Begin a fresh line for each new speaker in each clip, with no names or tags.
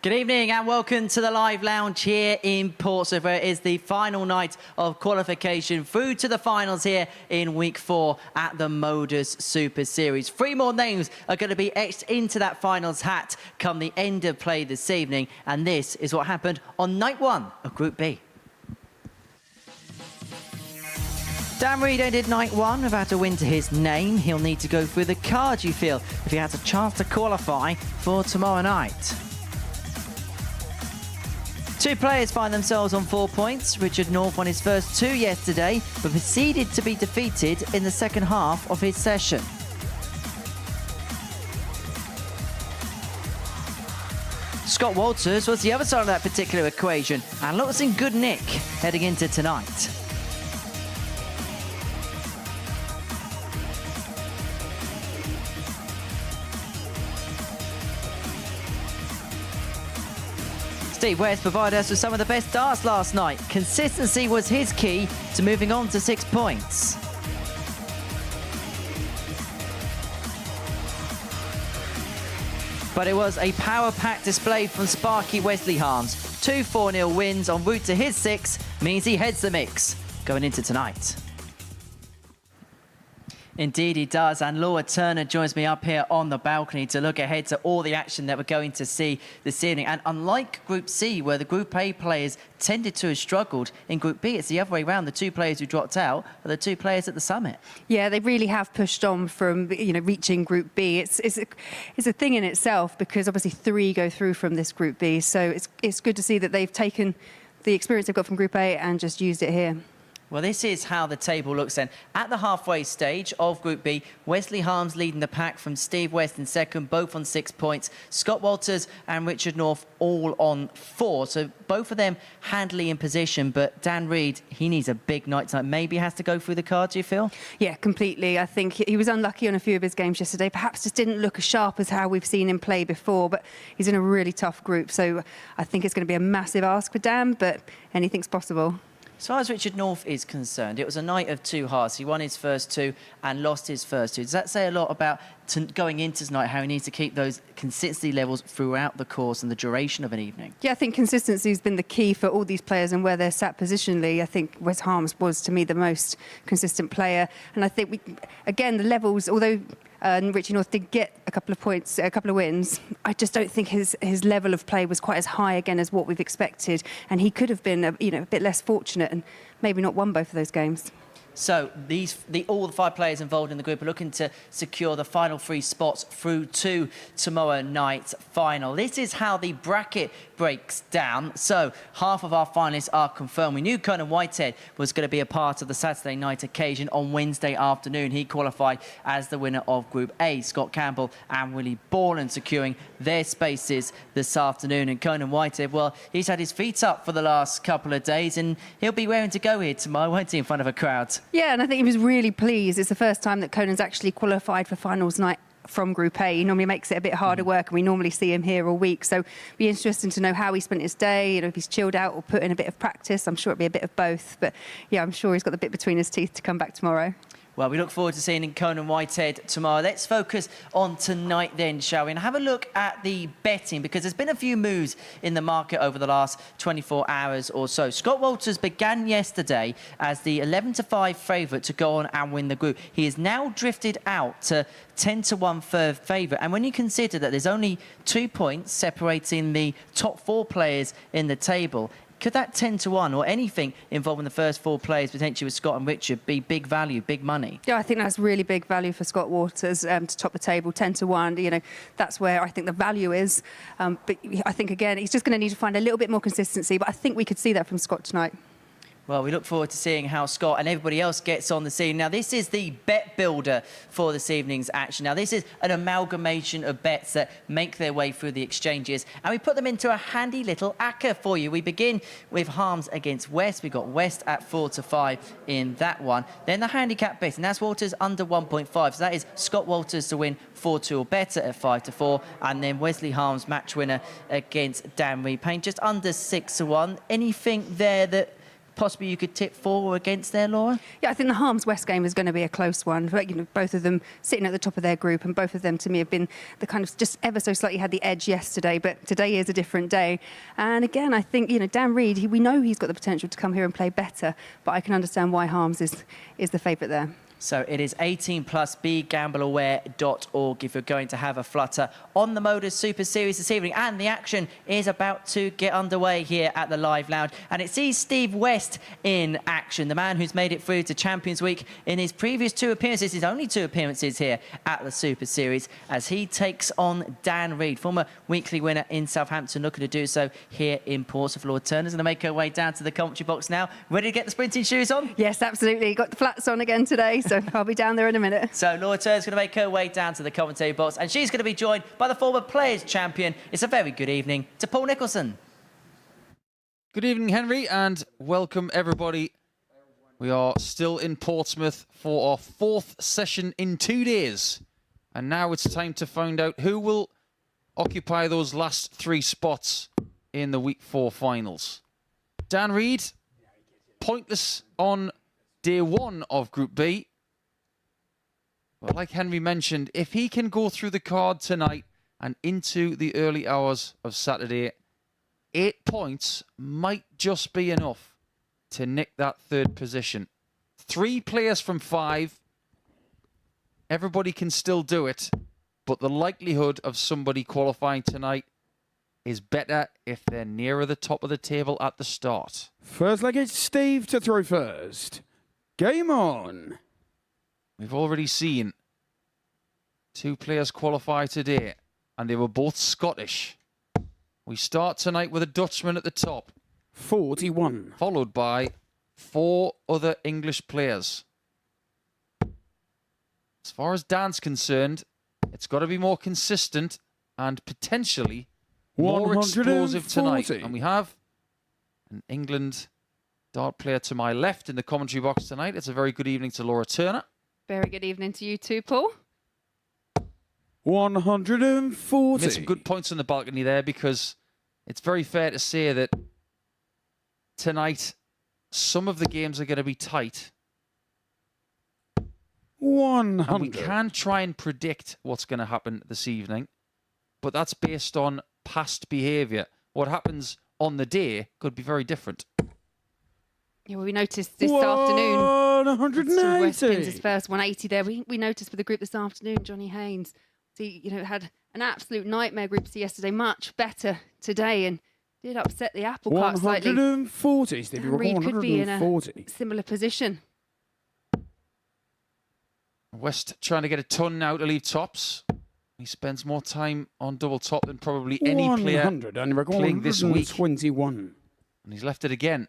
Good evening and welcome to the live lounge here in Portsmouth, where it is the final night of qualification through to the finals here in week 4 at the MODUS Super Series. 3 more names are going to be etched into that finals hat come the end of play this evening, and this is what happened on night 1 of Group B. Dan Reid ended night 1 without a win to his name. He'll need to go through the cards, you feel, if he has a chance to qualify for tomorrow night. 2 players find themselves on 4 points. Richard North won his first 2 yesterday, but proceeded to be defeated in the second half of his session. Scott Walters was the other side of that particular equation and looks in good nick heading into tonight. Steve West provided us with some of the best darts last night. Consistency was his key to moving on to 6 points. But it was a power-packed display from Sparky Wesley Harms. 2 4-0 wins en route to his 6 means he heads the mix going into tonight. Indeed he does, and Laura Turner joins me up here on the balcony to look ahead to all the action that we're going to see this evening. And unlike Group C, where the Group A players tended to have struggled, in Group B it's the other way around. The 2 players who dropped out are the 2 players at the summit. Yeah, they really have pushed on from, reaching Group B. It's a thing in itself, because obviously 3 go through from this Group B, so it's good to see that they've taken the experience they've got from Group A and just used it here. Well, this is how the table looks then. At the halfway stage of Group B, Wesley Harms leading the pack from Steve West in second, both on 6 points. Scott Walters and Richard North all on 4. So both of them handily in position, but Dan Reid, he needs a big night tonight. Maybe has to go through the cards, do you feel? Yeah, completely. I think he was unlucky on a few of his games yesterday. Perhaps just didn't look as sharp as how we've seen him play before, but he's in a really tough group. So I think it's going to be a massive ask for Dan, but anything's possible. As far as Richard North is concerned, it was a night of 2 halves. He won his first 2 and lost his first 2. Does that say a lot about going into tonight, how he needs to keep those consistency levels throughout the course and the duration of an evening? Yeah, I think consistency has been the key for all these players and where they're sat positionally. I think Wes Harms was, to me, the most consistent player. And I think, again, the levels, although Richie North did get a couple of points, a couple of wins, I just don't think his level of play was quite as high again as what we've expected, and he could have been a bit less fortunate and maybe not won both of those games. So all the 5 players involved in the group are looking to secure the final 3 spots through to tomorrow night's final. This is how the bracket breaks down. So half of our finalists are confirmed. We knew Conan Whitehead was going to be a part of the Saturday night occasion on Wednesday afternoon. He qualified as the winner of Group A. Scott Campbell and Willie Borland securing their spaces this afternoon. And Conan Whitehead, well, he's had his feet up for the last couple of days, and he'll be raring to go here tomorrow, won't he, in front of a crowd? Yeah, and I think he was really pleased. It's the first time that Conan's actually qualified for finals night from Group A. He normally makes it a bit harder work, and we normally see him here all week. So it'll be interesting to know how he spent his day, if he's chilled out or put in a bit of practice. I'm sure it'll be a bit of both. But yeah, I'm sure he's got the bit between his teeth to come back tomorrow. Well, we look forward to seeing Conan Whitehead tomorrow. Let's focus on tonight then, shall we? And have a look at the betting, because there's been a few moves in the market over the last 24 hours or so. Scott Walters began yesterday as the 11-5 favourite to go on and win the group. He has now drifted out to 10-1 third favourite. And when you consider that there's only 2 points separating the top 4 players in the table, could that 10-1 or anything involving the first 4 players, potentially with Scott and Richard, be big value, big money? Yeah, I think that's really big value for Scott Walters to top the table, 10-1. That's where I think the value is. But I think, again, he's just going to need to find a little bit more consistency. But I think we could see that from Scott tonight. Well, we look forward to seeing how Scott and everybody else gets on the scene. Now, this is the bet builder for this evening's action. Now, this is an amalgamation of bets that make their way through the exchanges, and we put them into a handy little acca for you. We begin with Harms against West. We've got West at 4-5 in that one. Then the handicap bet, and that's Walters under 1.5. So that is Scott Walters to win 4-2 or better at 5-4. And then Wesley Harms match winner against Dan Reid, paying just under 6-1. Anything there that possibly you could tip for or against there, Laura?
Yeah, I think the Harms-West game is going to be a close one. But, both of them sitting at the top of their group, and both of them, to me, have been the kind of just ever so slightly had the edge yesterday. But today is a different day. And again, I think, Dan Reed, we know he's got the potential to come here and play better, but I can understand why Harms is the favourite there.
So it is 18 plus, begambleaware.org if you're going to have a flutter on the MODUS Super Series this evening. And the action is about to get underway here at the Live Lounge. And it sees Steve West in action, the man who's made it through to Champions Week in his previous 2 appearances, his only 2 appearances here at the Super Series, as he takes on Dan Reed, former weekly winner in Southampton, looking to do so here in Portsmouth. Laura Turner's going to make her way down to the commentary box now. Ready to get the sprinting shoes on?
Yes, absolutely. Got the flats on again today. So I'll be down there in a minute.
So Laura Turner's going to make her way down to the commentary box, and she's going to be joined by the former Players Champion. It's a very good evening to Paul Nicholson.
Good evening, Henry, and welcome everybody. We are still in Portsmouth for our 4th session in 2 days. And now it's time to find out who will occupy those last 3 spots in the Week 4 finals. Dan Reed, pointless on day 1 of Group B. But like Henry mentioned, if he can go through the card tonight and into the early hours of Saturday, 8 points might just be enough to nick that 3rd position. 3 players from 5. Everybody can still do it, but the likelihood of somebody qualifying tonight is better if they're nearer the top of the table at the start.
First leg, it's Steve to throw first. Game on.
We've already seen 2 players qualify today, and they were both Scottish. We start tonight with a Dutchman at the top.
41.
Followed by 4 other English players. As far as Dan's concerned, it's got to be more consistent and potentially more explosive tonight. And we have an England dart player to my left in the commentary box tonight. It's a very good evening to Laura Turner.
Very good evening to you too, Paul.
140.
Made some good points on the balcony there, because it's very fair to say that tonight some of the games are going to be tight.
100.
And we can try and predict what's going to happen this evening, but that's based on past behaviour. What happens on the day could be very different.
Yeah, well, we noticed this afternoon.
180.
West wins his first 180 there. We noticed with the group this afternoon, Johnny Haynes. He, had an absolute nightmare Group C yesterday. Much better today, and did upset the apple cart slightly.
140. Stevie,
Reed could be in a
140.
similar position.
West trying to get a ton now to leave tops. He spends more time on double top than probably any player
100, and
playing this week.
121.
And he's left it again.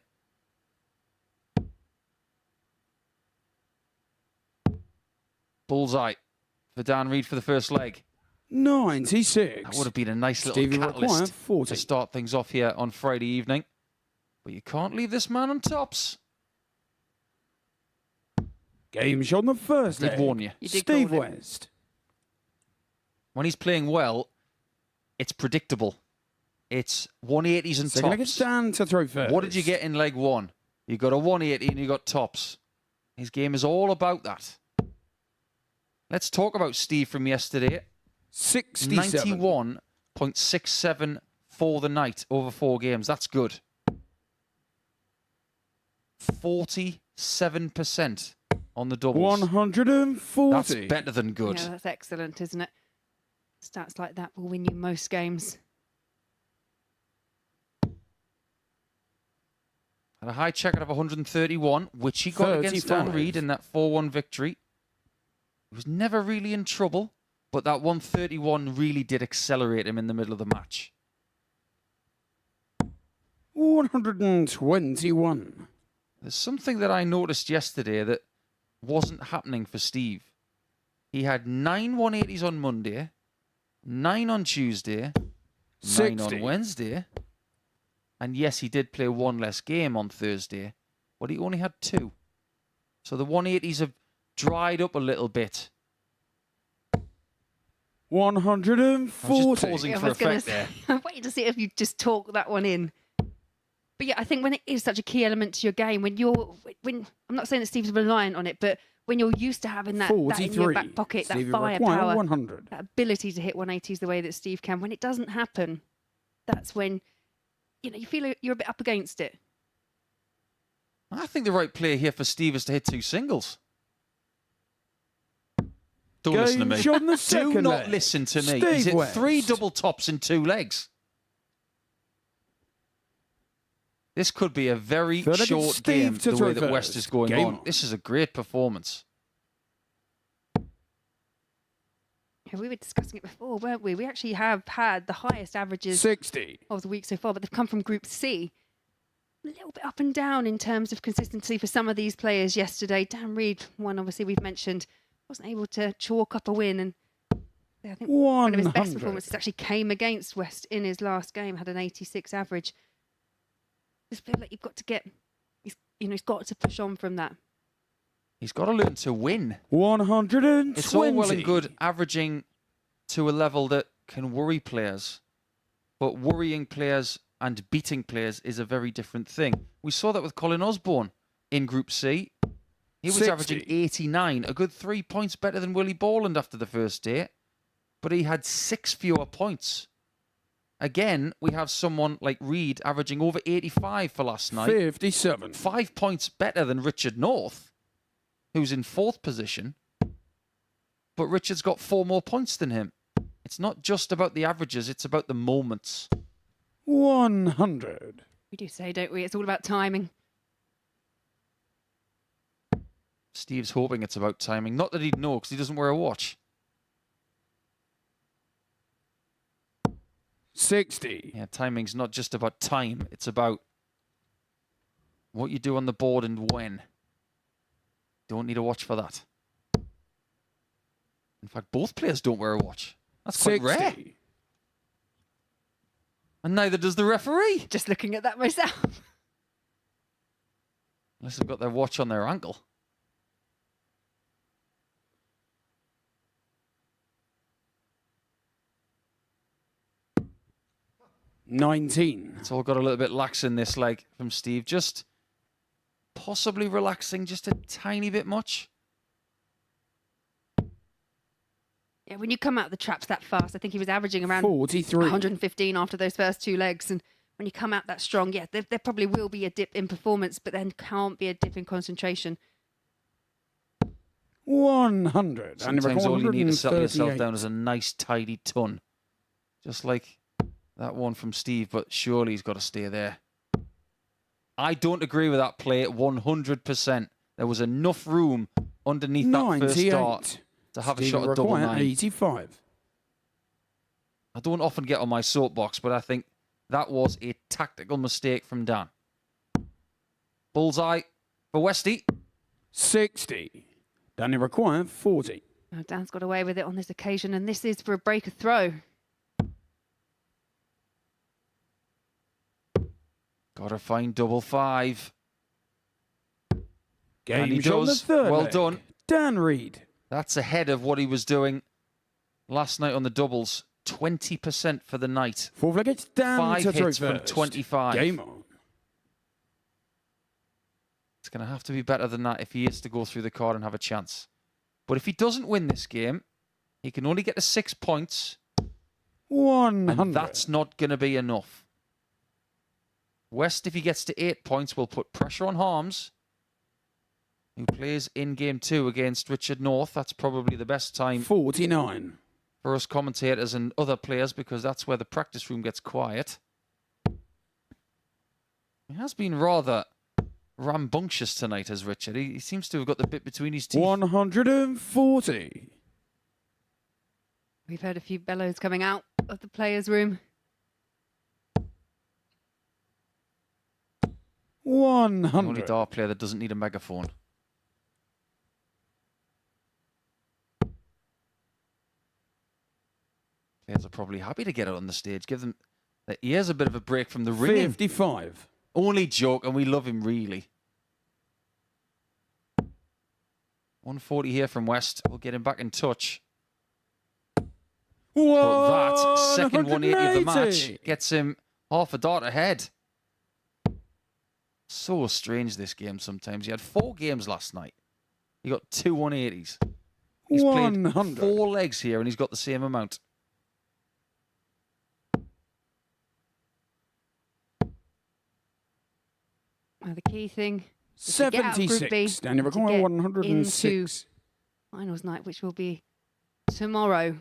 Bullseye for Dan Reed for the first leg.
96.
That would have been a nice little
Stevie
catalyst
40.
to start things off here on Friday evening. But you can't leave this man on tops.
Game shot on the first
Did
leg.
warn you.
Steve West.
When he's playing well, it's predictable. It's 180s and
Second leg,
tops.
it's Dan to throw first.
What did you get in leg 1? You got a 180 and you got tops. His game is all about that. Let's talk about Steve from yesterday.
67.
91.67 for the night over 4 games. That's good. 47% on the doubles.
140.
That's better than good.
Yeah, that's excellent, isn't it? Stats like that will win you most games.
Had a high checkout of 131, which he got against Dan
35.
Reed in that 4-1 victory. He was never really in trouble, but that 131 really did accelerate him in the middle of the match.
121.
There's something that I noticed yesterday that wasn't happening for Steve. He had 9 180s on Monday, 9 on Tuesday, 9 on Wednesday, and yes, he did play 1 less game on Thursday, but he only had 2. So the 180s have dried up a little bit.
140.
I was just pausing for effect there.
I'm waiting to see if you just talk that one in. But yeah, I think when it is such a key element to your game, when I'm not saying that Steve's reliant on it, but when you're used to having that in your
43.
back pocket, that
Stevie
firepower,
require 100.
that ability to hit 180s the way that Steve can, when it doesn't happen, that's when you feel you're a bit up against it.
I think the right player here for Steve is to hit 2 singles. Don't listen to me.
Gauge on the
Do
second
not
leg.
listen to me.
Steve
He's hit
West.
3 double tops in 2 legs. This could be a very
Third against
short
Steve
game,
to
the
throw
way that West
first.
is going
Game
on.
on.
This is a great performance.
Yeah, we were discussing it before, weren't we? We actually have had the highest averages
60.
of the week so far, but they've come from Group C. A little bit up and down in terms of consistency for some of these players yesterday. Dan Reed, one obviously we've mentioned, wasn't able to chalk up a win, and I think one of his best
100.
performances actually came against West in his last game, had an 86 average. Just feel like you've got to he's got to push on from that.
He's got to learn to win.
120.
It's all well and good averaging to a level that can worry players, but worrying players and beating players is a very different thing. We saw that with Colin Osborne in Group C. He was
60.
averaging 89, a good 3 points better than Willie Borland after the first day, but he had 6 fewer points. Again, we have someone like Reed averaging over 85 for last night.
57.
5 points better than Richard North, who's in 4th position. But Richard's got 4 more points than him. It's not just about the averages, it's about the moments.
100.
We do say, don't we? It's all about timing.
Steve's hoping it's about timing. Not that he'd know, because he doesn't wear a watch.
60.
Yeah, timing's not just about time. It's about what you do on the board and when. Don't need a watch for that. In fact, both players don't wear a watch. That's quite
60.
rare. And neither does the referee.
Just looking at that myself.
Unless they've got their watch on their ankle.
$19.
It's all got a little bit lax in this leg from Steve. Just possibly relaxing just a tiny bit much.
Yeah, when you come out the traps that fast, I think he was averaging around
43.
115 after those first 2 legs. And when you come out that strong, yeah, there probably will be a dip in performance, but then can't be a dip in concentration.
100.
Sometimes all you need to settle yourself
138.
down is a nice tidy ton. Just like that one from Steve, but surely he's got to stay there. I don't agree with that play 100%. There was enough room underneath that first
98.
start to have a
Stephen
shot at double
require
9.
85.
I don't often get on my soapbox, but I think that was a tactical mistake from Dan. Bullseye for Westy.
60. Danny require 40.
Oh, Dan's got away with it on this occasion, and this is for a break of throw.
Got to find double 5. And
Game
he
shot on the
does.
third
Well
leg.
done.
Dan Reed.
That's ahead of what he was doing last night on the doubles. 20% for the night.
Fourth leg, it's Dan
5
to throw
hits from
first.
25.
Game on.
It's going to have to be better than that if he is to go through the card and have a chance. But if he doesn't win this game, he can only get to 6 points.
100.
And that's not going to be enough. West, if he gets to 8 points, will put pressure on Harms, who plays in game 2 against Richard North. That's probably the best time
49.
for us commentators and other players, because that's where the practice room gets quiet. He has been rather rambunctious tonight, as Richard. He seems to have got the bit between his teeth.
140.
We've heard a few bellows coming out of the players' room.
100.
The only dart player that doesn't need a megaphone. Players are probably happy to get out on the stage. Give them their ears a bit of a break from the ringing.
55.
Only joke, and we love him, really. 140 here from West. We'll get him back in touch. But that second 180 of the match gets him half a dart ahead. So strange, this game sometimes. He had 4 games last night. He got 2 180s. He's played
100.
4 legs here, and he's got the same amount.
Well, the key thing is to get out of Group B
76. Danny
to
require
get
106.
into finals night, which will be tomorrow.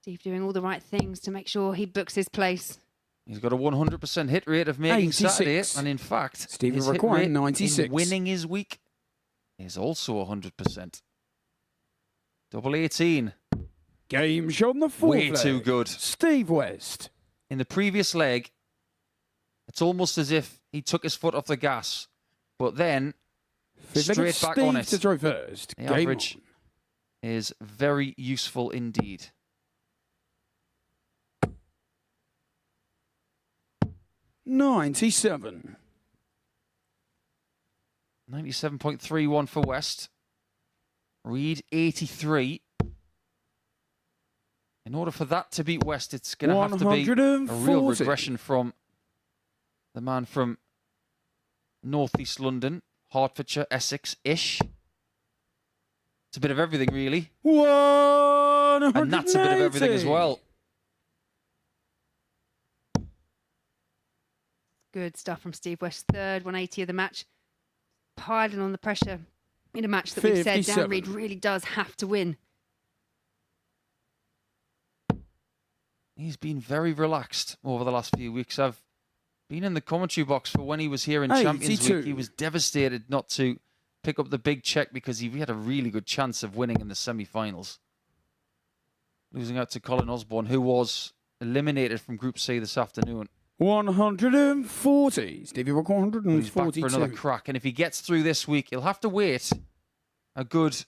Steve doing all the right things to make sure he books his place.
He's got a 100% hit rate of making
86.
Saturday, and in fact,
Stephen
his hit
requiring
rate
96.
in winning his week is also 100%. Double 18.
Game shot on the fourth
Way too
leg.
good.
Steve West.
In the previous leg, it's almost as if he took his foot off the gas, but then
Fifth leg,
straight back
Steve
on it.
to throw first.
The
Game
average is very useful indeed.
on. 97.
97.31 for West. Reed, 83. In order for that to beat West, it's going to have to be a real
140.
regression from the man from northeast London, Hertfordshire, Essex-ish. It's a bit of everything, really.
180.
And that's a bit of everything as well.
Good stuff from Steve West. Third 180 of the match. Piling on the pressure in a match that we've said Dan
57.
Reed really does have to win.
He's been very relaxed over the last few weeks. I've been in the commentary box for when he was here in Champions
82.
Week. He was devastated not to pick up the big check because he had a really good chance of winning in the semi-finals. Losing out to Colin Osborne, who was eliminated from Group C this afternoon.
140. Stevie Rock
He's back
142.
for another crack. And if he gets through this week, he'll have to wait a good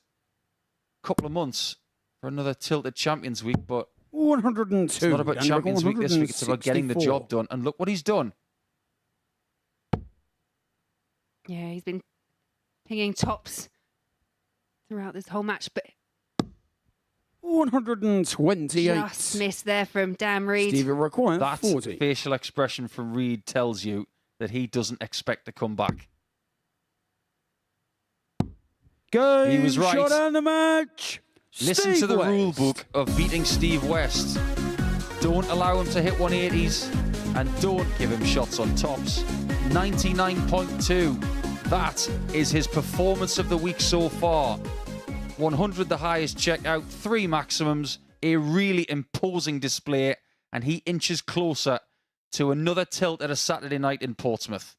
couple of months for another Tilted Champions Week. But
102.
it's not about
Danny
Champions
Rock
Week this week. It's about getting the
164.
job done. And look what he's done.
Yeah, he's been pinging tops throughout this whole match, but
128.
just missed there from Dan Reed.
Stevie requires
That
40.
facial expression from Reed tells you that he doesn't expect to come back.
Game
He was right.
shot and the match.
Listen
Steve
to the
West.
rule book of beating Steve West. Don't allow him to hit 180s and don't give him shots on tops. 99.2. That is his performance of the week so far. 100 the highest checkout, 3 maximums, a really imposing display, and he inches closer to another tilt at a Saturday night in Portsmouth.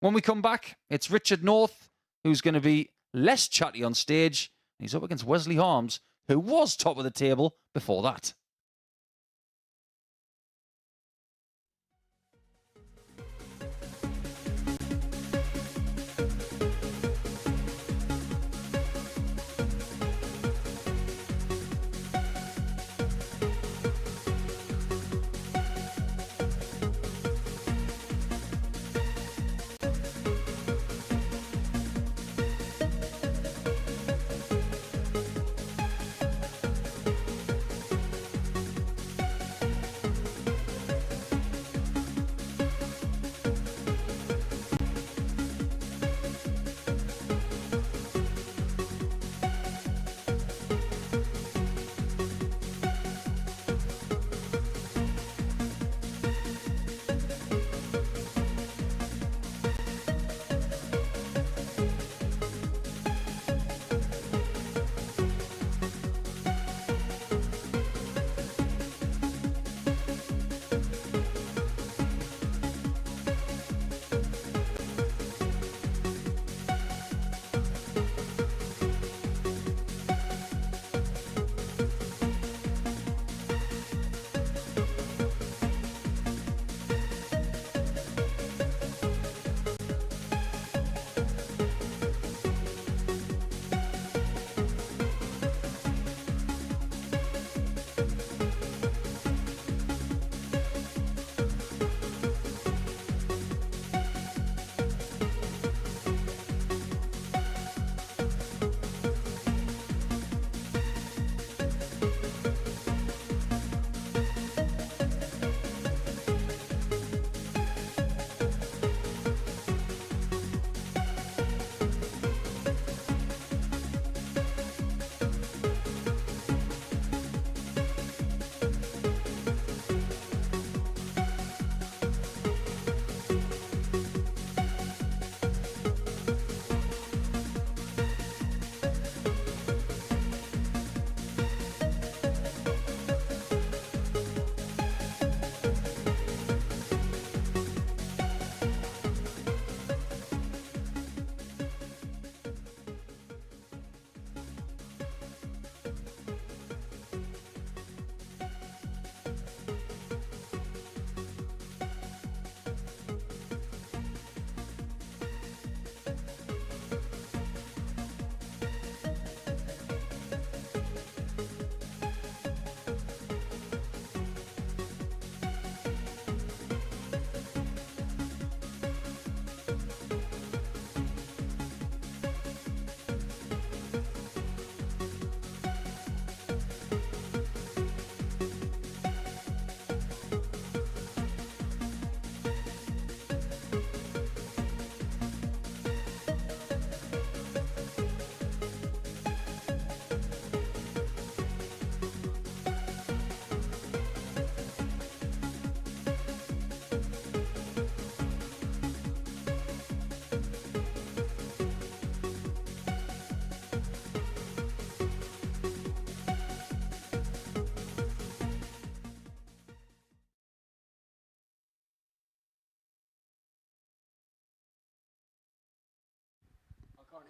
When we come back, it's Richard North, who's going to be less chatty on stage. He's up against Wesley Harms, who was top of the table before that.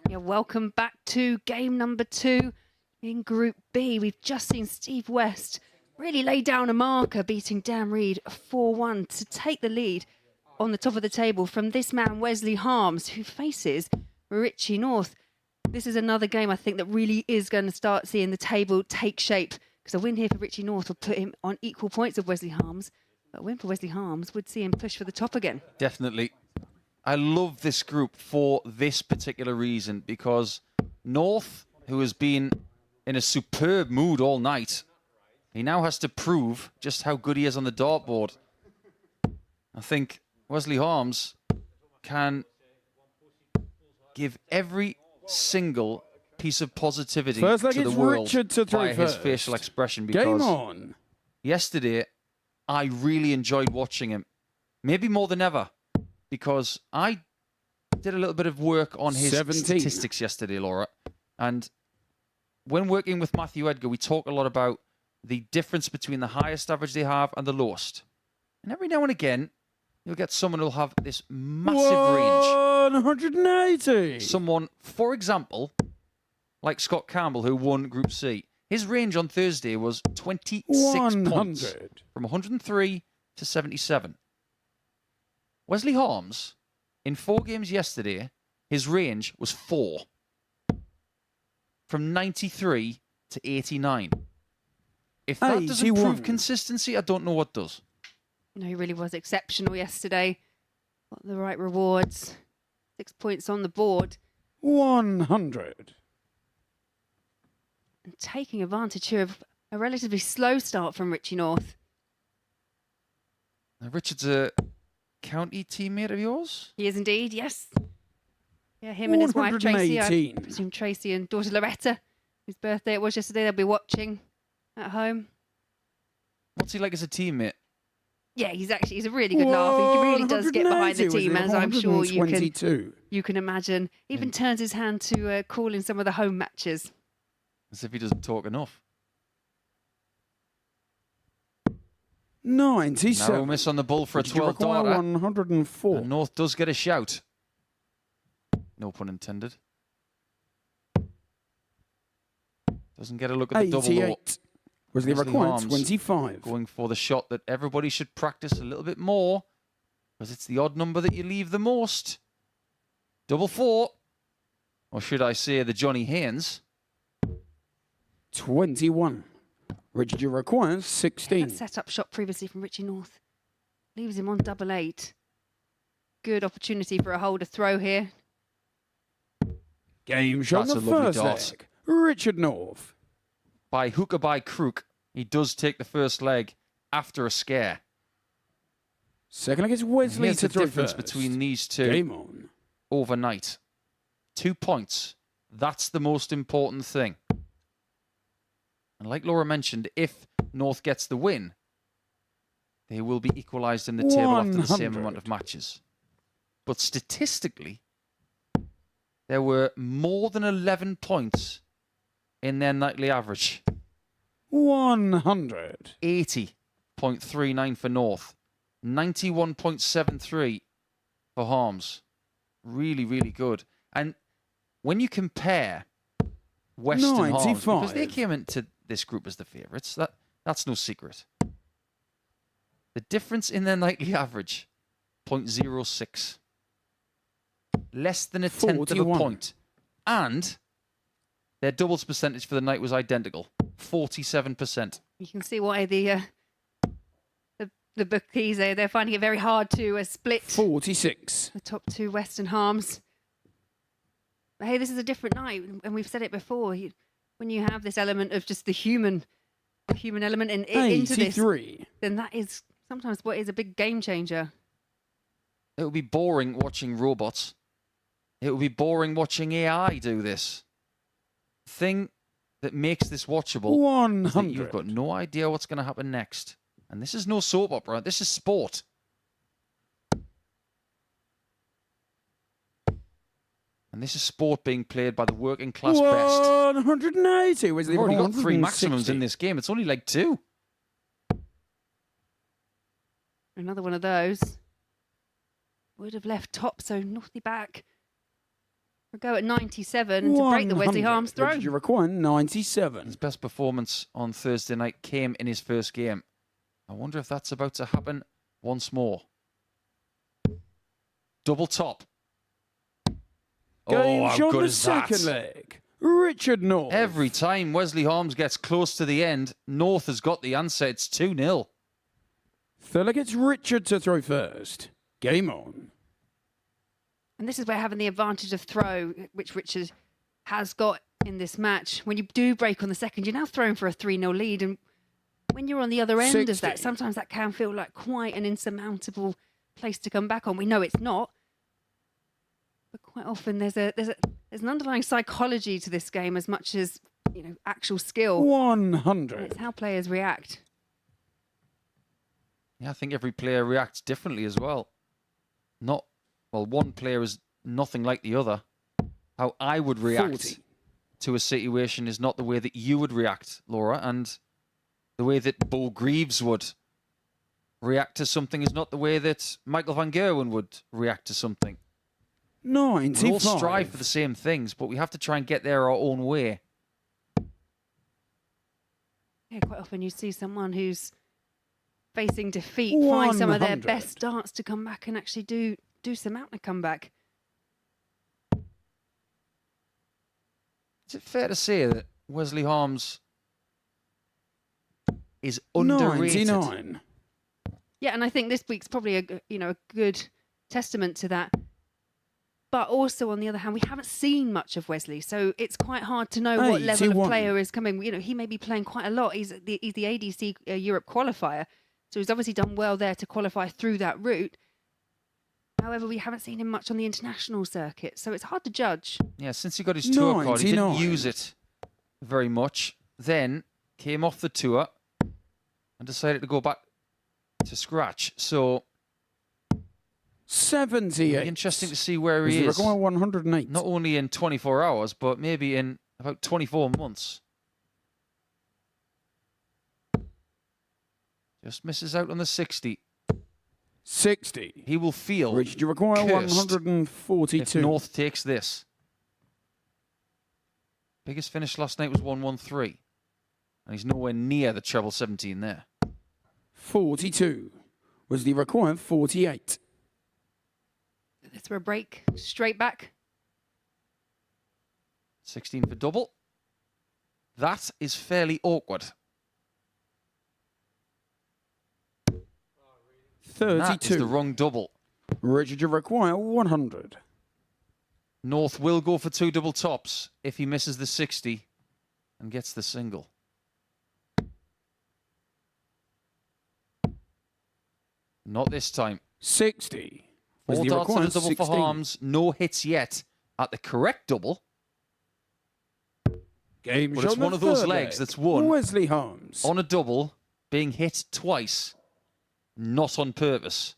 Yeah, welcome back to game number 2 in Group B. We've just seen Steve West really lay down a marker, beating Dan Reed 4-1 to take the lead on the top of the table from this man, Wesley Harms, who faces Richie North. This is another game, I think, that really is going to start seeing the table take shape, because a win here for Richie North will put him on equal points with Wesley Harms. But a win for Wesley Harms would see him push for the top again.
Definitely. I love this group for this particular reason, because North, who has been in a superb mood all night, he now has to prove just how good he is on the dartboard. I think Wesley Harms can give every single piece of positivity to the world by his facial expression, because yesterday I really enjoyed watching him, maybe more than ever, because I did a little bit of work on his statistics yesterday, Laura, and when working with Matthew Edgar, we talk a lot about the difference between the highest average they have and the lowest, and every now and again you'll get someone who'll have this massive range.
180.
Someone, for example, like Scott Campbell, who won Group C. His range on Thursday was 26 points, from 103 to 77. Wesley Harms, in 4 games yesterday, his range was 4, from 93 to 89. If that doesn't prove consistency, I don't know what does.
You know, he really was exceptional yesterday. Got the right rewards. 6 points on the board.
100.
And taking advantage here of a relatively slow start from Richie North.
Now, Richard's a county teammate of yours?
He is indeed, yes. Yeah, him and his wife Tracy. I presume Tracy and daughter Loretta, whose birthday it was yesterday, they'll be watching at home.
What's he like as a teammate?
Yeah, he's a really good laugh. He really does get behind the team, as I'm sure you can imagine. Even turns his hand to call in some of the home matches.
As if he doesn't talk enough.
97.
Narrow miss on the bull for a 12 darter.
104.
And North does get a shout. No pun intended. Doesn't get a look at the double though.
Was the required 25.
Going for the shot that everybody should practice a little bit more, because it's the odd number that you leave the most. Double 4. Or should I say the Johnny Haynes.
21. Richard, you require 16.
That set up shot previously from Richie North. Leaves him on double 8. Good opportunity for a holder throw here.
Game shot on the first leg. Richard North.
By hook or by crook, he does take the first leg after a scare.
Second leg is Wesley to
the difference between these two.
Game on.
Overnight. 2 points. That's the most important thing. And like Laura mentioned, if North gets the win, they will be equalised in the table after the same amount of matches. But statistically, there were more than 11 points in their nightly average.
100.
80.39 for North. 91.73 for Harms. Really, really good. And when you compare West and Harms, because they came into this group as the favourites, that's no secret. The difference in their nightly average, 0.06. Less than a tenth of a point. And their doubles percentage for the night was identical, 47%.
You can see why the bookies, they're finding it very hard to split
46.
the top 2 Western Harms. But hey, this is a different night, and we've said it before. When you have this element of just the human element into this, then that is sometimes what is a big game changer.
It would be boring watching robots. It would be boring watching AI do this. Thing that makes this watchable
100.
is that you've got no idea what's going to happen next. And this is no soap opera. This is sport. And this is sport being played by the working class best.
180.
We've already got 3 maximums in this game. It's only like 2.
Another one of those. Would have left top, so Northy back. We'll go at 97 and to break the Wesley
100.
Harms
What
throne.
did you require? 97.
His best performance on Thursday night came in his first game. I wonder if that's about to happen once more. Double top.
Game
Oh, how
shot
good
the
is that?
second leg. Richard North.
Every time Wesley Harms gets close to the end, North has got the answer. It's 2-0.
Third leg, it's Richard to throw first. Game on.
And this is where having the advantage of throw, which Richard has got in this match, when you do break on the second, you're now throwing for a 3-0 lead. And when you're on the other end of that,
60.
sometimes that can feel like quite an insurmountable place to come back on. We know it's not. But quite often there's an underlying psychology to this game as much as, actual skill.
100.
It's how players react.
Yeah, I think every player reacts differently as well. One player is nothing like the other. How I would react
40.
to a situation is not the way that you would react, Laura, and the way that Bo Greaves would react to something is not the way that Michael van Gerwen would react to something.
95.
We all strive for the same things, but we have to try and get there our own way.
Yeah, quite often you see someone who's facing defeat find some of their
100.
best starts to come back and actually do some out and come back.
Is it fair to say that Wesley Harms is underrated?
99.
Yeah, and I think this week's probably a good testament to that. But also, on the other hand, we haven't seen much of Wesley, so it's quite hard to know what level
81.
of player is coming. He may be playing quite a lot. He's the ADC Europe qualifier, so he's obviously done well there to qualify through that route. However, we haven't seen him much on the international circuit, so it's hard to judge.
Yeah, since he got his tour card, he didn't
99.
use it very much. Then came off the tour and decided to go back to scratch. So
78.
it'll be interesting to see where he
Was
is.
the require 108.
Not only in 24 hours, but maybe in about 24 months. Just misses out on the 60.
60.
He will feel
Richard, you require
cursed
142.
if North takes this. Biggest finish last night was 113. And he's nowhere near the treble 17 there.
42. Was the required 48.
Let's for a break. Straight back.
16 for double. That is fairly awkward.
32.
That is the wrong double.
Richard, you require 100.
North will go for two double tops if he misses the 60 and gets the single. Not this time.
60. Was
Four
the
darts and a
required
double
16.
for Harms. No hits yet at the correct double.
Game
But
shot
it's
on the
one of those
third
legs
leg.
that's won
Wesley Harms.
on a double, being hit twice, not on purpose.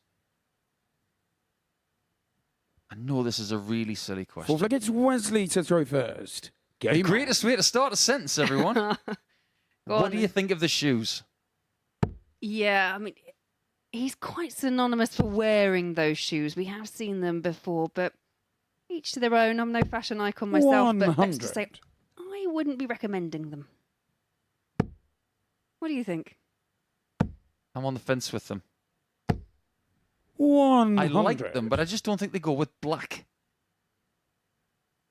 I know this is a really silly question.
Fourth leg, it's Wesley to throw first.
The
Game on.
greatest way to start a sentence, everyone.
Go
What
on
do you
then.
think of the shoes?
Yeah, I mean, he's quite synonymous for wearing those shoes. We have seen them before, but each to their own. I'm no fashion icon myself, but let's just say
100.
I wouldn't be recommending them. What do you think?
I'm on the fence with them.
100.
I like them, but I just don't think they go with black.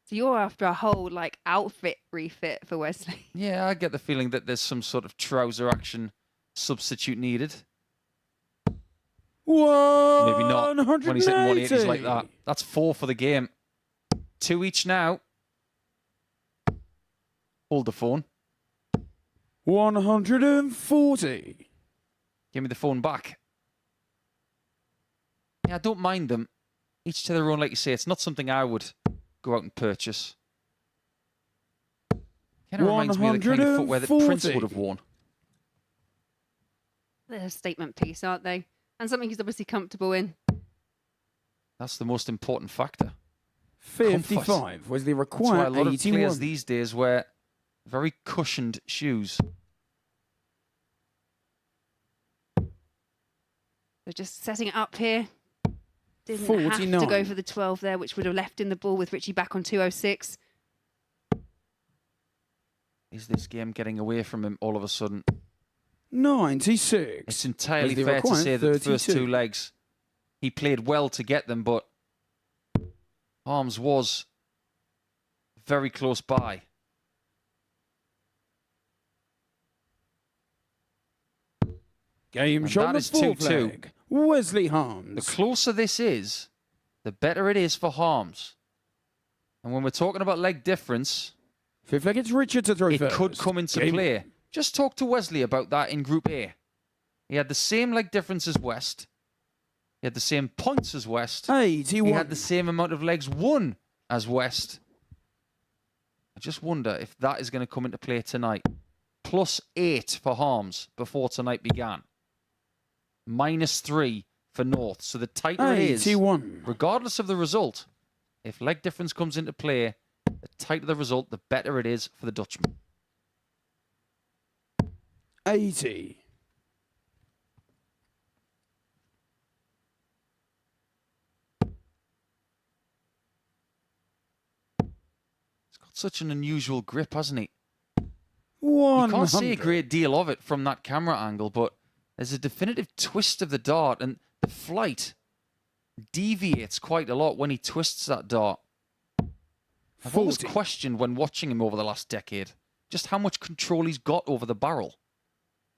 So you're after a whole outfit refit for Wesley.
Yeah, I get the feeling that there's some sort of trouser action substitute needed. Maybe not when he's hitting 180s like that. That's 4 for the game. 2 each now. Hold the phone.
140.
Give me the phone back. Yeah, I don't mind them. Each to their own, like you say. It's not something I would go out and purchase. Kind of reminds me of the kind of footwear that Prince
140.
would have worn.
They're a statement piece, aren't they? And something he's obviously comfortable in.
That's the most important factor.
55 was the
That's why a
required
lot of players
81.
these days wear very cushioned shoes.
So just setting it up here. Didn't have to
49.
go for the 12 there, which would have left in the ball with Richie back on 206.
Is this game getting away from him all of a sudden?
96.
It's entirely
As they
fair to
require
say that the first
32.
two legs, he played well to get them, but Harms was very close by.
Game
And
shot on
that
the
is
fourth
2-2.
leg. Wesley
The
Harms.
closer this is, the better it is for Harms. And when we're talking about leg difference,
Fifth leg, it's Richard to throw
it
first.
could come into
Game
play.
on.
Just talk to Wesley about that in Group A. He had the same leg difference as West. He had the same points as West.
81.
He had the same amount of legs won as West. I just wonder if that is going to come into play tonight. +8 for Harms before tonight began. -3 for North. So the tighter it is,
81.
regardless of the result, if leg difference comes into play, the tighter the result, the better it is for the Dutchman.
80.
He's got such an unusual grip, hasn't he?
100.
You can't see a great deal of it from that camera angle, but there's a definitive twist of the dart, and the flight deviates quite a lot when he twists that dart. I've always
40.
questioned when watching him over the last decade just how much control he's got over the barrel.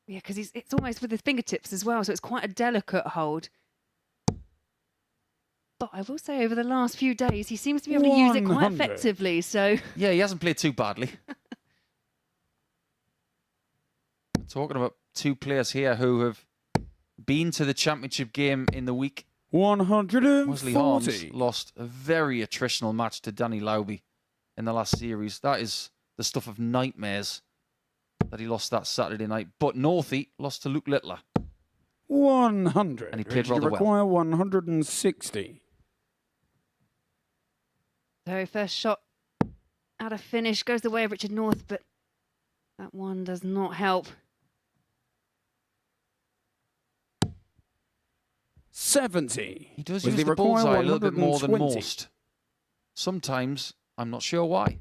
Yeah, because it's almost with his fingertips as well, so it's quite a delicate hold. But I will say over the last few days, he seems to be able to use it quite
100.
effectively, so...
Yeah, he hasn't played too badly. We're talking about two players here who have been to the championship game in the week.
140.
Wesley Harms lost a very attritional match to Danny Lauby in the last series. That is the stuff of nightmares that he lost that Saturday night. But Northie lost to Luke Littler.
100.
And he played
Richard
rather well.
require 160.
Very first shot out of finish goes the way of Richard North, but that one does not help.
70.
He does
Wesley
use the
require
bullseye a little bit more than
120.
most. Sometimes, I'm not sure why.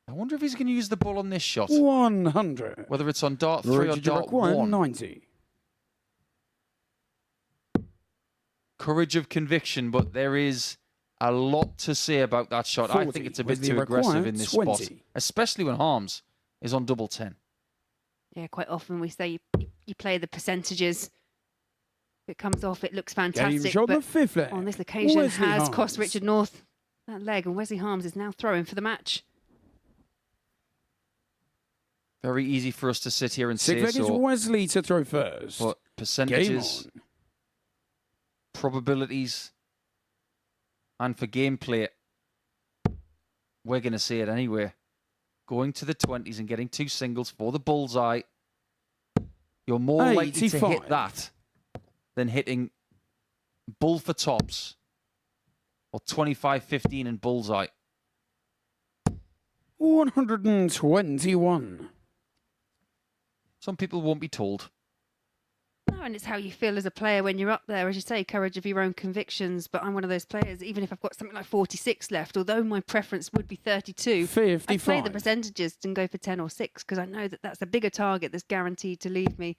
I wonder if he's going to use the bull on this shot.
100.
Whether it's on dart 3 or
Richard
dart
require
1.
90.
Courage of conviction, but there is a lot to say about that shot. I
40.
think it's a bit
Wesley
too aggressive
require
in this
20.
spot, especially when Harms is on double 10.
Yeah, quite often we say you play the percentages. If it comes off, it looks
Game
fantastic,
shot on the
but
fifth leg.
on this occasion
Wesley
has cost
Harms.
Richard North that leg, and Wesley Harms is now throwing for the match.
Very easy for us to sit here and
Sixth
say
leg is
so,
Wesley to throw first.
but
Game
percentages,
on.
probabilities, and for gameplay, we're going to say it anyway. Going to the 20s and getting 2 singles for the bullseye, you're more likely to
85.
hit that than hitting bull for tops or 25-15 in bullseye.
121.
Some people won't be told.
No, and it's how you feel as a player when you're up there. As you say, courage of your own convictions. But I'm one of those players, even if I've got something like 46 left, although my preference would be 32, I play the
55.
percentages and go for 10 or 6 because I know that that's a bigger target that's guaranteed to leave me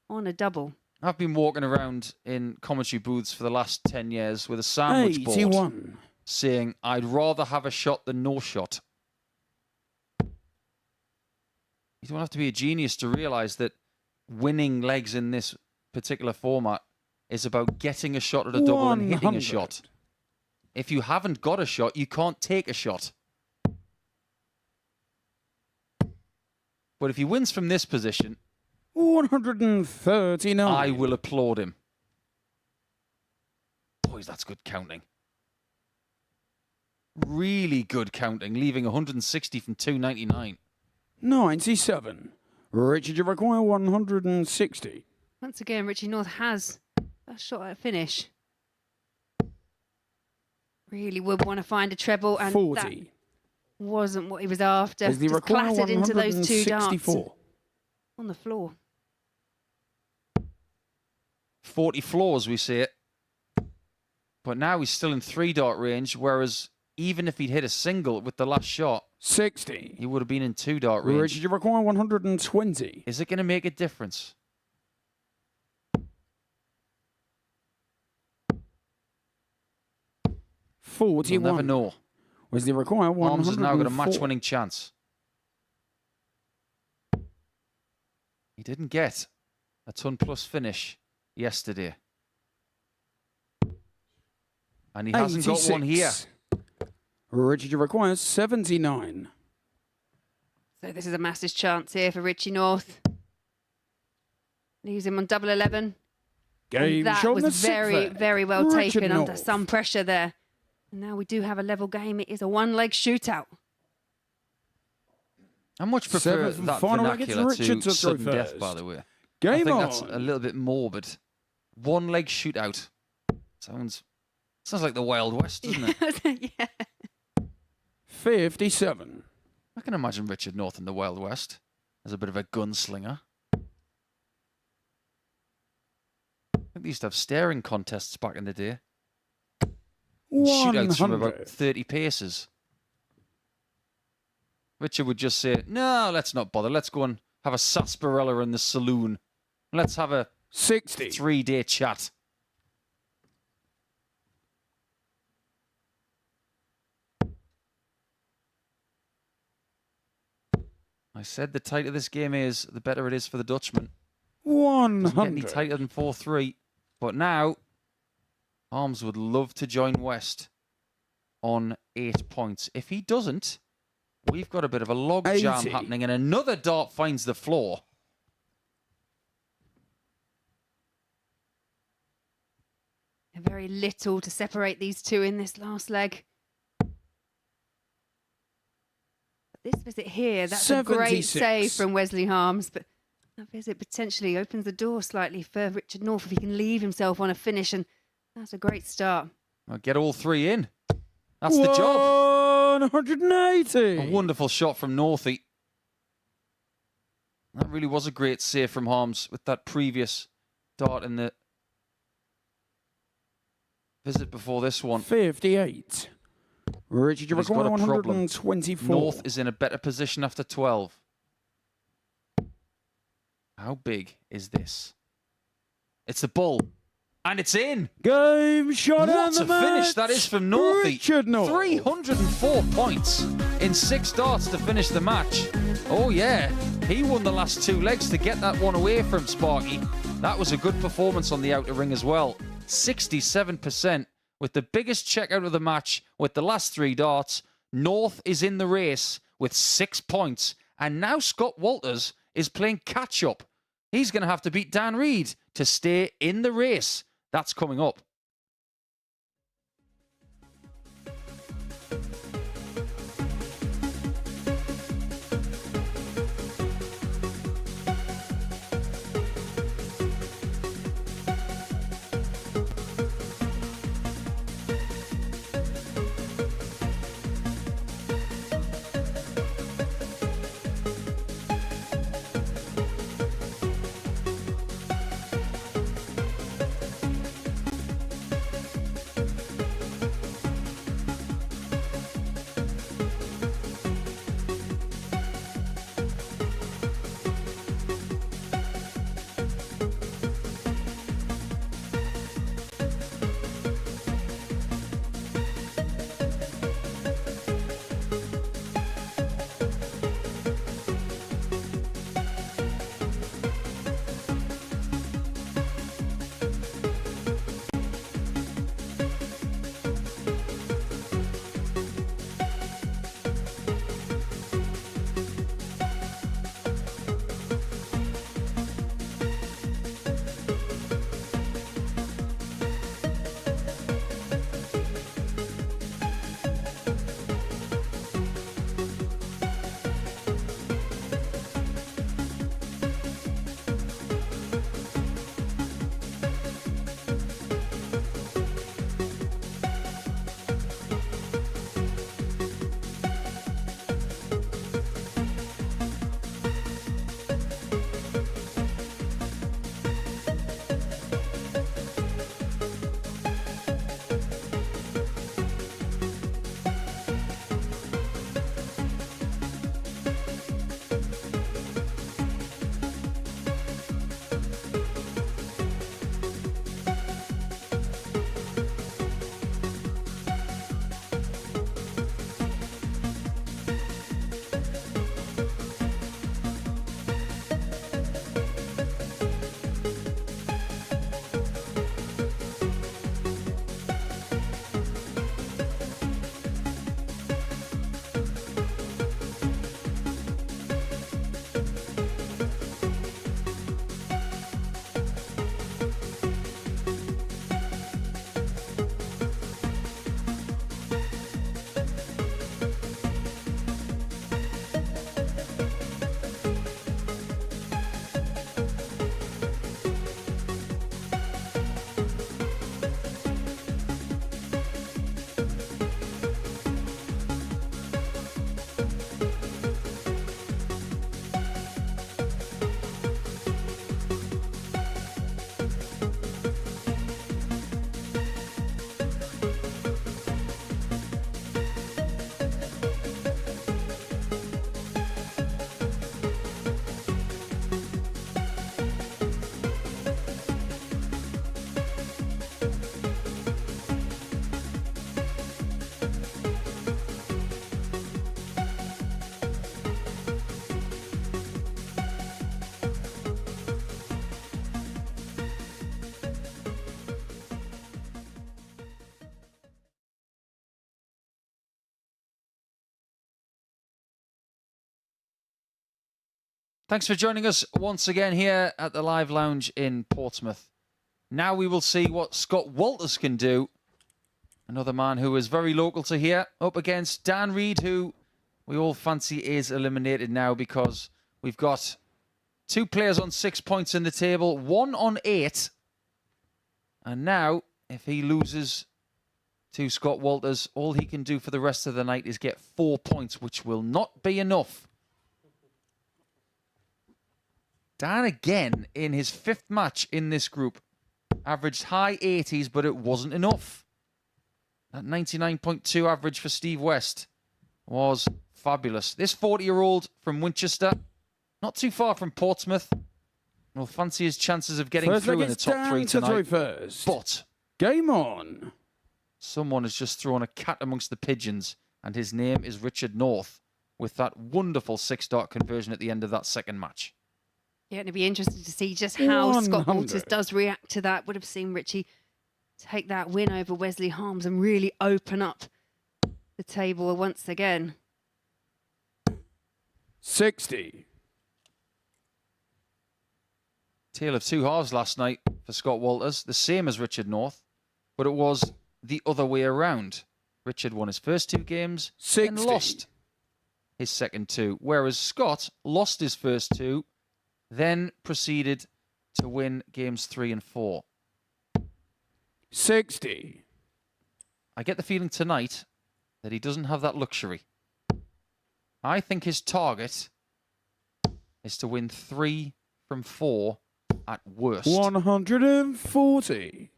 on a double.
I've been walking around in commentary booths for the last 10 years with a sandwich board
81.
saying, I'd rather have a shot than no shot. You don't have to be a genius to realise that winning legs in this particular format is about getting a shot at a double and hitting a
100.
shot. If you haven't got a shot, you can't take a shot. But if he wins from this position,
139.
I will applaud him. Boys, that's good counting. Really good counting, leaving 160 from 299.
97. Richard, you require 160.
Once again, Richie North has a shot at a finish. Really would want to find a treble, and
40.
that wasn't what he was after.
As the
Just
require
clattered into those 2 darts
164.
on the floor.
40 floors, we see it. But now he's still in 3-dart range, whereas even if he'd hit a single with the last shot,
60.
he would have been in 2-dart range.
Richard, you require 120.
Is it going to make a difference?
41.
You'll never know.
Wesley require 104.
Arms has now got a match-winning chance. He didn't get a ton-plus finish yesterday. And he hasn't got one here.
Richard, you require 79.
So this is a massive chance here for Richie North. Leaves him on double 11.
Game
And that
shown the
was
sixth
very,
there.
very well
Richard
taken under
North.
some pressure there. And now we do have a level game. It is a one-leg shootout.
I much prefer
Seventh and
that
final leg, it's
vernacular
Richard
to
to
sudden
throw
death,
first.
by the way. I
Game
think
on.
that's a little bit morbid. One-leg shootout. Sounds like the Wild West, doesn't it?
Yeah.
57.
I can imagine Richard North in the Wild West as a bit of a gunslinger. I think they used to have staring contests back in the day. Shootouts from about
100.
30 paces. Richard would just say, no, let's not bother. Let's go and have a sarsaparilla in the saloon. Let's have a
60.
3-day chat. I said the tighter this game is, the better it is for the Dutchman. Doesn't get any
100.
tighter than 4-3. But now, Arms would love to join West on 8 points. If he doesn't, we've got a bit of a log jam
80.
happening, and another dart finds the floor.
Very little to separate these two in this last leg. This visit here, that's a great
76.
save from Wesley Harms, but that visit potentially opens the door slightly for Richard North if he can leave himself on a finish, and that's a great start.
I'll get all three in. That's the job.
180.
A wonderful shot from Northie. That really was a great save from Harms with that previous dart in the visit before this one.
58. Richard, you
But he's got
require
a problem.
124.
North is in a better position after 12. How big is this? It's the bull. And it's in.
Game shot
What
and the
a finish
match.
that is from Northie.
Richard North.
304 points in 6 darts to finish the match. Oh yeah, he won the last 2 legs to get that one away from Sparky. That was a good performance on the outer ring as well. 67% with the biggest checkout of the match with the last 3 darts. North is in the race with 6 points. And now Scott Walters is playing catch up. He's going to have to beat Dan Reed to stay in the race. That's coming up. Thanks for joining us once again here at the Live Lounge in Portsmouth. Now we will see what Scott Walters can do. Another man who is very local to here, up against Dan Reed, who we all fancy is eliminated now because we've got 2 players on 6 points in the table, 1 on 8. And now, if he loses to Scott Walters, all he can do for the rest of the night is get 4 points, which will not be enough. Dan again in his 5th match in this group. Averaged high 80s, but it wasn't enough. That 99.2 average for Steve West was fabulous. This 40-year-old from Winchester, not too far from Portsmouth, will fancy his chances of getting through in the top 3 tonight. But
game on.
Someone has just thrown a cat amongst the pigeons, and his name is Richard North, with that wonderful 6-dart conversion at the end of that second match.
Yeah, and it'd be interesting to see just how
100.
Scott Walters does react to that. Would have seen Richie take that win over Wesley Harms and really open up the table once again.
60.
Tale of 2 halves last night for Scott Walters, the same as Richard North, but it was the other way around. Richard won his first 2 games
60.
and lost his second 2, whereas Scott lost his first 2, then proceeded to win games 3 and 4.
60.
I get the feeling tonight that he doesn't have that luxury. I think his target is to win 3 from 4 at worst.
140.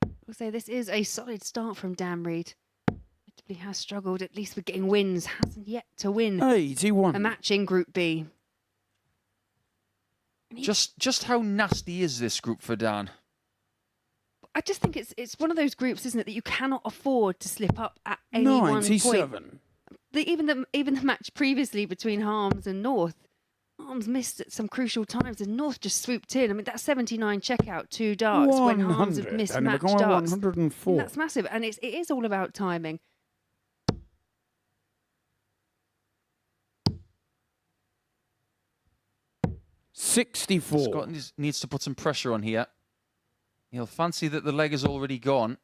I'll say this is a solid start from Dan Reed. He has struggled at least with getting wins, hasn't yet to win
81.
a match in Group B.
Just how nasty is this group for Dan?
I just think it's one of those groups, isn't it, that you cannot afford to slip up at any one
97.
point. Even the match previously between Harms and North, Harms missed at some crucial times and North just swooped in. I mean, that 79 checkout, 2 darts when Harms had missed match darts.
104.
And that's massive, and it is all about timing.
$64.
Scott needs to put some pressure on here. He'll fancy that the leg is already gone,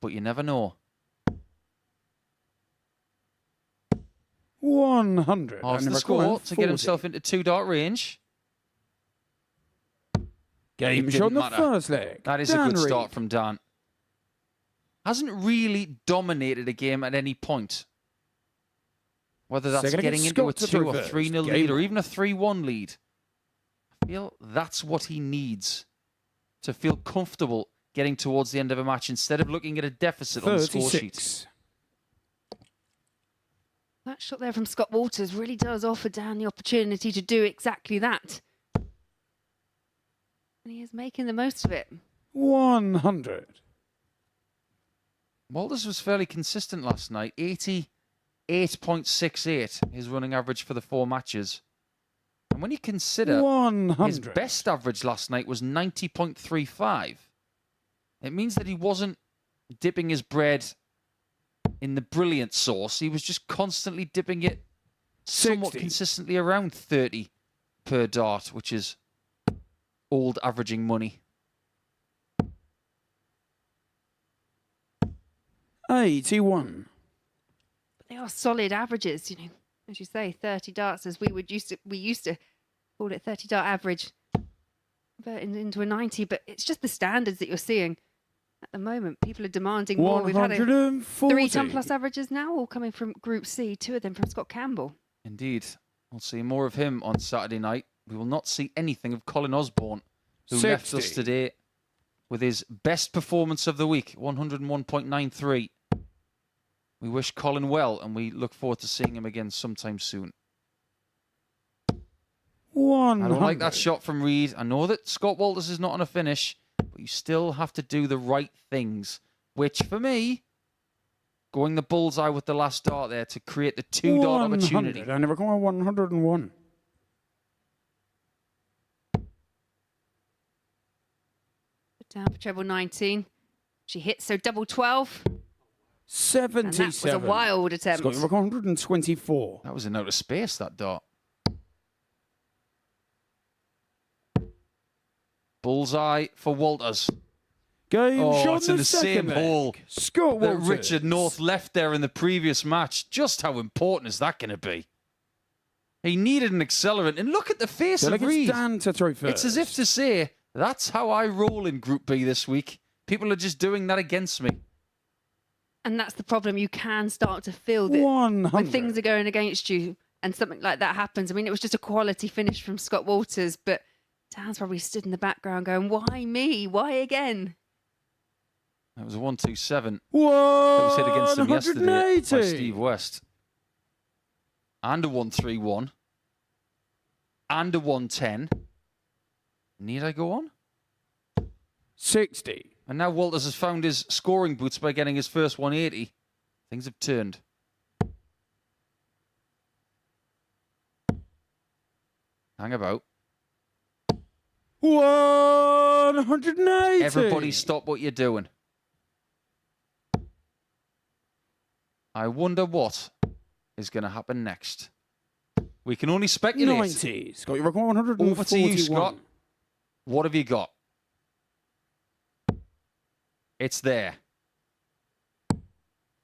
but you never know.
100.
Halves the score to get himself into 2-dart range.
Game
It
shot
didn't
in the
matter.
first leg.
That is
Dan
a good
Reed.
start from Dan. Hasn't really dominated a game at any point. Whether that's
Second
getting
against
into a
Scott to
2 or
reverse.
3-0
Game
lead or
on.
even a 3-1 lead. I feel that's what he needs to feel comfortable getting towards the end of a match instead of looking at a deficit on the score sheet.
36.
That shot there from Scott Walters really does offer Dan the opportunity to do exactly that. And he is making the most of it.
100.
Walters was fairly consistent last night. 88.68, his running average for the 4 matches. And when you consider
100.
his best average last night was 90.35, it means that he wasn't dipping his bread in the brilliant sauce. He was just constantly dipping it somewhat
60.
consistently around 30 per dart, which is old averaging money.
81.
But they are solid averages, you know. As you say, 30 darts, as we used to call it 30 dart average, but into a 90. But it's just the standards that you're seeing at the moment. People are demanding more. We've had
140.
3-ton plus averages now, all coming from Group C. 2 of them from Scott Campbell.
Indeed. We'll see more of him on Saturday night. We will not see anything of Colin Osborne, who left us
60.
today with his best performance of the week, 101.93. We wish Colin well, and we look forward to seeing him again sometime soon.
100.
I don't like that shot from Reed. I know that Scott Walters is not on a finish, but you still have to do the right things, which for me, going the bullseye with the last dart there to create the 2-dart opportunity.
I never go on 101.
Down for treble 19. She hits, so double 12. And
77.
that was a wild attempt.
Scott, 124.
That was in outer space, that dart. Bullseye for Walters.
Game
Oh,
shot
it's in the same
second
hole
leg. Scott
that
Walters.
Richard North left there in the previous match. Just how important is that going to be? He needed an accelerant. And look at the face of
Delegates
Reed.
Dan to throw first.
It's as if to say, that's how I roll in Group B this week. People are just doing that against me.
And that's the problem. You can start to feel that
100.
when things are going against you and something like that happens. I mean, it was just a quality finish from Scott Walters, but Dan's probably stood in the background going, why me? Why again?
That was a 1-2-7.
That
That was hit against him yesterday by
180.
Steve West. And a 1-3-1. And a 1-10. Need I go on?
60.
And now Walters has found his scoring boots by getting his first 180. Things have turned. Hang about.
180.
Everybody stop what you're doing. I wonder what is going to happen next. We can only speculate.
90. Scott, you're requiring 141.
Over to you, Scott. What have you got? It's there.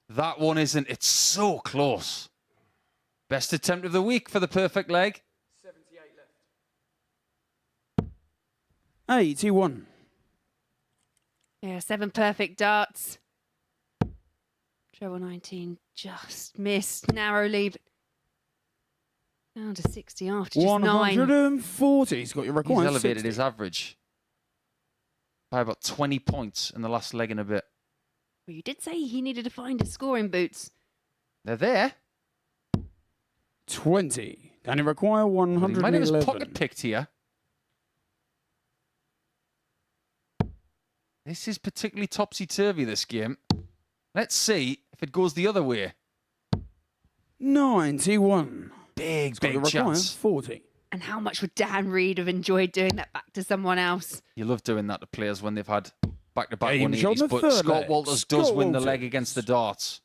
That one isn't. It's so close. Best attempt of the week for the perfect leg.
81.
Yeah, 7 perfect darts. Treble 19 just missed narrowly. But down to 60 after just 9.
140. He's got your
He's
required
elevated
60.
his average by about 20 points in the last leg and a bit.
Well, you did say he needed to find his scoring boots.
They're there.
20. And he require
But he
111.
might have his pocket picked here. This is particularly topsy-turvy, this game. Let's see if it goes the other way.
91.
Big,
He's got your
big
required
chance.
40.
And how much would Dan Reed have enjoyed doing that back to someone else?
You love doing that to players when they've had back-to-back
Game shot
180s,
on the
but
third
Scott
leg.
Walters does
Scott
win the leg
Walters.
against the darts.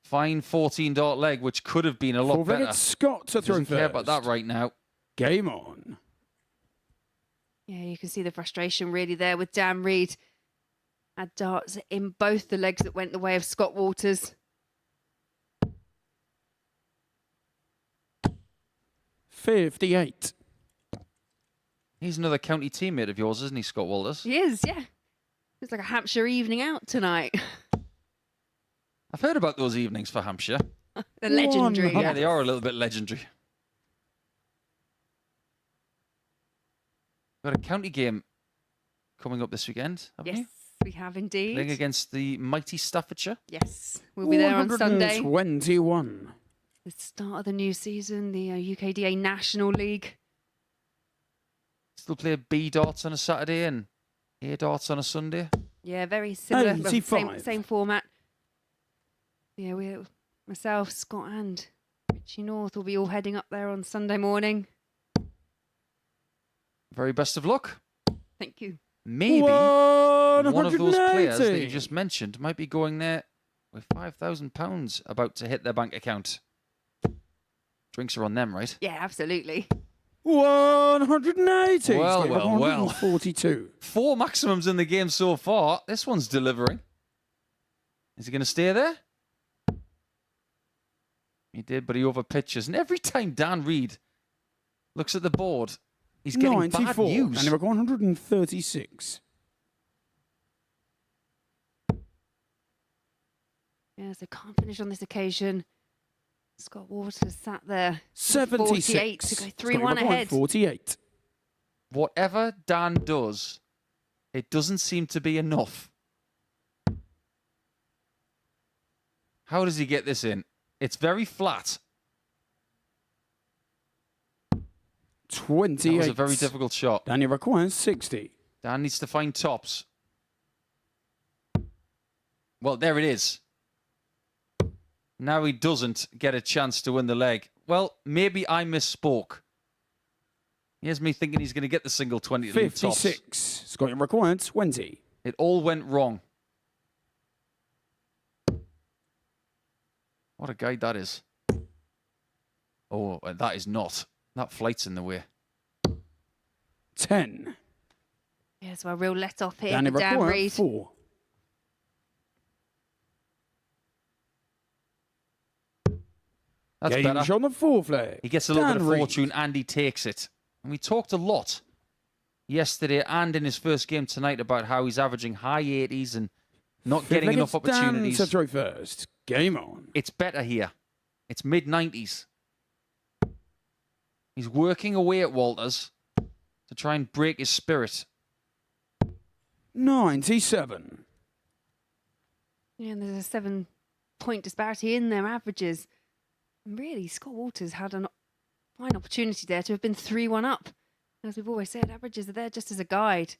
Fine 14-dart leg, which could have been a lot
Forfeited
better.
Scott to throw
Doesn't
first.
care about that right now.
Game on.
Yeah, you can see the frustration really there with Dan Reed. Had darts in both the legs that went the way of Scott Walters.
58.
He's another county teammate of yours, isn't he, Scott Walters?
He is, yeah. It's like a Hampshire evening out tonight.
I've heard about those evenings for Hampshire.
The legendary.
100.
Yeah, they are a little bit legendary. Got a county game coming up this weekend, haven't
Yes,
you?
we have indeed.
Playing against the mighty Staffordshire.
Yes, we'll be there on Sunday.
121.
The start of the new season, the UKDA National League.
Still play B darts on a Saturday and A darts on a Sunday.
Yeah, very similar. Well,
85.
same format. Yeah, myself, Scott and Richie North will be all heading up there on Sunday morning.
Very best of luck.
Thank you.
Maybe one of those players that you
180.
just mentioned might be going there with £5,000 about to hit their bank account. Drinks are on them, right?
Yeah, absolutely.
180.
Well,
He's got
well, well.
142.
4 maximums in the game so far. This one's delivering. Is he going to stay there? He did, but he overpitches. And every time Dan Reed looks at the board, he's getting
94.
bad news.
And he required 136.
Yeah, so can't finish on this occasion. Scott Waters sat there.
76.
48 to go
He's got
3-1
required
ahead.
48.
Whatever Dan does, it doesn't seem to be enough. How does he get this in? It's very flat.
28.
That was a very difficult shot.
And he requires 60.
Dan needs to find tops. Well, there it is. Now he doesn't get a chance to win the leg. Well, maybe I misspoke. Here's me thinking he's going to get the single 20 to leave tops.
56. Scott required 20.
It all went wrong. What a guide that is. Oh, that is not. That flight's in the way.
10.
Yeah, so a real let off here
Danny
for Dan
require
Reid.
4.
That's
Game's
better.
on the 4 flag.
He gets a little bit of
Dan Reid.
fortune and he takes it. And we talked a lot yesterday and in his first game tonight about how he's averaging high 80s and not
Fifth
getting
leg,
enough
it's Dan
opportunities.
to throw first. Game on.
It's better here. It's mid-90s. He's working away at Walters to try and break his spirit.
97.
Yeah, and there's a 7-point disparity in their averages. And really, Scott Walters had a fine opportunity there to have been 3-1 up. As we've always said, averages are there just as a guide.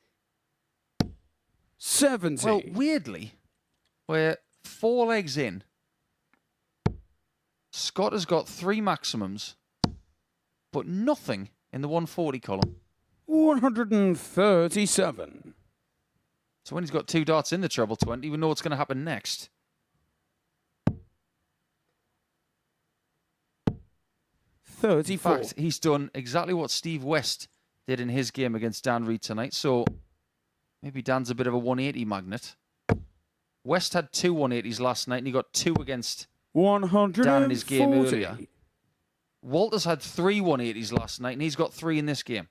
70.
Well, weirdly, we're 4 legs in. Scott has got 3 maximums, but nothing in the 140 column.
137.
So when he's got 2 darts in the treble 20, we know what's going to happen next.
34.
In fact, he's done exactly what Steve West did in his game against Dan Reid tonight. So maybe Dan's a bit of a 180 magnet. West had 2 180s last night, and he got 2 against
140.
Dan in his game earlier. Walters had 3 180s last night, and he's got 3 in this game.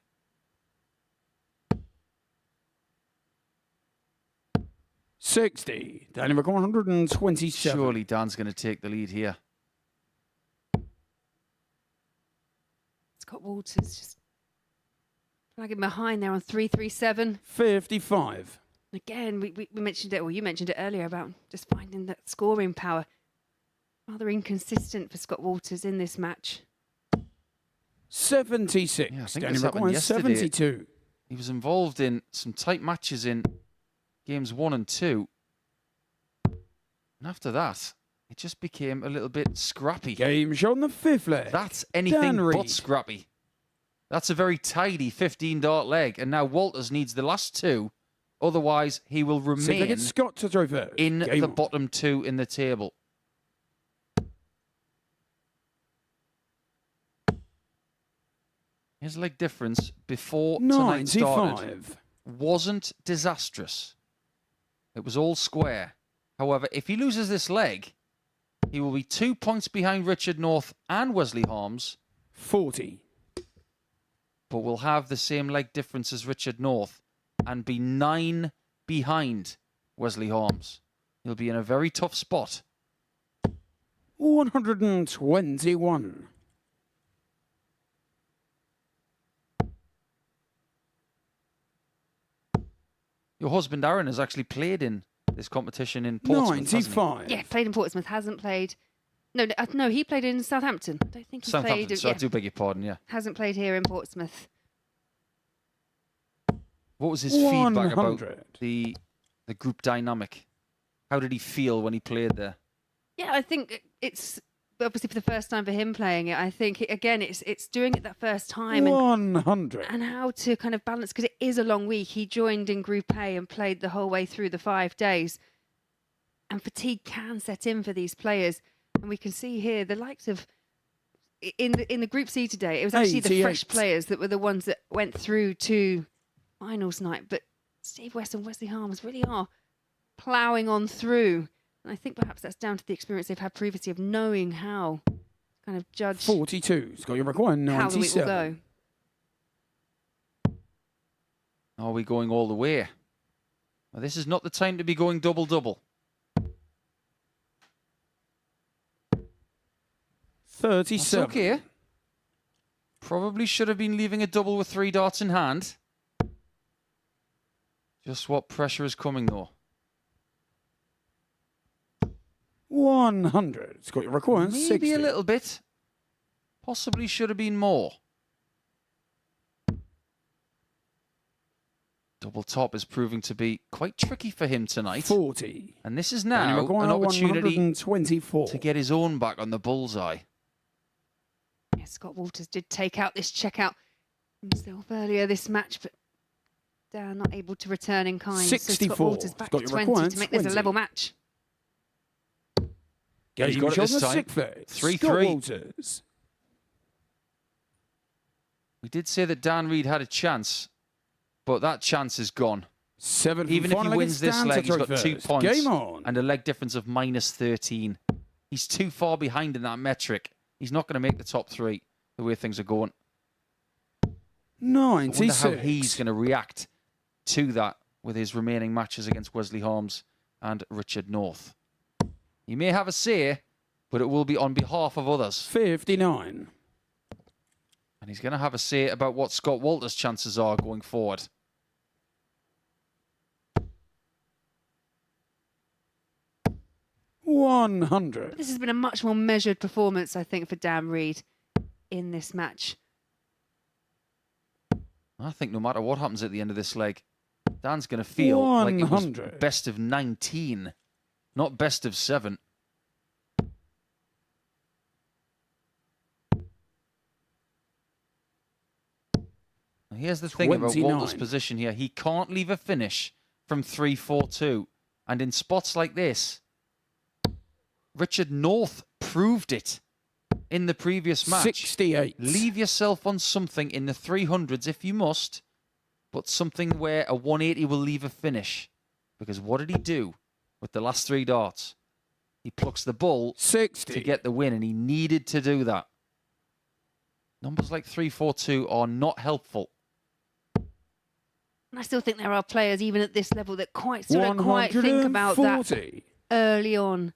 $60. Danny McCall, 127.
Surely Dan's going to take the lead here.
Scott Walters just flagging behind there on 3-3-7.
55.
Again, we mentioned it, or you mentioned it earlier about just finding that scoring power. Rather inconsistent for Scott Walters in this match.
76.
Yeah, I think
Danny
this happened
McCall,
yesterday.
72.
He was involved in some tight matches in games 1 and 2. And after that, it just became a little bit scrappy.
Game shot on the 5th leg.
That's anything
Dan
but
Reid.
scrappy. That's a very tidy 15-dart leg. And now Walters needs the last 2. Otherwise, he will remain
It's Scott to throw first.
in
Game
the
on.
bottom 2 in the table. His leg difference before tonight started
95.
wasn't disastrous. It was all square. However, if he loses this leg, he will be 2 points behind Richard North and Wesley Harms,
40.
but will have the same leg difference as Richard North and be 9 behind Wesley Harms. He'll be in a very tough spot.
121.
Your husband Aaron has actually played in this competition in Portsmouth, hasn't he?
95.
Yeah, played in Portsmouth, hasn't played. No, he played in Southampton. I don't think he
Southampton,
played.
so I do beg your pardon, yeah.
Hasn't played here in Portsmouth.
What was his feedback about
100.
the group dynamic? How did he feel when he played there?
Yeah, I think it's obviously for the first time for him playing it. I think again, it's doing it that first time
100.
and how to kind of balance, because it is a long week. He joined in Group A and played the whole way through the 5 days, and fatigue can set in for these players. And we can see here the likes of in the Group C today. It was actually the
88.
fresh players that were the ones that went through to finals night. But Steve West and Wesley Harms really are ploughing on through. And I think perhaps that's down to the experience they've had previously of knowing how to kind of judge
42. Scott, you require
how the week will
97.
go.
Are we going all the way? Well, this is not the time to be going double-double.
37.
That's okay. Probably should have been leaving a double with 3 darts in hand. Just what pressure is coming, though.
100. Scott, you require
Maybe
60.
a little bit. Possibly should have been more. Double top is proving to be quite tricky for him tonight.
40.
And this is
Danny
now
McGuire,
an opportunity
124.
to get his own back on the bullseye.
Yeah, Scott Walters did take out this checkout himself earlier this match, but Dan not able to return in kind. So
64.
Scott Walters back
Scott,
to
you
20
require
to make this a
20.
level match.
He's got it
shot
this
on the
time.
6th leg.
3-3.
Scott Walters.
We did say that Dan Reid had a chance but that chance is gone.
Seventh
Even
and
if he
final
wins
against
this
Dan to
leg, he's
throw
got 2
first.
points
Game on.
and a leg difference of -13. He's too far behind in that metric. He's not going to make the top 3 the way things are going. I wonder
96.
how he's going to react to that with his remaining matches against Wesley Harms and Richard North. He may have a say, but it will be on behalf of others.
59.
And he's going to have a say about what Scott Walter's chances are going forward.
$100.
This has been a much more measured performance, I think, for Dan Reed in this match.
I think no matter what happens at the end of this leg, Dan's going to feel like it was
100.
best of 19, not best of 7. Now here's the thing about
29.
Walter's position here. He can't leave a finish from 3-4-2. And in spots like this, Richard North proved it in the previous match.
68.
Leave yourself on something in the 300s if you must, but something where a 180 will leave a finish. Because what did he do with the last 3 darts? He plucks the bull
60.
to get the win, and he needed to do that. Numbers like 3-4-2 are not helpful.
And I still think there are players, even at this level, that still don't quite think about that
140.
early on.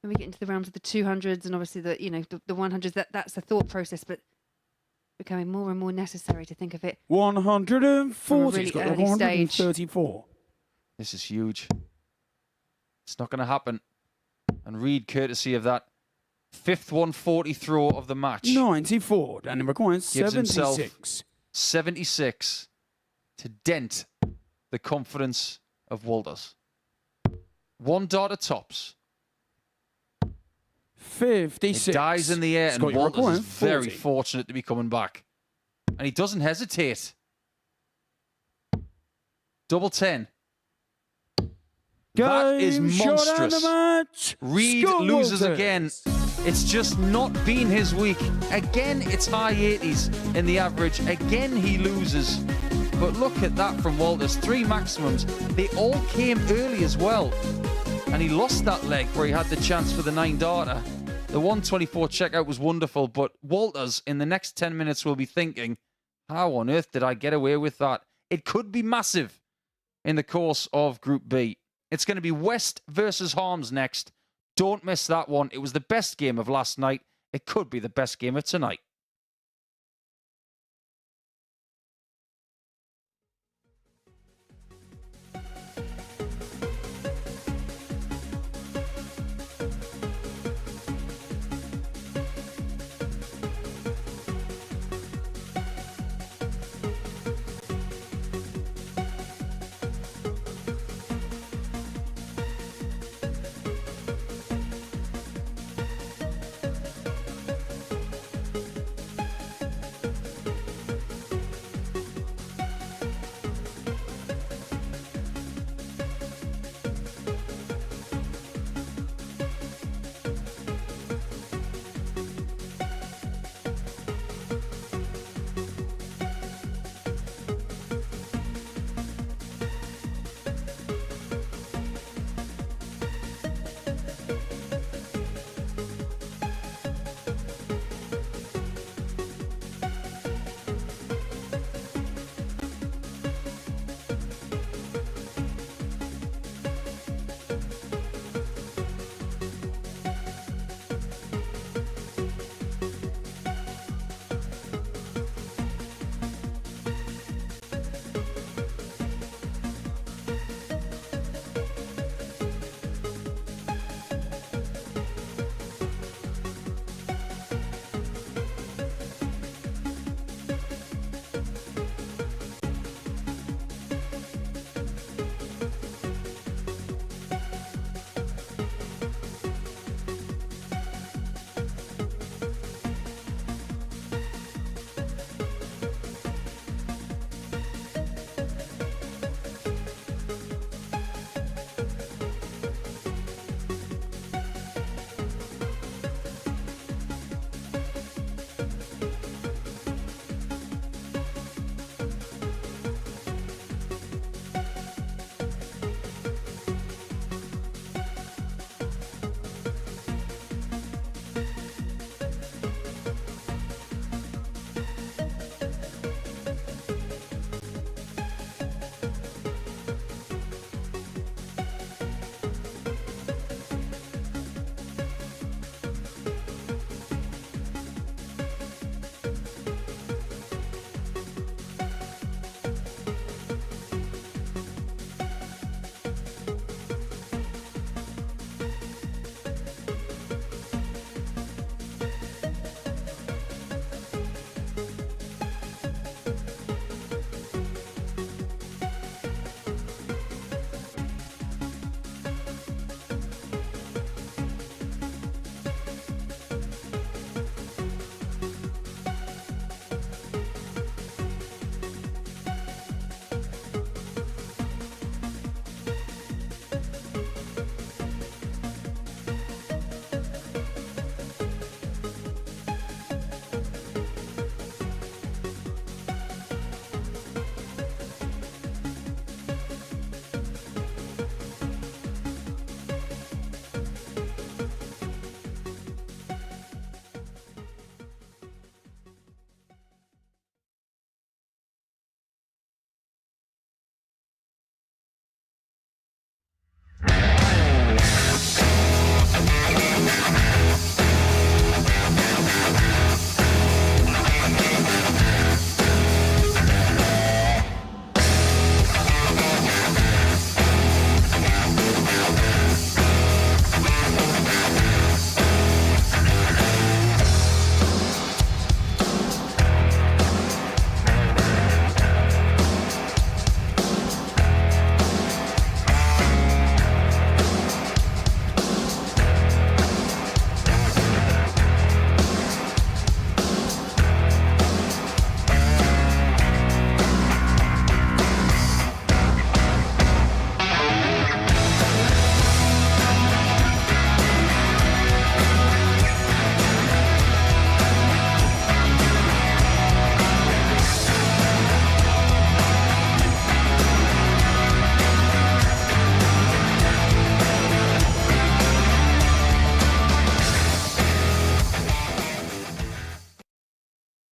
When we get into the realms of the 200s and obviously the 100s, that's the thought process, but becoming more and more necessary to think of it.
140.
From a really
He's got
early
134.
This is huge. It's not going to happen. And Reed, courtesy of that 5th 140 throw of the match,
94. And it requires
gives himself
76.
76 to dent the confidence of Walters. 1 dart at tops.
56.
It dies in the air, and
Scott, you
Walters
require
is very
40.
fortunate to be coming back. And he doesn't hesitate. Double 10. That is
Game, shot and
monstrous.
the match.
Reed
Scott
loses
Walters.
again. It's just not been his week. Again, it's high 80s in the average. Again, he loses. But look at that from Walters. 3 maximums. They all came early as well. And he lost that leg where he had the chance for the 9-darter. The 124 checkout was wonderful, but Walters in the next 10 minutes will be thinking, how on earth did I get away with that? It could be massive in the course of Group B. It's going to be West versus Harms next. Don't miss that one. It was the best game of last night. It could be the best game of tonight.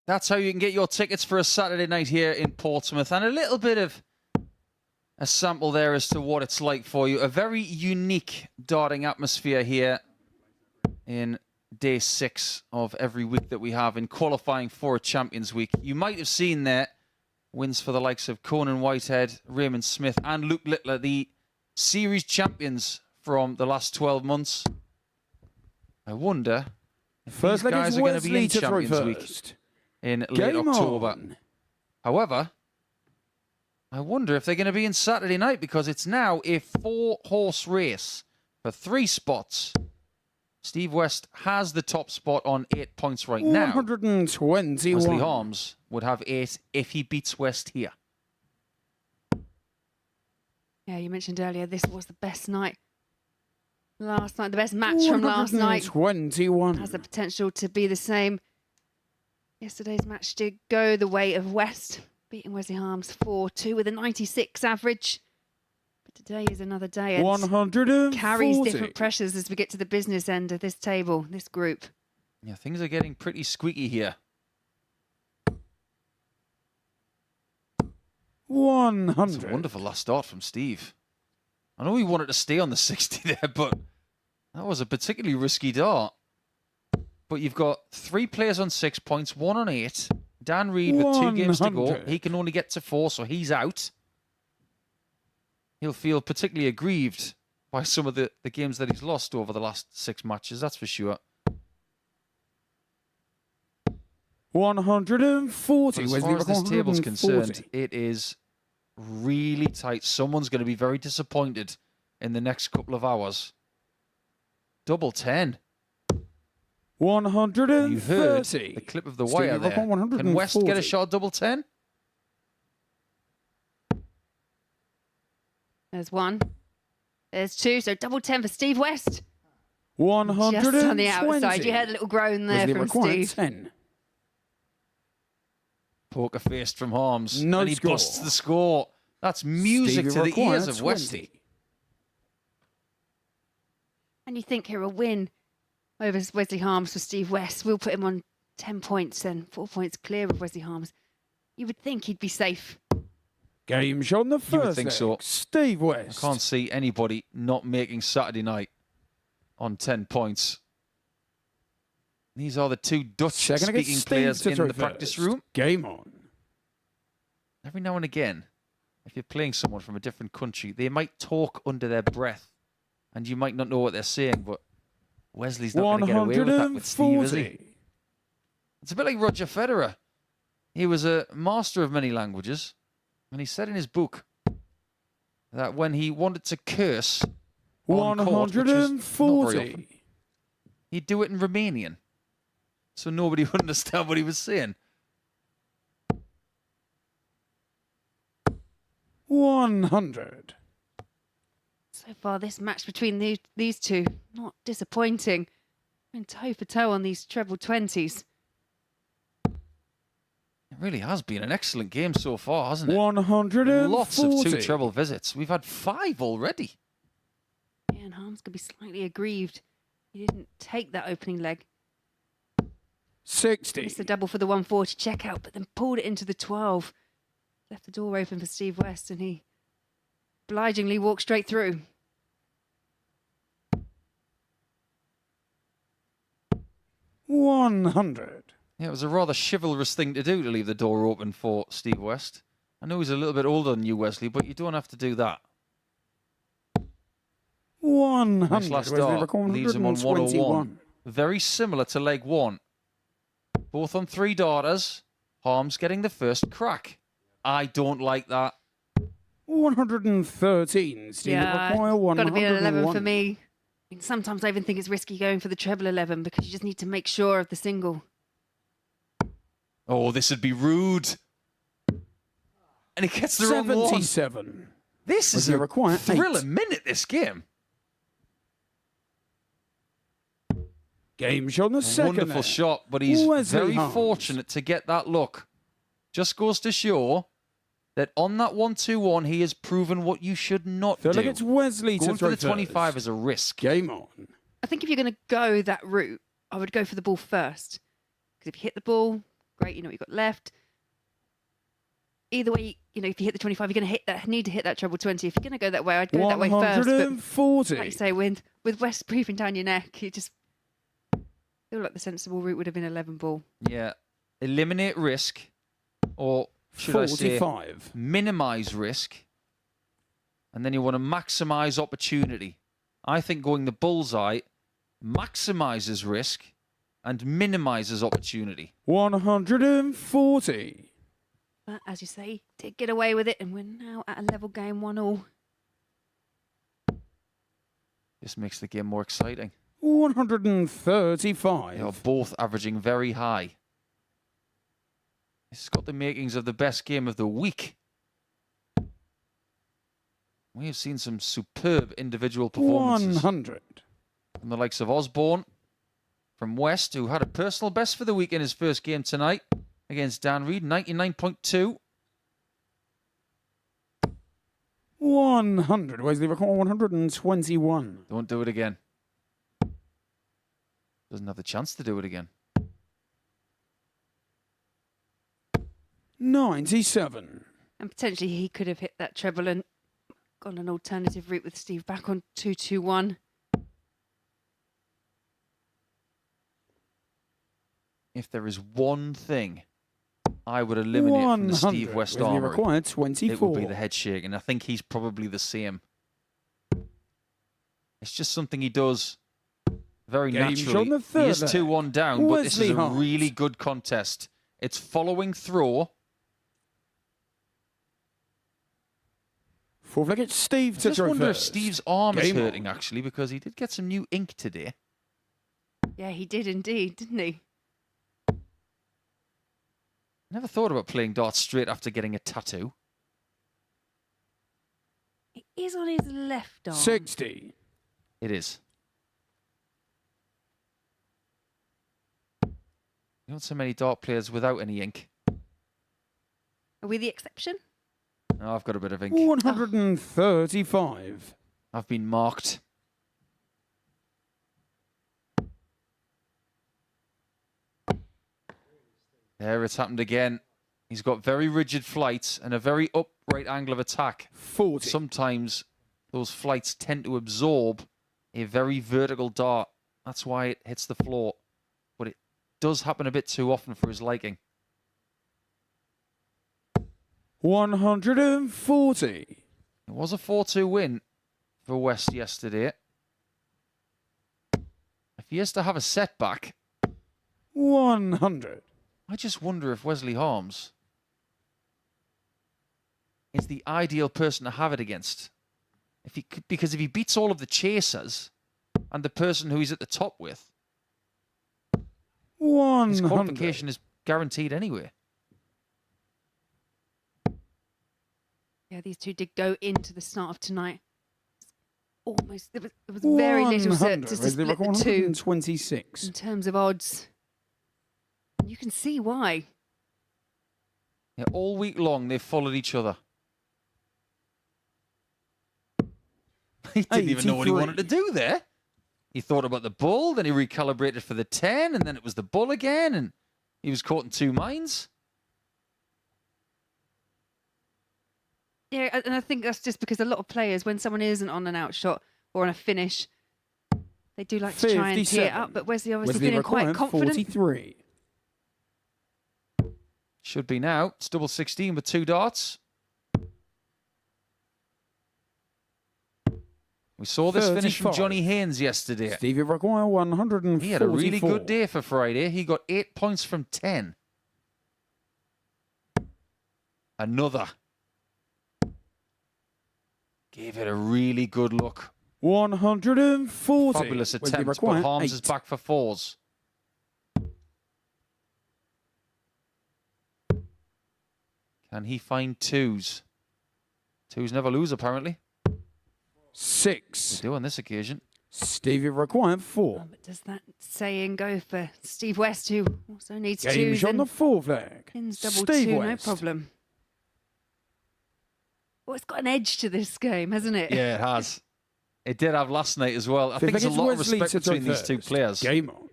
That's how you can get your tickets for a Saturday night here in Portsmouth, and a little bit of a sample there as to what it's like for you. A very unique darting atmosphere here in day 6 of every week that we have in qualifying for a Champions Week. You might have seen there wins for the likes of Conan Whitehead, Raymond Smith, and Luke Littler, the series champions from the last 12 months. I wonder if these guys are going to be in Champions Week in late October. However, I wonder if they're going to be in Saturday night, because it's now a 4-horse race for 3 spots. Steve West has the top spot on 8 points right now.
121.
Wesley Harms would have 8 if he beats West here.
Yeah, you mentioned earlier this was the best night. Last night, the best match from last night.
121.
Has the potential to be the same. Yesterday's match did go the way of West, beating Wesley Harms 4-2 with a 96 average. But today is another day. It
140.
carries different pressures as we get to the business end of this table, this group.
Yeah, things are getting pretty squeaky here.
100.
It's a wonderful last start from Steve. I know he wanted to stay on the 60 there, but that was a particularly risky dart. But you've got 3 players on 6 points, 1 on 8. Dan Reed with 2 games to go.
100.
He can only get to 4, so he's out. He'll feel particularly aggrieved by some of the games that he's lost over the last 6 matches, that's for sure.
140.
But as far as this table's concerned, it is really tight. Someone's going to be very disappointed in the next couple of hours. Double 10.
130.
You heard the clip of the wire there. Can West get a shot at double 10?
There's 1. There's 2. So double 10 for Steve West.
120.
Just on the outside. You heard a little groan there from Steve.
10.
Poker faced from Harms.
No
and he
score.
busts the score. That's music to the ears of Westy.
And you think here a win over Wesley Harms for Steve West will put him on 10 points and 4 points clear of Wesley Harms. You would think he'd be safe.
Game shot on the
You would
first
think
leg.
so.
Steve West.
I can't see anybody not making Saturday night on 10 points. These are the 2 Dutch-speaking players in the practice room.
Game on.
Every now and again, if you're playing someone from a different country, they might talk under their breath, and you might not know what they're saying, but Wesley's not going to get away with that with Steve, is he? It's a bit like Roger Federer. He was a master of many languages, and he said in his book that when he wanted to curse on court, which was not very often, he'd do it in Romanian, so nobody would understand what he was saying.
100.
So far, this match between these two, not disappointing. Going toe for toe on these treble 20s.
It really has been an excellent game so far, hasn't it?
140.
Lots of 2 treble visits. We've had 5 already.
Yeah, and Harms could be slightly aggrieved. He didn't take that opening leg.
60.
Missed the double for the 140 checkout, but then pulled it into the 12. Left the door open for Steve West, and he obligingly walked straight through.
100.
Yeah, it was a rather chivalrous thing to do to leave the door open for Steve West. I know he's a little bit older than you, Wesley, but you don't have to do that.
100.
Nice last start leaves him on 101. Very similar to leg 1. Both on 3 darters. Harms getting the first crack. I don't like that.
113. Steve require
got to be an 11 for
101.
me. I mean, sometimes I even think it's risky going for the treble 11 because you just need to make sure of the single.
Oh, this would be rude. And he gets the wrong one.
77.
This is a thriller minute, this game.
Game shot on the second.
Wonderful
leg.
shot, but he's
Wesley
very
Harms.
fortunate to get that look. Just goes to show that on that 1-2-1, he has proven what you should not
Feel
do.
like it's Wesley
Going
to
for the
throw
25
first.
is a risk.
Game on.
I think if you're going to go that route, I would go for the ball first. Because if you hit the ball, great. You know what you've got left. Either way, you know, if you hit the 25, you're going to need to hit that treble 20. If you're going to go that way, I'd go that way first.
140.
But like you say, with West breathing down your neck, you just feel like the sensible route would have been 11 ball.
Yeah. Eliminate risk, or should
45.
I say minimize risk, and then you want to maximize opportunity. I think going the bullseye maximizes risk and minimizes opportunity.
140.
But as you say, did get away with it, and we're now at a level game, 1-1.
This makes the game more exciting.
135.
They are both averaging very high. This has got the makings of the best game of the week. We have seen some superb individual performances.
100.
From the likes of Osborne from West, who had a personal best for the week in his first game tonight against Dan Reed, 99.2.
100. Wesley Record 121.
Don't do it again. Doesn't have the chance to do it again.
97.
And potentially he could have hit that treble and gone an alternative route with Steve back on 2-2-1.
If there is one thing I would eliminate from the Steve West
Wesley
armory,
required 24.
it would be the head shake, and I think he's probably the same. It's just something he does very naturally.
On the third
He is 2-1 down, but this is a
Wesley
really good contest. It's following throw.
Fourth leg, it's Steve
I
to
just
throw
wonder if
first.
Steve's arm is
Game
hurting,
on.
actually, because he did get some new ink today.
Yeah, he did indeed, didn't he?
Never thought about playing darts straight after getting a tattoo.
It is on his left arm.
60.
It is. Not so many dart players without any ink.
Are we the exception?
No, I've got a bit of ink.
135.
I've been marked. There, it's happened again. He's got very rigid flights and a very upright angle of attack.
40.
Sometimes those flights tend to absorb a very vertical dart. That's why it hits the floor. But it does happen a bit too often for his liking.
140.
It was a 4-2 win for West yesterday. If he is to have a setback,
100.
I just wonder if Wesley Harms is the ideal person to have it against. Because if he beats all of the chasers and the person who he's at the top with,
100.
his qualification is guaranteed anyway.
Yeah, these two did go into the start of tonight. Almost, there was very little to
100.
split the two
126.
in terms of odds. You can see why.
Yeah, all week long, they've followed each other. He didn't even know what he
83.
wanted to do there. He thought about the bull, then he recalibrated for the 10, and then it was the bull again, and he was caught in two minds.
Yeah, and I think that's just because a lot of players, when someone isn't on an outshot or on a finish, they do like to try and tee it up. But Wesley obviously feeling quite confident.
43.
Should be now. It's double 16 with two darts. We saw this finish from
35.
Johnny Haynes yesterday.
Stevie Require 144.
He had a really good day for Friday. He got 8 points from 10. Another. Gave it a really good look.
140.
Fabulous
Wesley
attempt, but
Require
Harms
8.
is back for fours. Can he find twos? Twos never lose, apparently.
6.
They do on this occasion.
Stevie Require 4.
But does that saying go for Steve West, who also needs
Game
twos
shot on the
and
fourth leg.
pins double
Steve
two,
West.
no problem. Well, it's got an edge to this game, hasn't it?
Yeah, it has. It did have last night as well. I think
Fifth
there's a
leg,
lot of
Wesley
respect
to
between these two
first.
players.
Game on.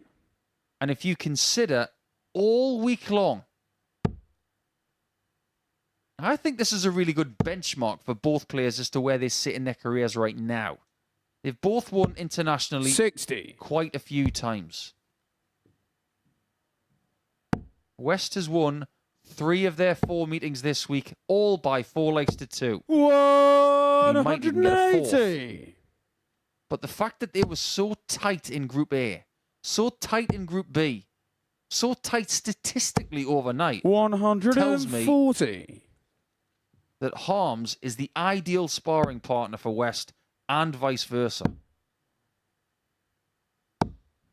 And if you consider all week long, I think this is a really good benchmark for both players as to where they sit in their careers right now. They've both won internationally
60.
quite a few times. West has won 3 of their 4 meetings this week, all by 4 legs to 2.
180.
But the fact that they were so tight in Group A, so tight in Group B, so tight statistically overnight, tells me
140.
that Harms is the ideal sparring partner for West and vice versa.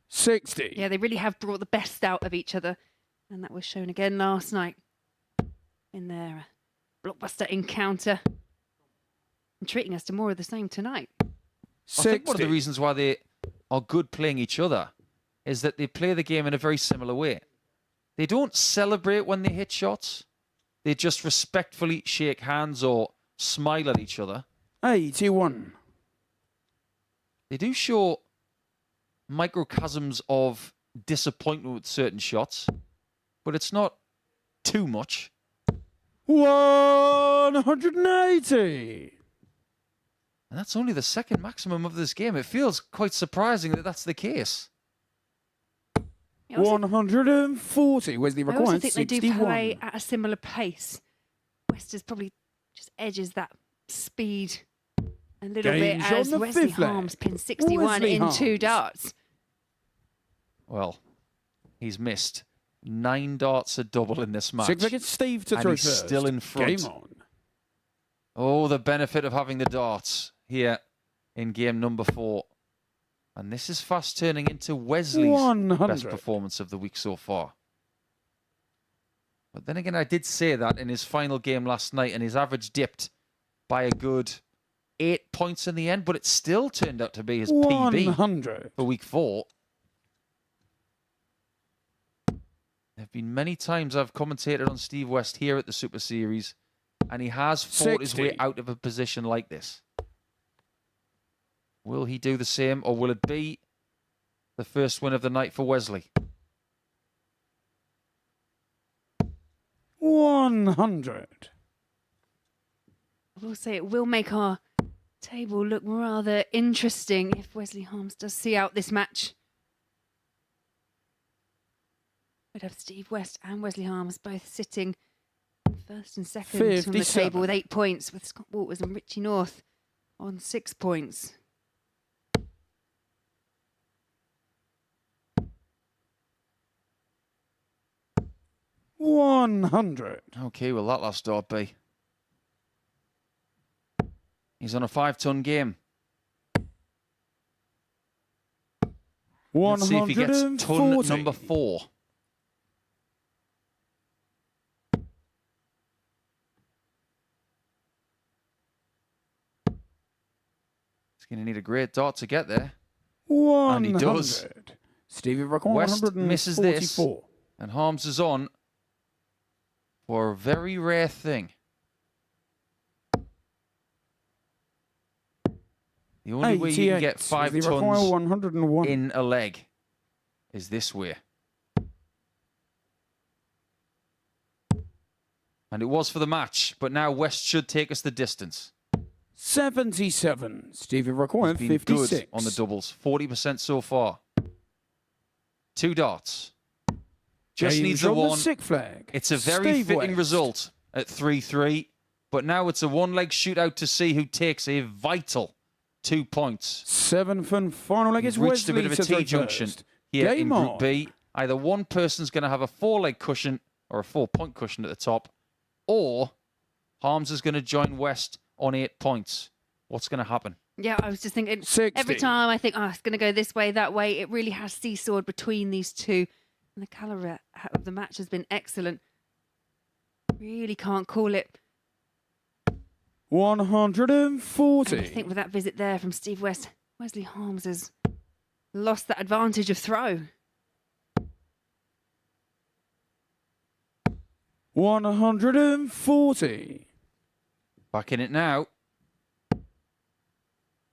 60.
Yeah, they really have brought the best out of each other. And that was shown again last night in their blockbuster encounter. And treating us to more of the same tonight.
60.
I think one of the reasons why they are good playing each other is that they play the game in a very similar way. They don't celebrate when they hit shots. They just respectfully shake hands or smile at each other.
81.
They do show microcosms of disappointment with certain shots, but it's not too much.
180.
And that's only the second maximum of this game. It feels quite surprising that that's the case.
I also
140. Where's the
think
required?
they do
61.
play at a similar pace. West is probably just edges that speed a little
Games
bit as
on the
Wesley
fifth leg.
Harms pin 61
Wesley
in 2
Harms.
darts.
Well, he's missed 9 darts a double in this match.
6 wickets, Steve to
And
throw
he's
first.
still in front.
Game on.
Oh, the benefit of having the darts here in game number 4. And this is fast turning into Wesley's
100.
best performance of the week so far. But then again, I did say that in his final game last night, and his average dipped by a good 8 points in the end, but it still turned out to be his PB
100.
for week 4. There have been many times I've commentated on Steve West here at the Super Series, and he has fought his way
60.
out of a position like this. Will he do the same, or will it be the first win of the night for Wesley?
100.
I will say it will make our table look rather interesting if Wesley Harms does see out this match. We'd have Steve West and Wesley Harms both sitting first and second on the
57.
table with 8 points, with Scott Walters and Richie North on 6 points.
$100.
Okay, well, that last dart be. He's on a 5-ton game. Let's see if he gets ton
140.
number 4. He's going to need a great dart to get there.
100.
And he does.
Stevie Rockon,
West
144.
misses this. And Harms is on for a very rare thing. The only way you can get 5
Stevie Rockon,
tons
101.
in a leg is this way. And it was for the match, but now West should take us the distance.
77. Stevie Rockon,
He's been
56.
good on the doubles. 40% so far. 2 darts. Just
James
needs the
on
one.
sick flag.
It's a very
Steve
fitting
West.
result at 3-3. But now it's a one-leg shootout to see who takes a vital 2 points.
7th and final leg is
We've reached a
Wesley
bit of a
to throw
T-junction
first.
here in
Game
Group
on.
B. Either one person's going to have a 4-leg cushion or a 4-point cushion at the top, or Harms is going to join West on 8 points. What's going to happen?
Yeah, I was just thinking,
60.
every time I think, oh, it's going to go this way, that way, it really has seesawed between these two. And the colour of the match has been excellent. Really can't call it.
140.
And I think with that visit there from Steve West, Wesley Harms has lost that advantage of throw.
140.
Back in it now.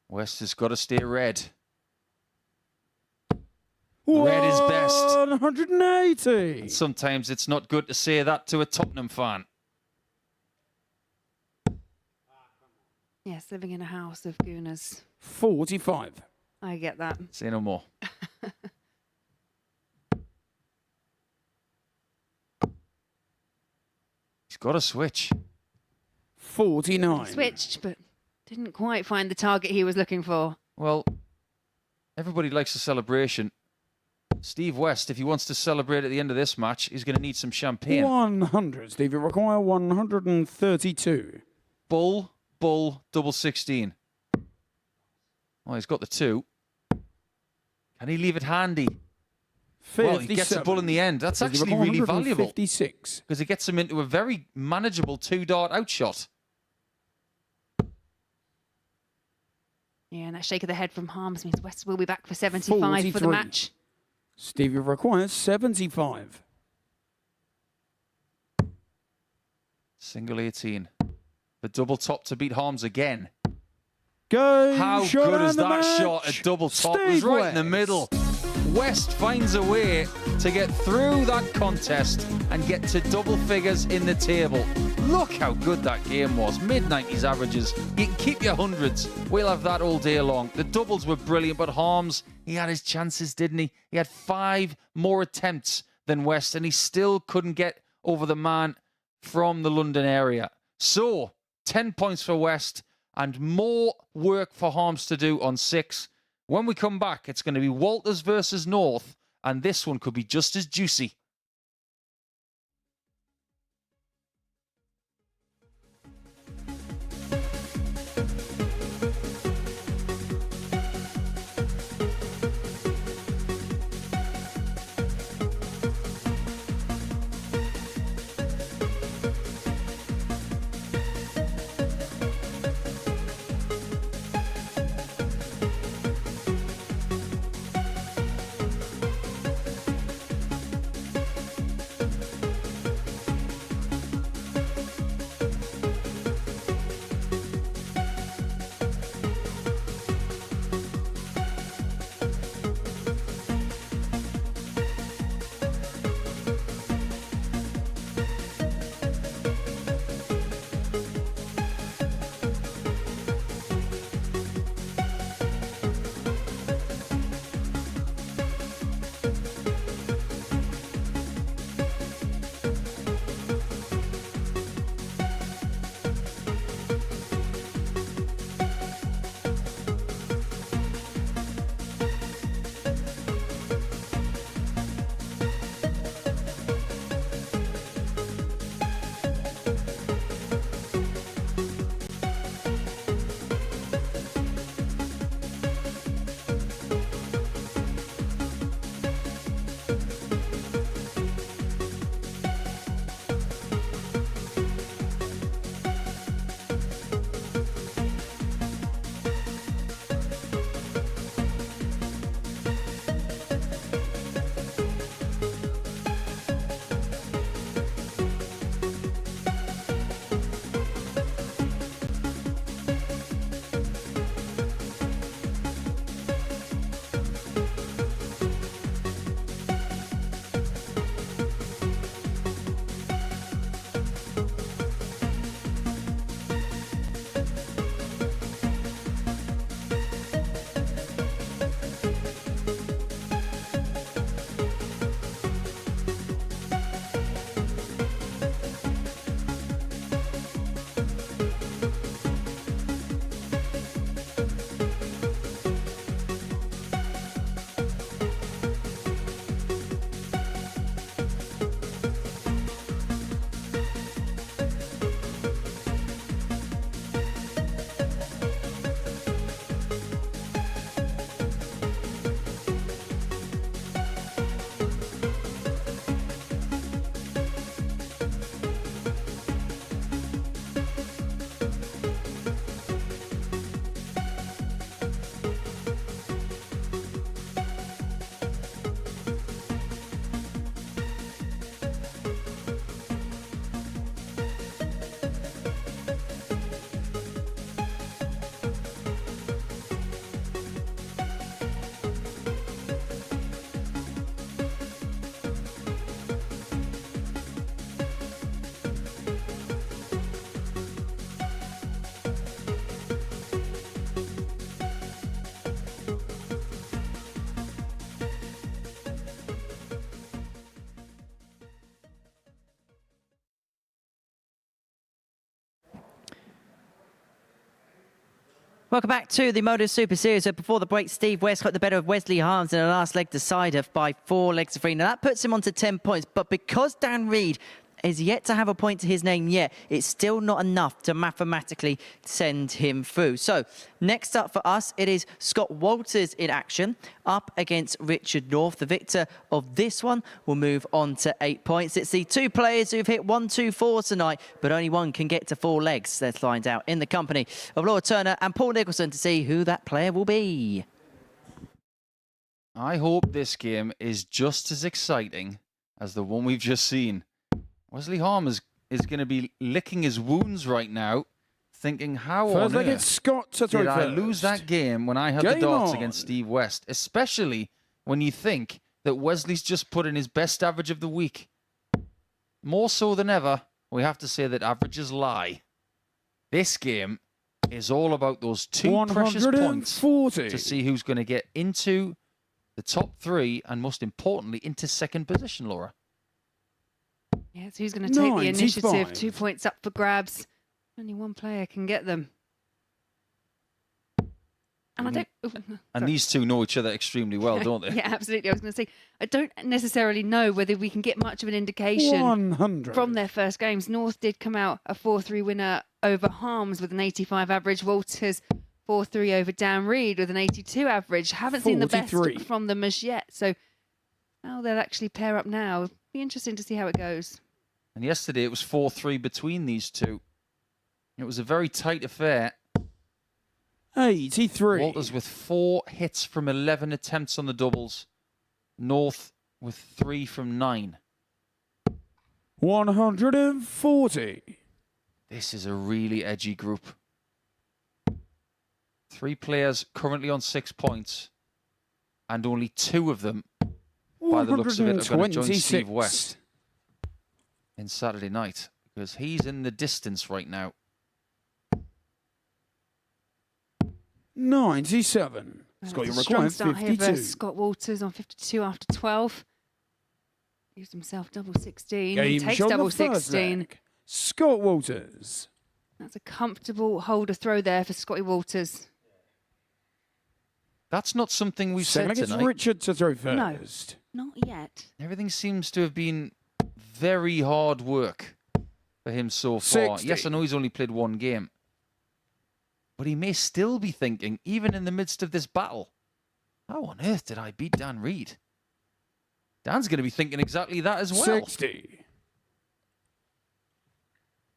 West has got to stay red. Red is best.
180.
And sometimes it's not good to say that to a Tottenham fan.
Yes, living in a house of Gooners.
45.
I get that.
Say no more. He's got a switch.
49.
Switched, but didn't quite find the target he was looking for.
Well, everybody likes a celebration. Steve West, if he wants to celebrate at the end of this match, he's going to need some champagne.
100. Steve, you require 132.
Bull, double 16. Oh, he's got the 2. Can he leave it handy?
57.
Well, he gets a bull in the end. That's
Steve, you
actually
require
really valuable.
156.
Because it gets him into a very manageable 2-dart outshot.
Yeah, and that shake of the head from Harms means West will be back for 75 for the
43.
match.
Steve, you require 75.
Single 18. The double top to beat Harms again.
Go.
How
shot
good
and
is
the
that
match.
shot? A double top. It was
Steve
right in the
West.
middle. West finds a way to get through that contest and get to double figures in the table. Look how good that game was. Mid-90s averages. You can keep your hundreds. We'll have that all day long. The doubles were brilliant, but Harms, he had his chances, didn't he? He had 5 more attempts than West, and he still couldn't get over the man from the London area. So, 10 points for West and more work for Harms to do on 6. When we come back, it's going to be Walters versus North, and this one could be just as juicy.
Welcome back to the MODUS Super Series. So before the break, Steve West got the better of Wesley Harms in the last leg decider by 4 legs to 3. Now that puts him on to 10 points, but because Dan Reed is yet to have a point to his name yet, it's still not enough to mathematically send him through. So next up for us, it is Scott Walters in action up against Richard North. The victor of this one will move on to 8 points. It's the two players who've hit 1, 2, 4 tonight, but only one can get to 4 legs. Let's find out in the company of Laura Turner and Paul Nicholson to see who that player will be.
I hope this game is just as exciting as the one we've just seen. Wesley Harms is going to be licking his wounds right now, thinking, how on earth
Scott to
did I
first.
lose that game when I had the darts against Steve West? Especially when you think that Wesley's just put in his best average of the week. More so than ever, we have to say that averages lie. This game is all about those 2 precious points to see who's going to get into the top 3 and, most importantly, into second position, Laura.
Yeah, so who's going to take the
95.
initiative? 2 points up for grabs. Only one player can get them. And I don't...
And these two know each other extremely well, don't they?
Yeah, absolutely. I was going to say, I don't necessarily know whether we can get much of an indication
100.
from their first games. North did come out a 4-3 winner over Harms with an 85 average. Walters 4-3 over Dan Reed with an 82 average. Haven't seen the best
43.
from them as yet. So how they'll actually pair up now. Be interesting to see how it goes.
And yesterday it was 4-3 between these two. It was a very tight affair.
83.
Walters with 4 hits from 11 attempts on the doubles. North with 3 from 9.
140.
This is a really edgy group. 3 players currently on 6 points. And only 2 of them, by the looks of it, are going to join Steve West in Saturday night, because he's in the distance right now.
97. Scott, you're
Strong
required
start here
52.
for Scott Walters on 52 after 12. Used himself double 16.
Game
Takes
shot
double
the first
16.
leg. Scott Walters.
That's a comfortable holder throw there for Scotty Walters.
That's not something we've
Second
said
leg, it's
tonight.
Richard to throw first.
Not yet.
Everything seems to have been very hard work for him so far.
60.
Yes, I know he's only played 1 game. But he may still be thinking, even in the midst of this battle, how on earth did I beat Dan Reed? Dan's going to be thinking exactly that as well.
60.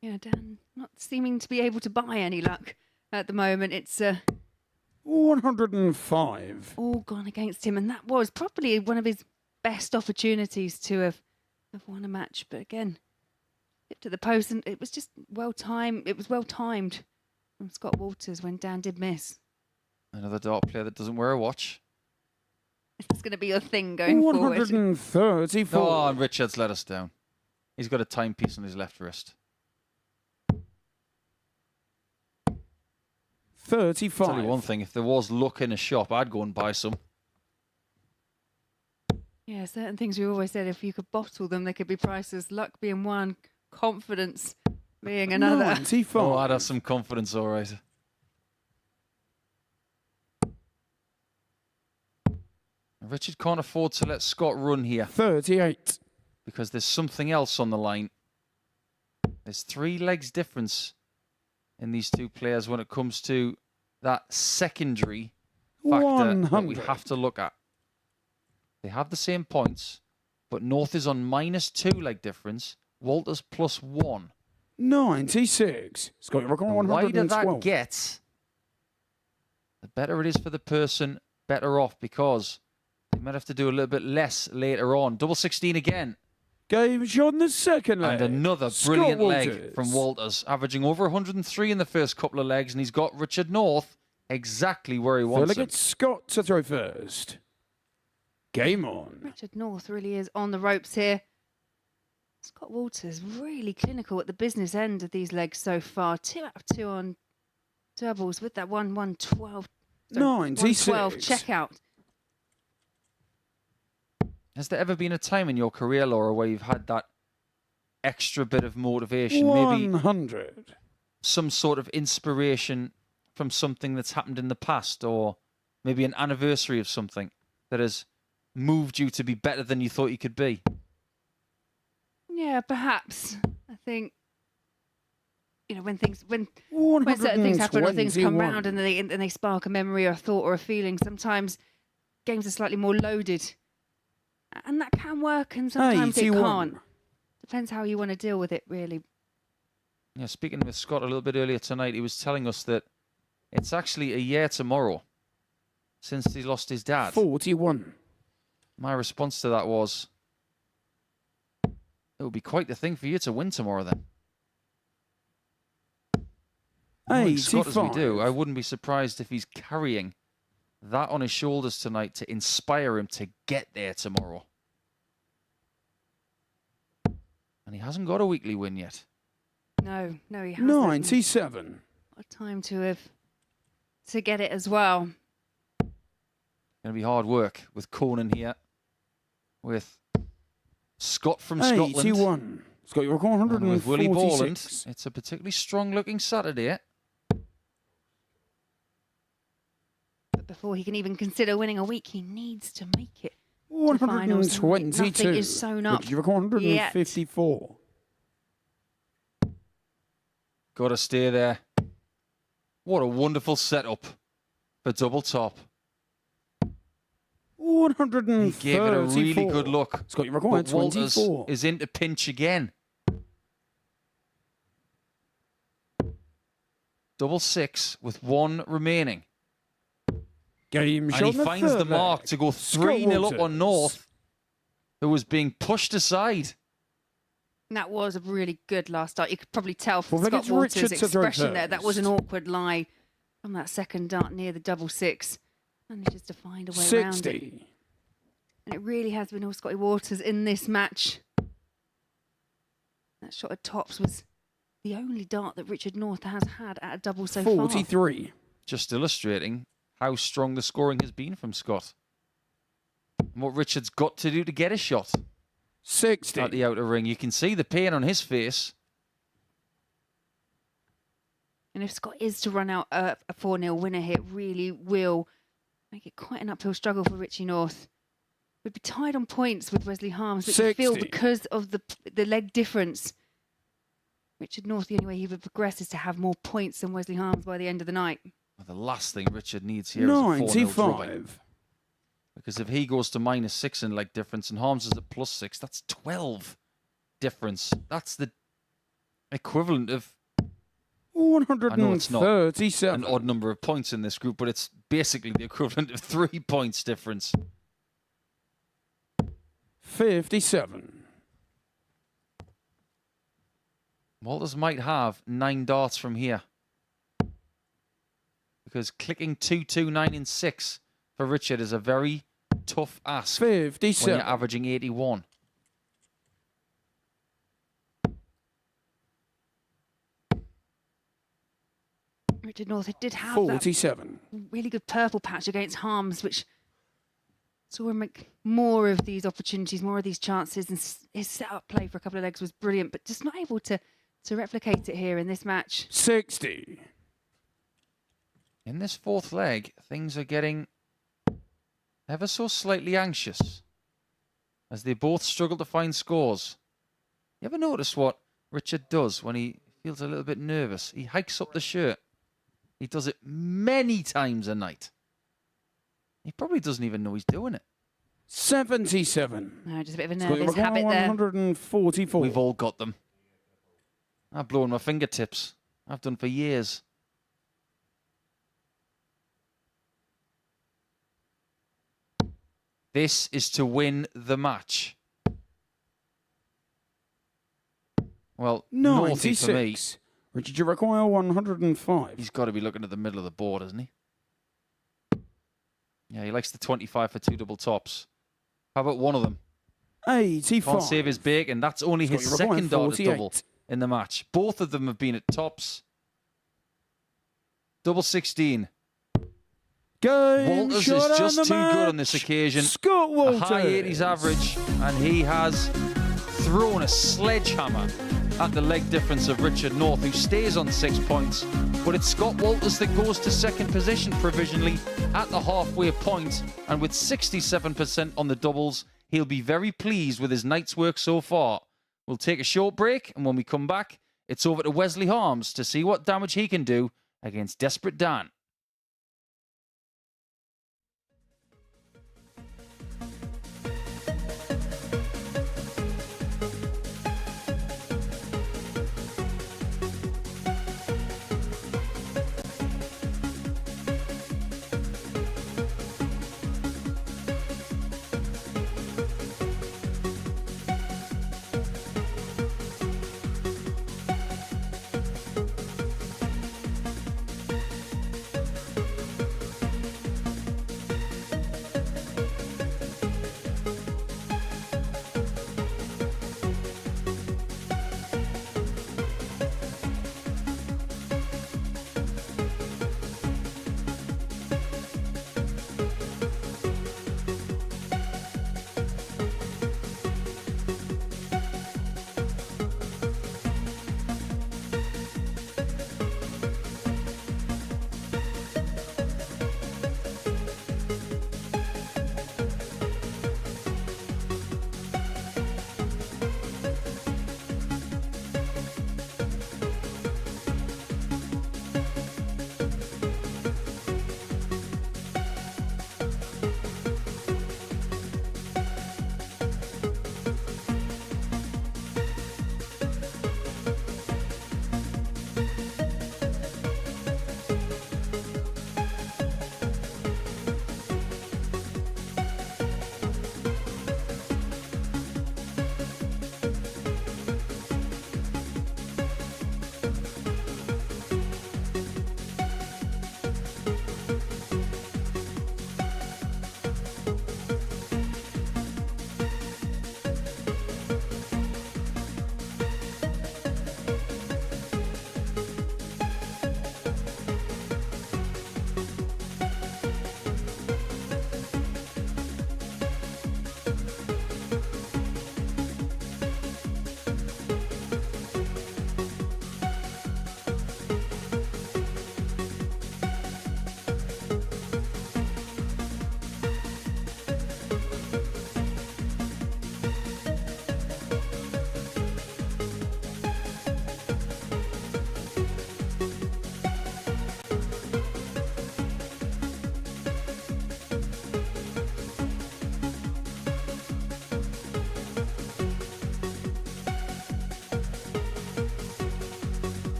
Yeah, Dan not seeming to be able to buy any luck at the moment. It's
105.
all gone against him, and that was probably one of his best opportunities to have won a match. But again, hit to the post, and it was just well timed. It was well timed from Scott Walters when Dan did miss.
Another dart player that doesn't wear a watch.
It's going to be your thing going forward.
134.
Oh, and Richard's let us down. He's got a timepiece on his left wrist.
35.
Tell you one thing, if there was luck in a shop, I'd go and buy some.
Yeah, certain things we always said, if you could bottle them, they could be priceless. Luck being one, confidence being another.
95.
Oh, I'd have some confidence, all right. Richard can't afford to let Scott run here
38.
because there's something else on the line. There's 3 legs difference in these two players when it comes to that secondary factor that we
100.
have to look at. They have the same points, but North is on -2 leg difference. Walters +1.
96. Scott, you're required
The wider
112.
that gets, the better it is for the person better off, because they might have to do a little bit less later on. Double 16 again.
Game shot in the second leg.
And another
Scott
brilliant leg
Walters.
from Walters, averaging over 103 in the first couple of legs, and he's got Richard North exactly where he
Third
wants
leg,
him.
it's Scott to throw first. Game on.
Richard North really is on the ropes here. Scott Walters really clinical at the business end of these legs so far. 2 out of 2 on doubles with that 112.
96.
112 checkout.
Has there ever been a time in your career, Laura, where you've had that extra bit of motivation, maybe
100.
some sort of inspiration from something that's happened in the past, or maybe an anniversary of something that has moved you to be better than you thought you could be?
Yeah, perhaps. I think, you know, when certain things happen or things come
121.
round and they spark a memory or a thought or a feeling, sometimes games are slightly more loaded. And that can work, and sometimes it
81.
can't. Depends how you want to deal with it, really.
Yeah, speaking with Scott a little bit earlier tonight, he was telling us that it's actually a year tomorrow since he lost his dad.
41.
My response to that was, it would be quite the thing for you to win tomorrow then. Knowing Scott as we do, I
85.
wouldn't be surprised if he's carrying that on his shoulders tonight to inspire him to get there tomorrow. And he hasn't got a weekly win yet.
No, he hasn't.
97.
What a time to get it as well.
Going to be hard work with Conan here, with Scott from Scotland,
81. Scott, you're recording
and with Willie
146.
Borland. It's a particularly strong-looking Saturday.
But before he can even consider winning a week, he needs to make it. to finals.
122.
Nothing is sewn up
You're recording 154.
Got to stay there. What a wonderful setup for double top.
134.
He gave it a really good look.
Scott, you're recording
But Walters
24.
is into pinch again. Double six with one remaining.
Game
And
shot
he
in the
finds the
third
mark
leg.
to go
Scott
3-0 up on
Walters.
North, who was being pushed aside.
And that was a really good last start. You could probably tell
Well,
from
then
Scott
it's
Walters'
Richard to throw
expression there. That was an
first.
awkward lie from that second dart near the double six. Manages to find a way around it.
60.
And it really has been all Scotty Waters in this match. That shot at tops was the only dart that Richard North has had at a double so far.
43.
Just illustrating how strong the scoring has been from Scott. And what Richard's got to do to get a shot
60.
at the outer ring. You can see the pain on his face.
And if Scott is to run out a 4-0 winner here, it really will make it quite an uphill struggle for Richie North. We'd be tied on points with Wesley Harms, but you feel
60.
because of the leg difference, Richard North, the only way he would progress is to have more points than Wesley Harms by the end of the night.
Well, the last thing Richard needs here is a 4-0 drubbing.
95.
Because if he goes to -6 in leg difference and Harms is at +6, that's 12 difference. That's the equivalent of I know it's not
137.
an odd number of points in this group, but it's basically the equivalent of 3 points difference.
57.
Walters might have 9 darts from here. Because clicking 2, 2, 9 and 6 for Richard is a very tough ask when
57.
you're averaging 81.
Richard North did have
47.
that really good purple patch against Harms, which saw him make more of these opportunities, more of these chances, and his set-up play for a couple of legs was brilliant, but just not able to replicate it here in this match.
60.
In this fourth leg, things are getting ever so slightly anxious as they both struggle to find scores. You ever notice what Richard does when he feels a little bit nervous? He hikes up the shirt. He does it many times a night. He probably doesn't even know he's doing it.
77.
No, just a bit of a
Scott, you're
nervous
recording
habit there.
144.
We've all got them. I've blown my fingertips. I've done for years. This is to win the match. Well, naughty for me.
96. Richard, you require 105.
He's got to be looking at the middle of the board, hasn't he? Yeah, he likes the 25 for 2 double tops. How about one of them?
85.
Can't save his bacon. That's only
Scott,
his
you're requiring
second dart at double
48.
in the match. Both of them have been at tops. Double 16.
Game
Walters
shot
is just
on the
too good on
match.
this occasion.
Scott
A
Walters.
high 80s average, and he has thrown a sledgehammer at the leg difference of Richard North, who stays on 6 points. But it's Scott Walters that goes to second position provisionally at the halfway point. And with 67% on the doubles, he'll be very pleased with his night's work so far. We'll take a short break, and when we come back, it's over to Wesley Harms to see what damage he can do against Desperate Dan.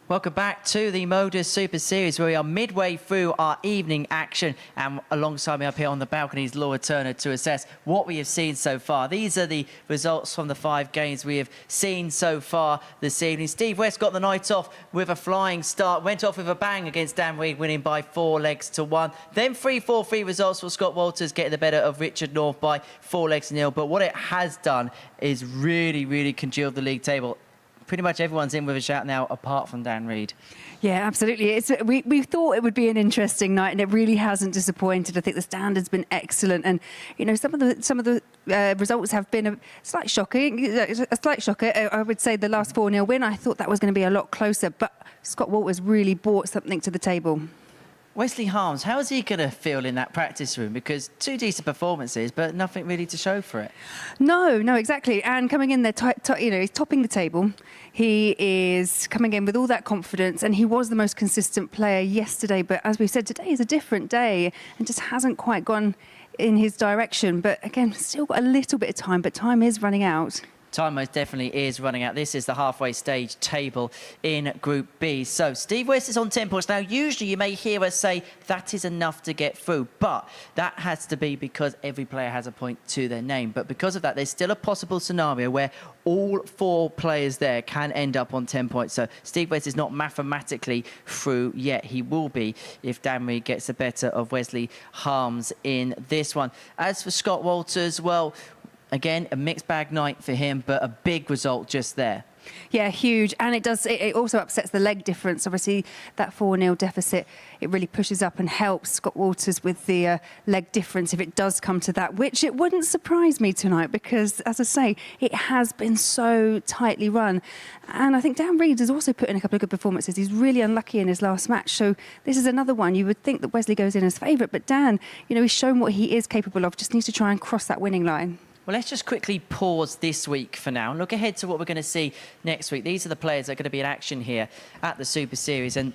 Welcome back to the MODUS Super Series, where we are midway through our evening action, and alongside me up here on the balcony is Laura Turner to assess what we have seen so far. These are the results from the 5 games we have seen so far this evening. Steve West got the night off with a flying start, went off with a bang against Dan Reed, winning by 4 legs to 1. Then 3-4-3 results for Scott Walters, getting the better of Richard North by 4 legs to 0. But what it has done is really congealed the league table. Pretty much everyone's in with a shout now, apart from Dan Reed.
Yeah, absolutely. We thought it would be an interesting night, and it really hasn't disappointed. I think the standard's been excellent, and you know some of the results have been a slight shocker. I would say the last 4-0 win. I thought that was going to be a lot closer, but Scott Walters really brought something to the table.
Wesley Harms, how is he going to feel in that practice room? Because 2 decent performances, but nothing really to show for it.
No, exactly. And coming in there, he's topping the table. He is coming in with all that confidence, and he was the most consistent player yesterday. But as we said, today is a different day and just hasn't quite gone in his direction. But again, still got a little bit of time, but time is running out.
Time most definitely is running out. This is the halfway stage table in Group B. So Steve West is on 10 points. Now, usually you may hear us say that is enough to get through, but that has to be because every player has a point to their name. But because of that, there's still a possible scenario where all 4 players there can end up on 10 points. So Steve West is not mathematically through yet. He will be if Dan Reed gets the better of Wesley Harms in this one. As for Scott Walters, well, again, a mixed bag night for him, but a big result just there.
Yeah, huge. And it also upsets the leg difference. Obviously, that 4-0 deficit, it really pushes up and helps Scott Walters with the leg difference if it does come to that, which it wouldn't surprise me tonight because, as I say, it has been so tightly run. And I think Dan Reed has also put in a couple of good performances. He's really unlucky in his last match. So this is another one. You would think that Wesley goes in as favourite, but Dan, he's shown what he is capable of, just needs to try and cross that winning line.
Well, let's just quickly pause this week for now and look ahead to what we're going to see next week. These are the players that are going to be in action here at the Super Series. And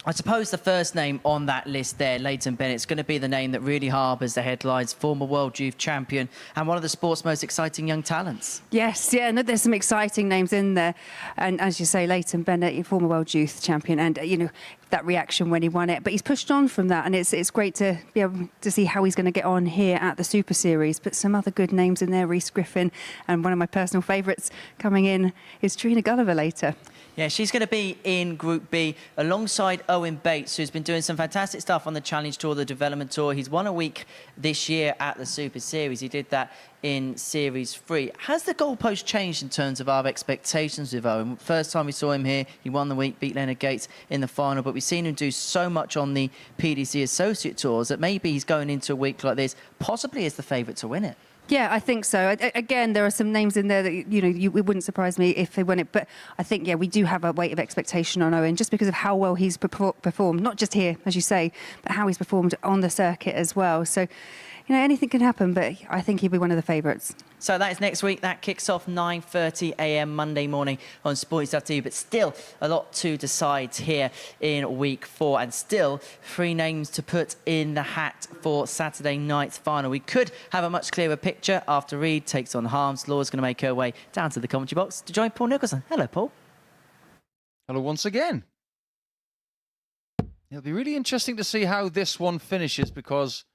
I suppose the first name on that list there, Leighton Bennett's going to be the name that really harbours the headlines. Former World Youth Champion and one of the sport's most exciting young talents.
Yes, yeah, no, there's some exciting names in there. And as you say, Leighton Bennett, former World Youth Champion, and, that reaction when he won it. But he's pushed on from that, and it's great to be able to see how he's going to get on here at the Super Series. But some other good names in there, Reese Griffin, and one of my personal favourites coming in is Trina Gulliver later.
Yeah, she's going to be in Group B alongside Owen Bates, who's been doing some fantastic stuff on the Challenge Tour, the Development Tour. He's won a week this year at the Super Series. He did that in Series 3. Has the goalpost changed in terms of our expectations with Owen? First time we saw him here, he won the week, beat Leonard Gates in the final, but we've seen him do so much on the PDC Associate Tours that maybe he's going into a week like this, possibly as the favourite to win it.
Yeah, I think so. Again, there are some names in there that, it wouldn't surprise me if they won it. But I think, we do have a weight of expectation on Owen just because of how well he's performed, not just here, as you say, but how he's performed on the circuit as well. So, anything can happen, but I think he'll be one of the favourites.
So that is next week. That kicks off 9:30 a.m. Monday morning on Sporty.tv. But still a lot to decide here in week 4. And still 3 names to put in the hat for Saturday night's final. We could have a much clearer picture after Reed takes on Harms. Laura's going to make her way down to the commentary box to join Paul Nicholson. Hello, Paul.
Hello once again. It'll be really interesting to see how this one finishes because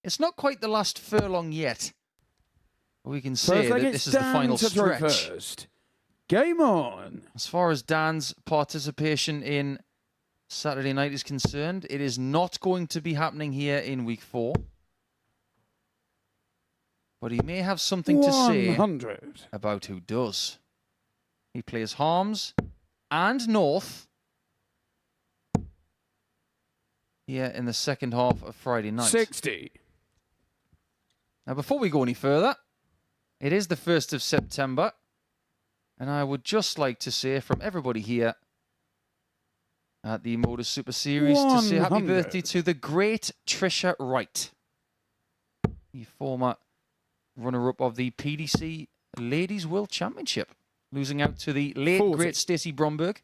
it's not quite the last furlong yet. We can say that this is the final stretch.
First. Game on.
As far as Dan's participation in Saturday night is concerned, it is not going to be happening here in week 4. But he may have something to say
100.
about who does. He plays Harms and North here in the second half of Friday night.
60.
Now, before we go any further, it is the 1st of September, and I would just like to say from everybody here at the MODUS Super Series to say happy
100.
birthday to the great Trisha Wright, the former runner-up of the PDC Ladies World Championship, losing out to the late,
40.
great Stacey Bromberg.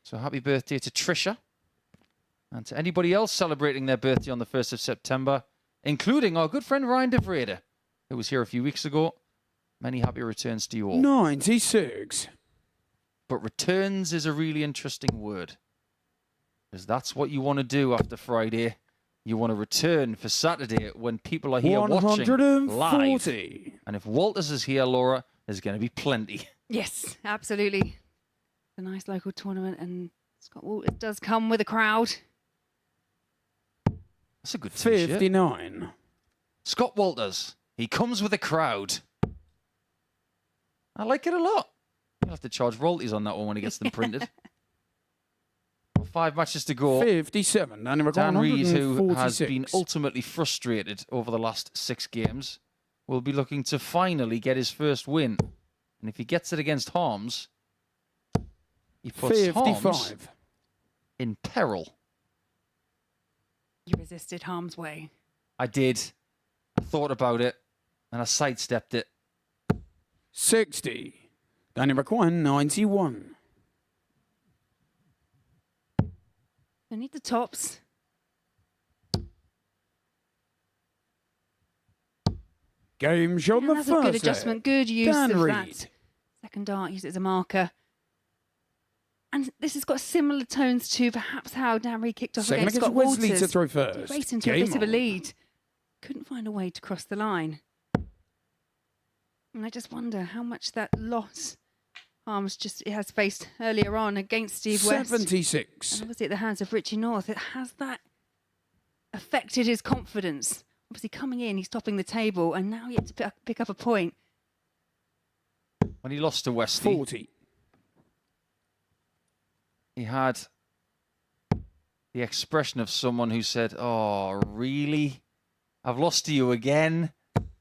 So happy birthday to Trisha. And to anybody else celebrating their birthday on the 1st of September, including our good friend Ryan de Vrede, who was here a few weeks ago. Many happy returns to you all.
96.
But returns is a really interesting word. Because that's what you want to do after Friday. You want to return for Saturday when people are here watching
140.
live. And if Walters is here, Laura, there's going to be plenty.
Yes, absolutely. A nice local tournament, and Scott Walters does come with a crowd.
That's a good t-shirt.
59.
Scott Walters. He comes with a crowd. I like it a lot. You'll have to charge royalties on that one when he gets them printed. 5 matches to go.
57. And
Dan Reed, who has
146.
been ultimately frustrated over the last 6 games, will be looking to finally get his first win. And if he gets it against Harms, he puts
55.
Harms in peril.
You resisted harm's way.
I did. I thought about it, and I sidestepped it.
60. Danny McQuine, 91.
They need the tops.
Game shot
And
the
that's
first
a good
set.
adjustment. Good use
Dan
of
Reed.
that second dart. Use it as a marker. And this has got similar tones to perhaps how Dan Reed kicked off
Second
against
against
Scott
Wesley
Walters.
to throw first.
Raced into a
Game
bit of a
on.
lead. Couldn't find a way to cross the line. And I just wonder how much that loss Harms just has faced earlier on against Steve West.
76.
And obviously at the hands of Richie North, has that affected his confidence? Obviously coming in, he's topping the table, and now he had to pick up a point.
When he lost to Wesley,
40.
he had the expression of someone who said, "Oh, really? I've lost to you again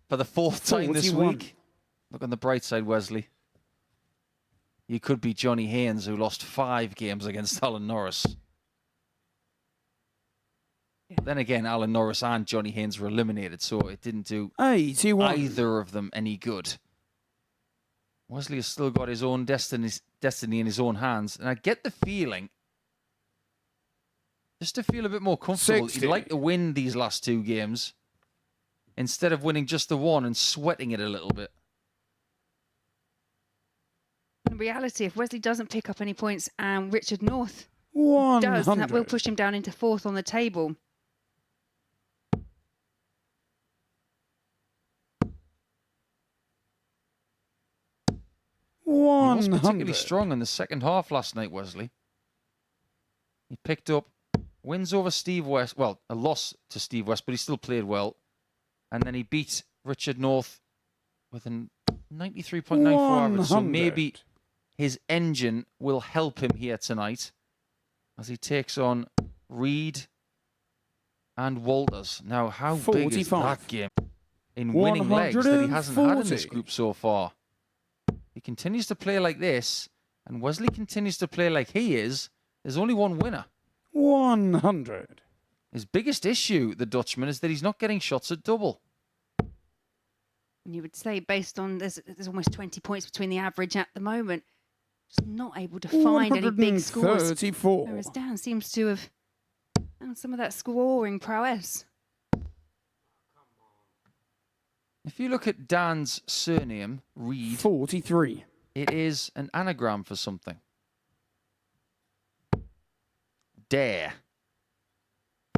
for the fourth time this
41.
week." Look on the bright side, Wesley. You could be Johnny Haynes, who lost 5 games against Alan Norris.
Yeah.
Then again, Alan Norris and Johnny Haynes were eliminated, so it didn't do
81.
either of them any good. Wesley has still got his own destiny in his own hands, and I get the feeling, just to feel a bit more comfortable,
60.
he'd like to win these last 2 games instead of winning just the one and sweating it a little bit.
In reality, if Wesley doesn't pick up any points and Richard North
100.
does, that will push him down into 4th on the table.
He was
100.
particularly strong in the second half last night, Wesley. He picked up wins over Steve West, well, a loss to Steve West, but he still played well. And then he beat Richard North with a 93.94 average. So
100.
maybe his engine will help him here tonight as he takes on Reed and Walters. Now, how big is
45.
that game in winning legs that he hasn't had in this
140.
group so far? He continues to play like this, and Wesley continues to play like he is. There's only one winner.
100.
His biggest issue, the Dutchman, is that he's not getting shots at double.
And you would say, based on there's almost 20 points between the average at the moment, just not able to find any big scores.
134.
Whereas Dan seems to have found some of that scoring prowess.
If you look at Dan's surname, Reed,
43.
it is an anagram for something. Dare.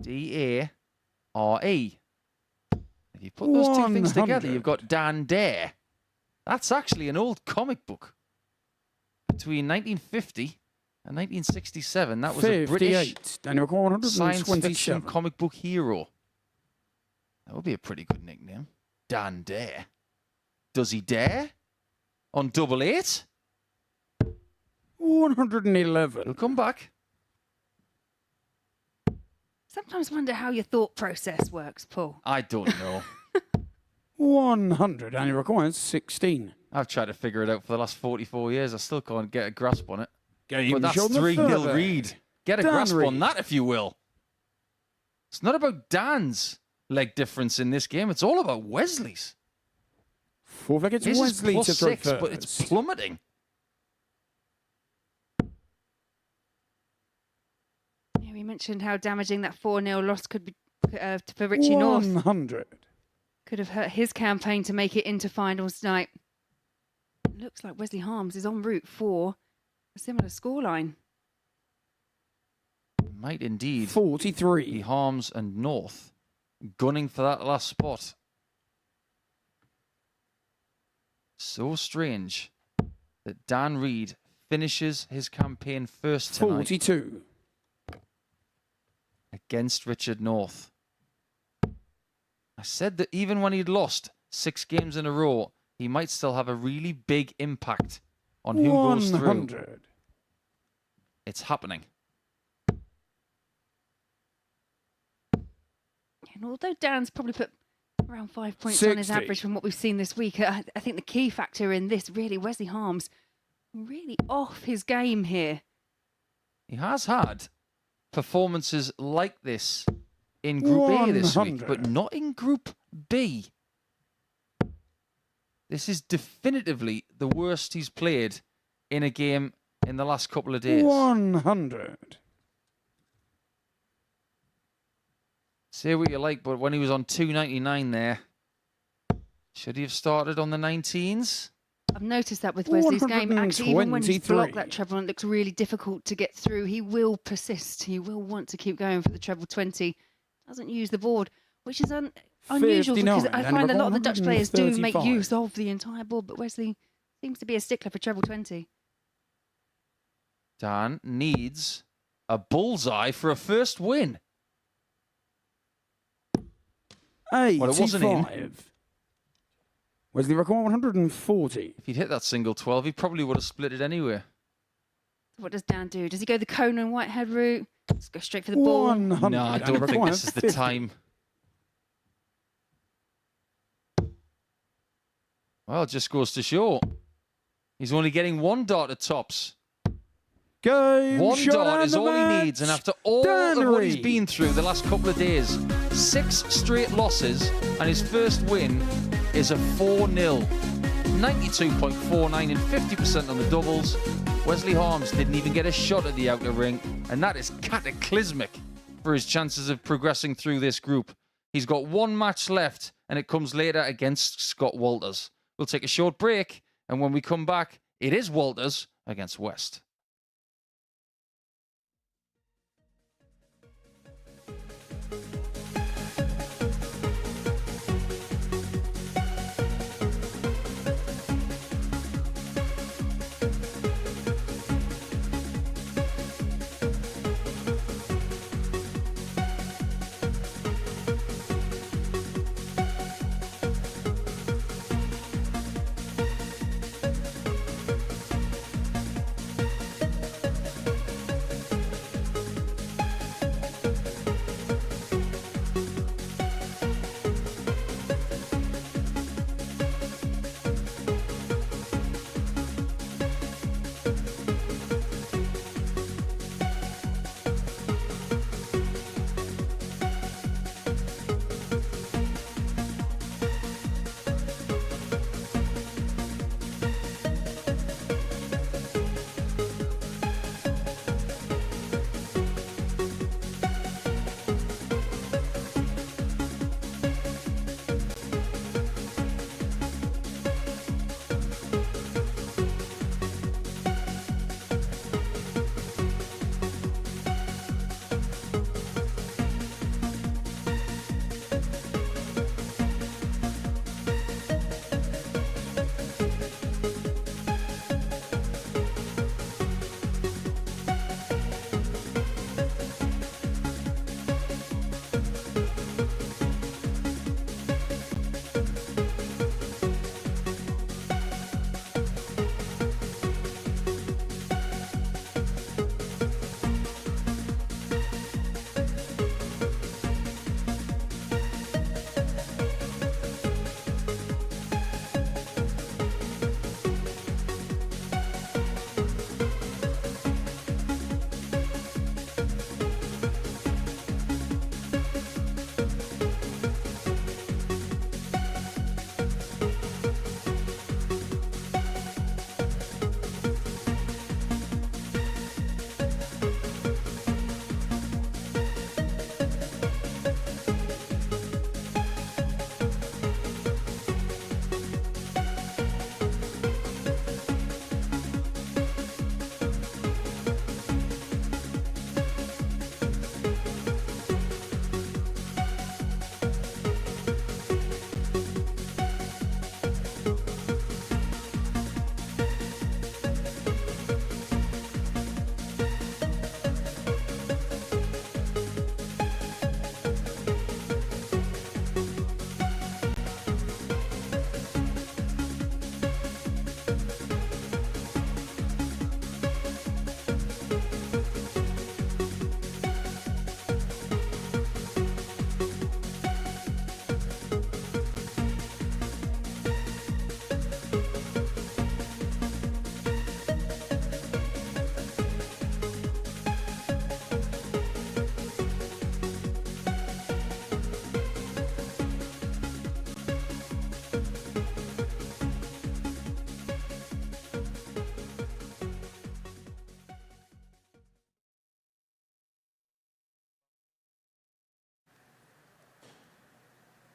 D-A-R-E. If you put those 2 things together,
100.
you've got Dan Dare. That's actually an old comic book. Between 1950 and 1967, that was a British
58. Daniel McQuine,
science fiction
127.
comic book hero. That would be a pretty good nickname. Dan Dare. Does he dare? On double 8?
111.
He'll come back.
Sometimes wonder how your thought process works, Paul.
I don't know.
100. Daniel McQuine, 16.
I've tried to figure it out for the last 44 years. I still can't get a grasp on it.
Game
But that's
shot the
3-0
third.
Reed. Get a
Dan
grasp on
Reed.
that, if you will. It's not about Dan's leg difference in this game. It's all about Wesley's.
4th against
This is
Wesley
plus
to throw
6, but it's
first.
plummeting.
Yeah, we mentioned how damaging that 4-0 loss could be for Richie North.
100.
Could have hurt his campaign to make it into finals tonight. Looks like Wesley Harms is en route for a similar scoreline.
Might indeed be
43.
Harms and North gunning for that last spot. So strange that Dan Reed finishes his campaign first tonight
42.
against Richard North. I said that even when he'd lost 6 games in a row, he might still have a really big impact on who goes through.
100.
It's happening.
And although Dan's probably put around 5 points on his
60.
average from what we've seen this week, I think the key factor in this, really, Wesley Harms really off his game here.
He has had performances like this in Group A this week,
100.
but not in Group B. This is definitively the worst he's played in a game in the last couple of days.
100.
Say what you like, but when he was on 299 there, should he have started on the 19s?
I've noticed that with Wesley's game. Actually, even when he's
123.
blocked that treble and it looks really difficult to get through, he will persist. He will want to keep going for the treble 20. Doesn't use the board, which is unusual because
59,
I
and
find a lot of the Dutch players do make
135.
use of the entire board, but Wesley seems to be a stickler for treble 20.
Dan needs a bullseye for a first win.
85.
Well, it wasn't in.
Wesley record 140.
If he'd hit that single 12, he probably would have split it anyway.
What does Dan do? Does he go the Conan Whitehead route? Let's go straight for the ball.
100.
No, I
and
don't think
require
this is the
50.
time. Well, it just goes to show. He's only getting one dot at tops.
Game
One
shot
dot
and
is
the
all he
match.
needs, and after all of what he's
Dannery.
been through the last couple of days, 6 straight losses, and his first win is a 4-0. 92.49 and 50% on the doubles. Wesley Harms didn't even get a shot at the outer ring, and that is cataclysmic for his chances of progressing through this group. He's got one match left, and it comes later against Scott Walters. We'll take a short break, and when we come back, it is Walters against West.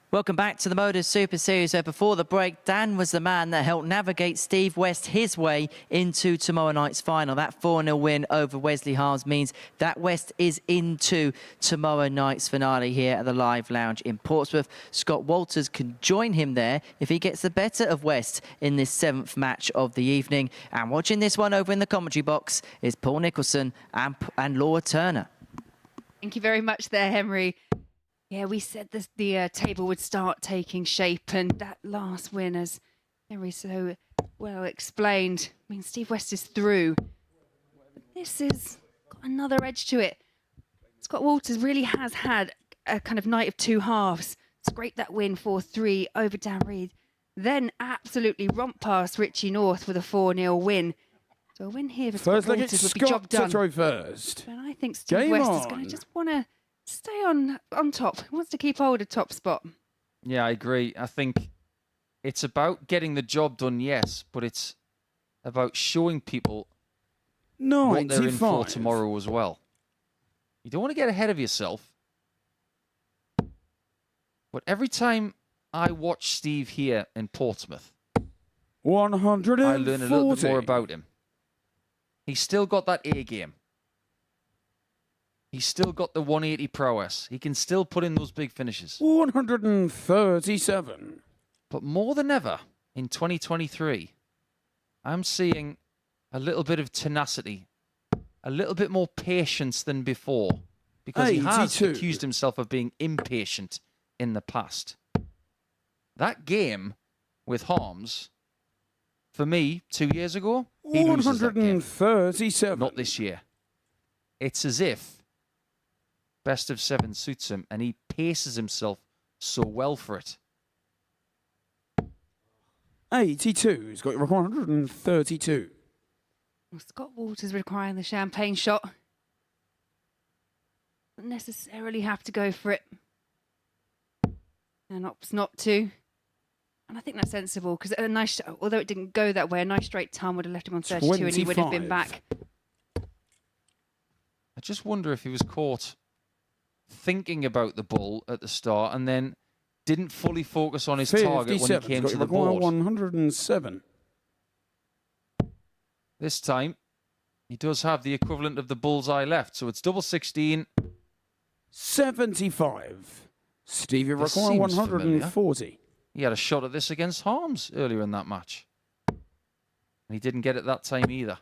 Welcome back to the MODUS Super Series, where before the break, Dan was the man that helped navigate Steve West his way into tomorrow night's final. That 4-0 win over Wesley Harms means that West is into tomorrow night's finale here at the Live Lounge in Portsmouth. Scott Walters can join him there if he gets the better of West in this 7th match of the evening. And watching this one over in the commentary box is Paul Nicholson and Laura Turner.
Thank you very much there, Henry. Yeah, we said the table would start taking shape, and that last win, as Henry so well explained, I mean, Steve West is through. But this has got another edge to it. Scott Walters really has had a kind of night of two halves. Scraped that win 4-3 over Dan Reed. Then absolutely romped past Richie North with a 4-0 win. So a win here for Scott Walters would be job done.
Scott to throw first.
But I think Steve West is going to just want to stay on top. He wants to keep hold of top spot.
Yeah, I agree. I think it's about getting the job done, yes, but it's about showing people what they're in for tomorrow as well. You don't want to get ahead of yourself. But every time I watch Steve here in Portsmouth,
140.
I learn a little bit more about him. He's still got that A game. He's still got the 180 prowess. He can still put in those big finishes.
137.
But more than ever, in 2023, I'm seeing a little bit of tenacity, a little bit more patience than before, because he has accused himself of being impatient in the past. That game with Harms, for me, 2 years ago, he loses that game.
137.
Not this year. It's as if best of 7 suits him, and he paces himself so well for it.
82. He's got 132.
Well, Scott Walters requiring the champagne shot. Doesn't necessarily have to go for it. And opts not to. And I think that's sensible, because a nice, although it didn't go that way, a nice straight time would have left him on 32 and he would have been back.
I just wonder if he was caught thinking about the bull at the start and then didn't fully focus on his target when he came to the board.
107.
This time, he does have the equivalent of the bullseye left, so it's double 16.
75. Stevie require 140.
He had a shot at this against Harms earlier in that match. And he didn't get it that time either.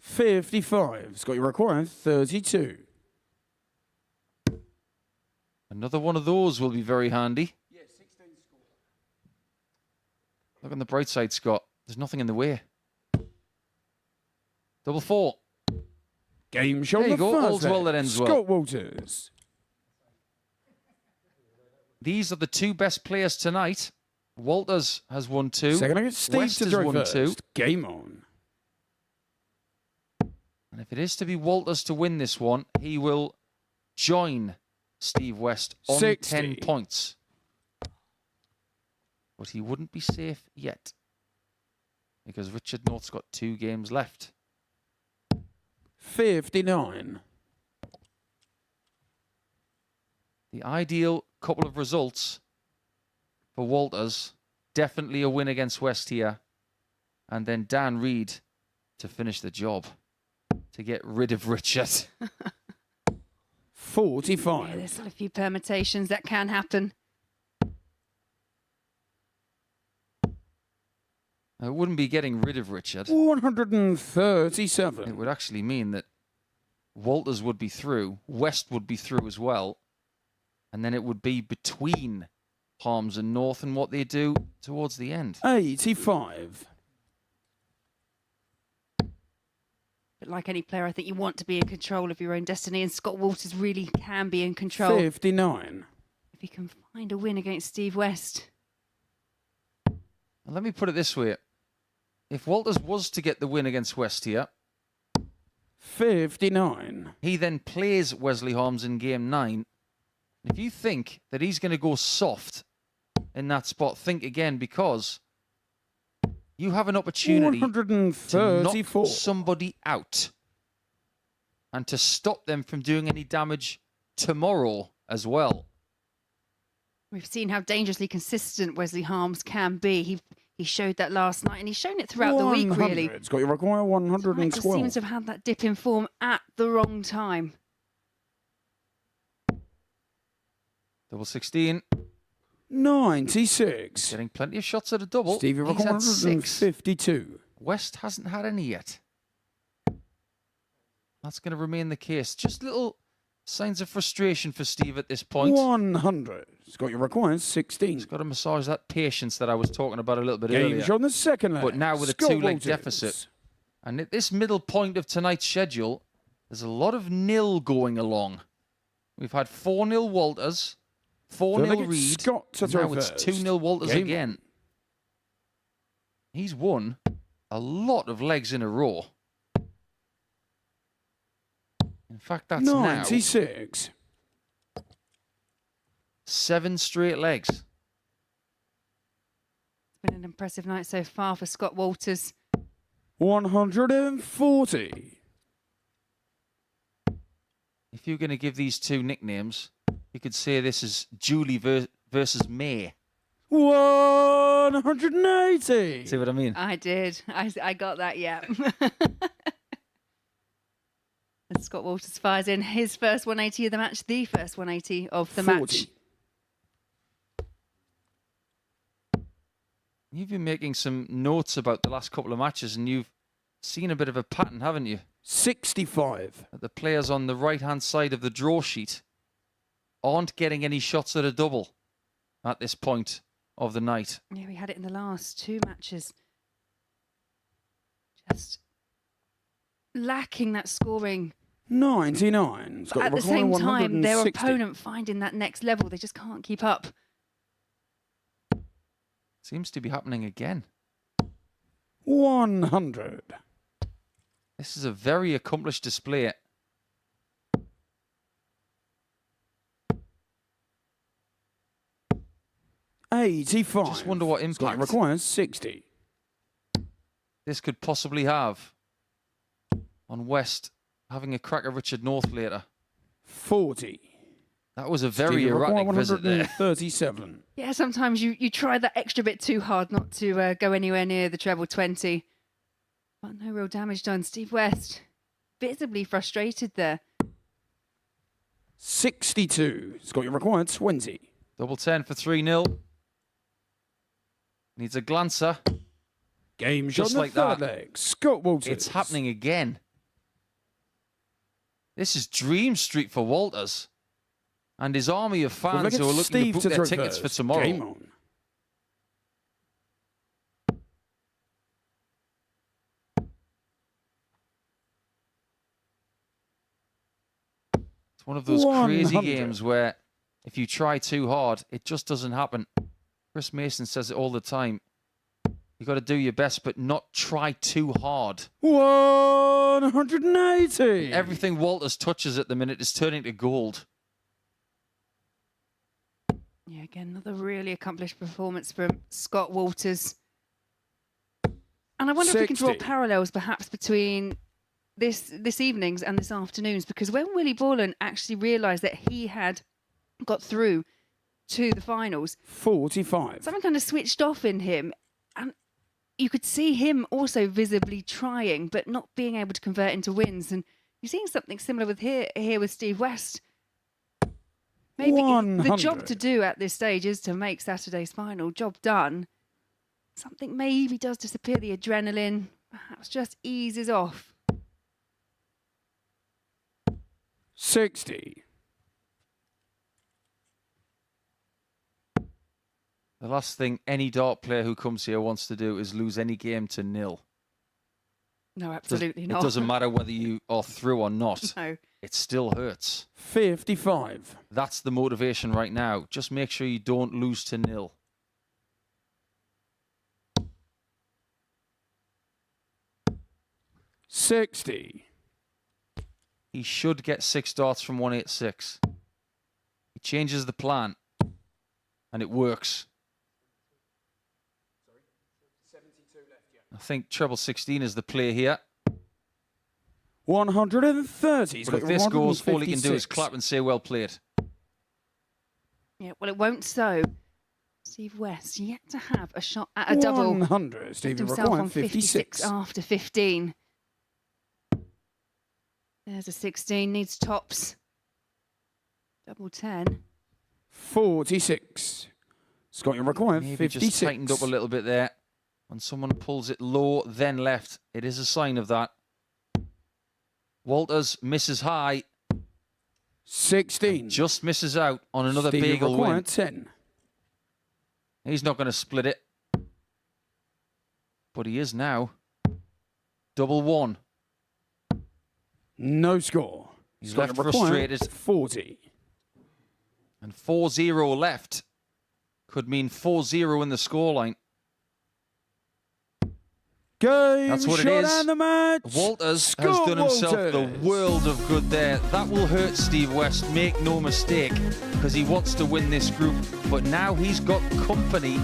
55. Scott, you require 32.
Another one of those will be very handy.
Yeah, 16 score.
Look on the bright side, Scott. There's nothing in the way. Double 4.
Game shot.
There you go. All's well that ends well.
Scott Walters.
These are the two best players tonight. Walters has won 2.
Second against Steve
West
to
has
throw
won
first.
2.
Game on.
And if it is to be Walters to win this one, he will join Steve West on
60.
10 points. But he wouldn't be safe yet, because Richard North's got 2 games left.
59.
The ideal couple of results for Walters, definitely a win against West here, and then Dan Reed to finish the job, to get rid of Richard.
45.
Yeah, there's still a few permutations that can happen.
It wouldn't be getting rid of Richard.
137.
It would actually mean that Walters would be through, West would be through as well, and then it would be between Harms and North and what they do towards the end.
85.
But like any player, I think you want to be in control of your own destiny, and Scott Walters really can be in control.
59.
If he can find a win against Steve West.
And let me put it this way. If Walters was to get the win against West here,
59.
he then plays Wesley Harms in game 9. If you think that he's going to go soft in that spot, think again, because you have an opportunity to knock somebody out and to stop them from doing any damage tomorrow as well.
We've seen how dangerously consistent Wesley Harms can be. He showed that last night, and he's shown it throughout the week, really.
It's got your require
Tonight
112.
just seems to have had that dip in form at the wrong time.
Double 16.
96.
Getting plenty of shots at a double.
Stevie
He's
require
had 6.
152.
West hasn't had any yet. That's going to remain the case. Just little signs of frustration for Steve at this point.
100. It's got your require 16.
He's got to massage that patience that I was talking about a little bit
Game's
earlier.
on the second leg.
But now with a
Scott
2-leg
Walters.
deficit. And at this middle point of tonight's schedule, there's a lot of nil going along. We've had 4-0 Walters, 4-0 Reed,
Scott to
and
throw
now it's
first.
2-0 Walters
Game
again. He's won a lot of legs in a row. In fact, that's now
96.
7 straight legs.
It's been an impressive night so far for Scott Walters.
140.
If you're going to give these two nicknames, you could say this is Julie versus May.
180.
See what I mean?
I did. I got that, yeah. And Scott Walters fires in his first 180 of the match, the first 180 of the
40.
match.
You've been making some notes about the last couple of matches, and you've seen a bit of a pattern, haven't you?
65.
That the players on the right-hand side of the draw sheet aren't getting any shots at a double at this point of the night.
Yeah, we had it in the last 2 matches. Just lacking that scoring.
99. It's got
At
your
the same
require
time, their
160.
opponent finding that next level, they just can't keep up.
Seems to be happening again.
100.
This is a very accomplished display.
$85.
Just wonder what
It's got
impact
your require 60.
this could possibly have on West having a crack at Richard North later.
40.
That was a very
Stevie require
erratic visit there.
137.
Yeah, sometimes you try that extra bit too hard not to go anywhere near the treble 20. But no real damage done. Steve West visibly frustrated there.
62. It's got your required 20.
Double 10 for 3-0. Needs a glancer.
Game
Just
shot
like
the third
that.
leg. Scott Walters.
It's happening again. This is Dream Street for Walters and his army of
We'll
fans
look at
who are looking
Steve
to book
to
their
throw
tickets for
first.
tomorrow.
Game on.
It's one of those crazy
100.
games where if you try too hard, it just doesn't happen. Chris Mason says it all the time. You got to do your best, but not try too hard.
180.
Everything Walters touches at the minute is turning to gold.
Yeah, again, another really accomplished performance from Scott Walters. And I wonder if we can draw
60.
parallels perhaps between this evening's and this afternoon's, because when Willie Borland actually realised that he had got through to the finals,
45.
something kind of switched off in him, and you could see him also visibly trying but not being able to convert into wins. And you're seeing something similar with here with Steve West. Maybe the
100.
job to do at this stage is to make Saturday's final. Job done. Something maybe does disappear. The adrenaline perhaps just eases off.
60.
The last thing any dart player who comes here wants to do is lose any game to nil.
No, absolutely
It
not.
doesn't matter whether you are through or not.
No.
It still hurts.
55.
That's the motivation right now. Just make sure you don't lose to nil.
$60.
He should get 6 darts from 186. He changes the plan, and it works. I think treble 16 is the play here.
130.
But if this goes, all he can do is clap and say, well played.
Yeah, well, it won't so. Steve West yet to have a shot at a double.
100. Stevie
Himself
required
on
56.
after 15. There's a 16, needs tops. Double 10.
46. Scott, you require
Maybe
56.
just tightened up a little bit there. When someone pulls it low, then left, it is a sign of that. Walters misses high.
16.
Just misses out on another
Stevie
bagel
required
win.
10.
He's not going to split it. But he is now. Double one.
No score.
He's
Scott,
left
you require
frustrated.
40.
And 4-0 left. Could mean 4-0 in the scoreline.
Game,
That's what it
shot
is.
and the match.
Walters has
Scott
done himself
Walters.
the world of good there. That will hurt Steve West, make no mistake, because he wants to win this group. But now he's got company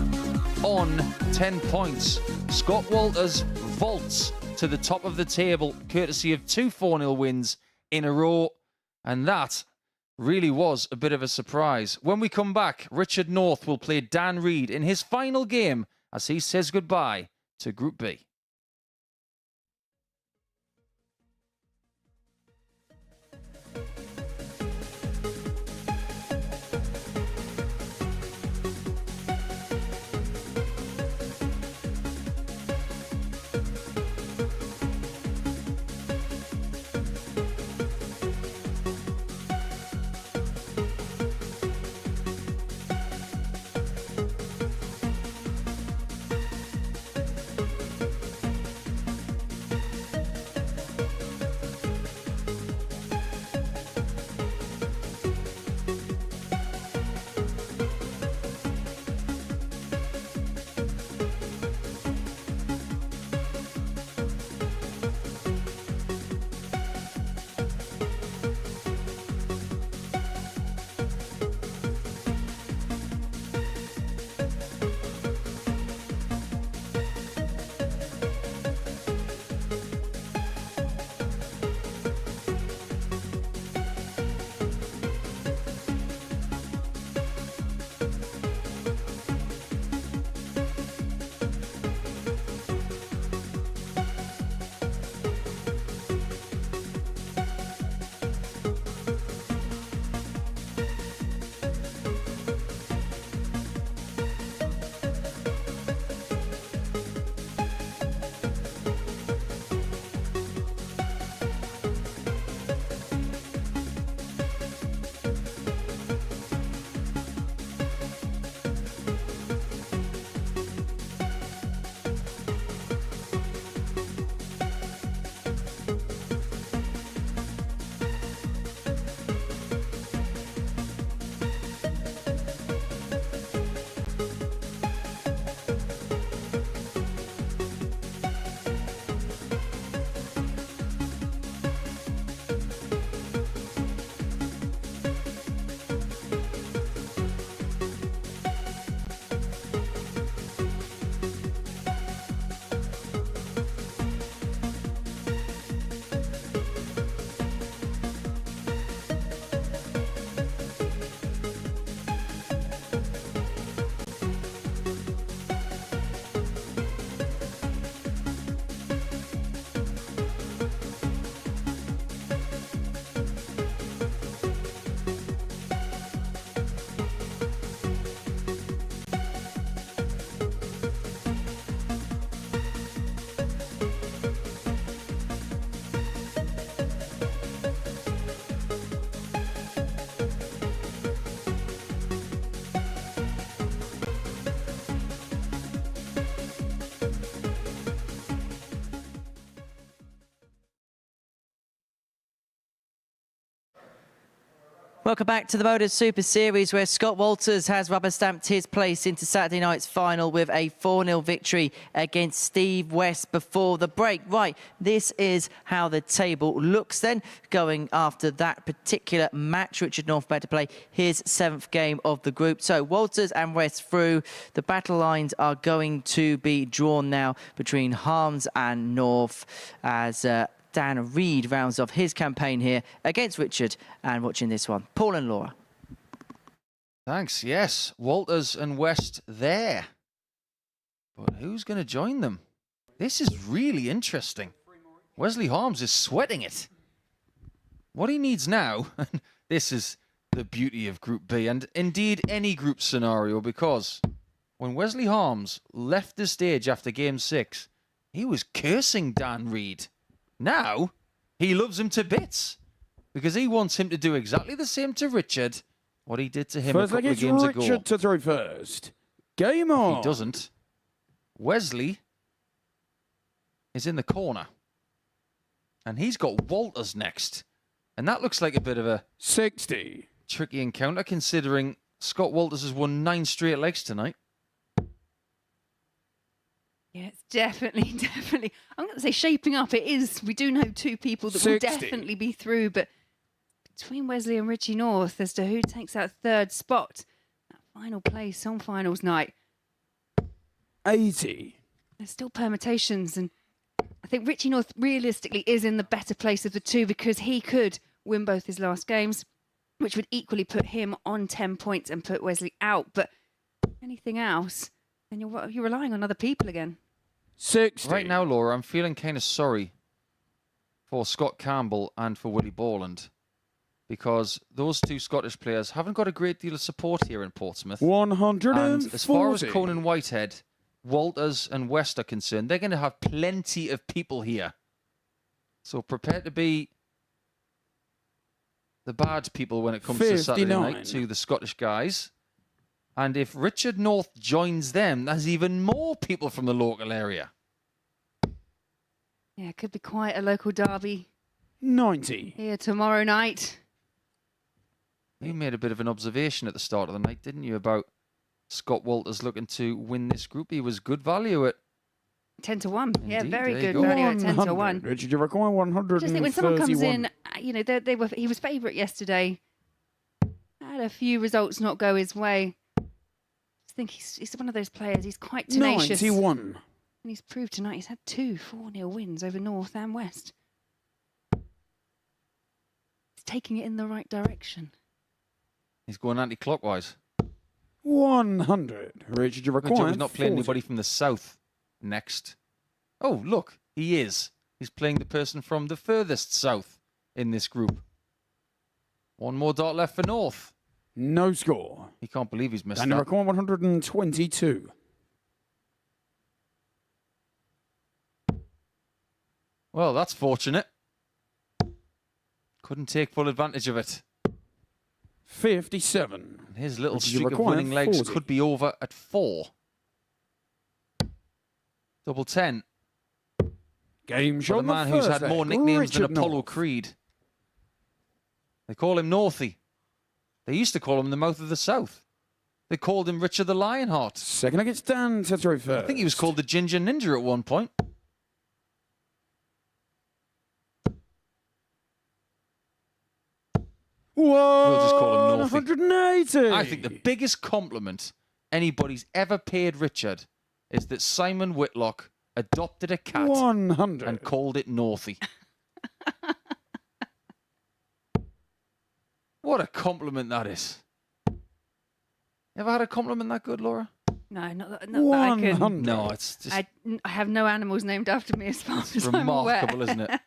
on 10 points. Scott Walters vaults to the top of the table, courtesy of 2 4-0 wins in a row. And that really was a bit of a surprise. When we come back, Richard North will play Dan Reed in his final game as he says goodbye to Group B.
Welcome back to the MODUS Super Series, where Scott Walters has rubber-stamped his place into Saturday night's final with a 4-0 victory against Steve West before the break. Right, this is how the table looks then, going after that particular match. Richard North about to play his 7th game of the group. So Walters and West through. The battle lines are going to be drawn now between Harms and North as Dan Reed rounds off his campaign here against Richard. And watching this one, Paul and Laura.
Thanks, yes. Walters and West there. But who's going to join them? This is really interesting. Wesley Harms is sweating it. What he needs now, and this is the beauty of Group B, and indeed any group scenario, because when Wesley Harms left the stage after Game 6, he was cursing Dan Reed. Now, he loves him to bits, because he wants him to do exactly the same to Richard, what he did to him
First
a couple of games ago.
Richard to throw first. Game on.
If he doesn't, Wesley is in the corner. And he's got Walters next. And that looks like a bit of a
60.
tricky encounter, considering Scott Walters has won 9 straight legs tonight.
Yeah, it's definitely. I'm going to say shaping up. It is. We do know 2 people that
60.
will definitely be through, but between Wesley and Richie North as to who takes that 3rd spot, that final place on finals night,
80.
there's still permutations, and I think Richie North realistically is in the better place of the 2 because he could win both his last games, which would equally put him on 10 points and put Wesley out. But anything else, then you're relying on other people again.
60.
Right now, Laura, I'm feeling kind of sorry for Scott Campbell and for Willie Borland, because those 2 Scottish players haven't got a great deal of support here in Portsmouth.
140.
And as far as Conan Whitehead, Walters and West are concerned, they're going to have plenty of people here. So prepare to be the bad people when it comes to Saturday
59.
night to the Scottish guys. And if Richard North joins them, there's even more people from the local area.
Yeah, it could be quite a local derby
90.
here tomorrow night.
You made a bit of an observation at the start of the night, didn't you, about Scott Walters looking to win this group? He was good value at
10 to 1. Yeah,
Indeed,
very
there you
good
go.
value at 10 to
100.
1.
Richard, you require
I
131.
just think when someone comes in, he was favourite yesterday. Had a few results not go his way. I think he's one of those players. He's quite tenacious.
91.
And he's proved tonight he's had 2 4-0 wins over North and West. He's taking it in the right direction.
He's going anti-clockwise.
100. Richard, you
Good job
require
he's not playing
40.
anybody from the south next. Oh, look, he is. He's playing the person from the furthest south in this group. 1 more dot left for North.
No score.
He can't believe he's missed
And you
that.
require 122.
Well, that's fortunate. Couldn't take full advantage of it.
57.
And his little
Which you
streak of
require
winning legs
40.
could be over at 4. Double 10.
Game
For
shot
the man who's had more nicknames than Apollo
North.
Creed. They call him Northy. They used to call him the mouth of the south. They called him Richard the Lionheart.
Second against Dan to throw first.
I think he was called the Ginger Ninja at one point.
Whoa!
We'll just call him Northy.
180.
I think the biggest compliment anybody's ever paid Richard is that Simon Whitlock adopted a cat
100.
and called it Northy. What a compliment that is. Ever had a compliment that good, Laura?
No, not that I can.
100.
No, it's just
I have no animals named after me as far as I'm
remarkable,
aware.
isn't it?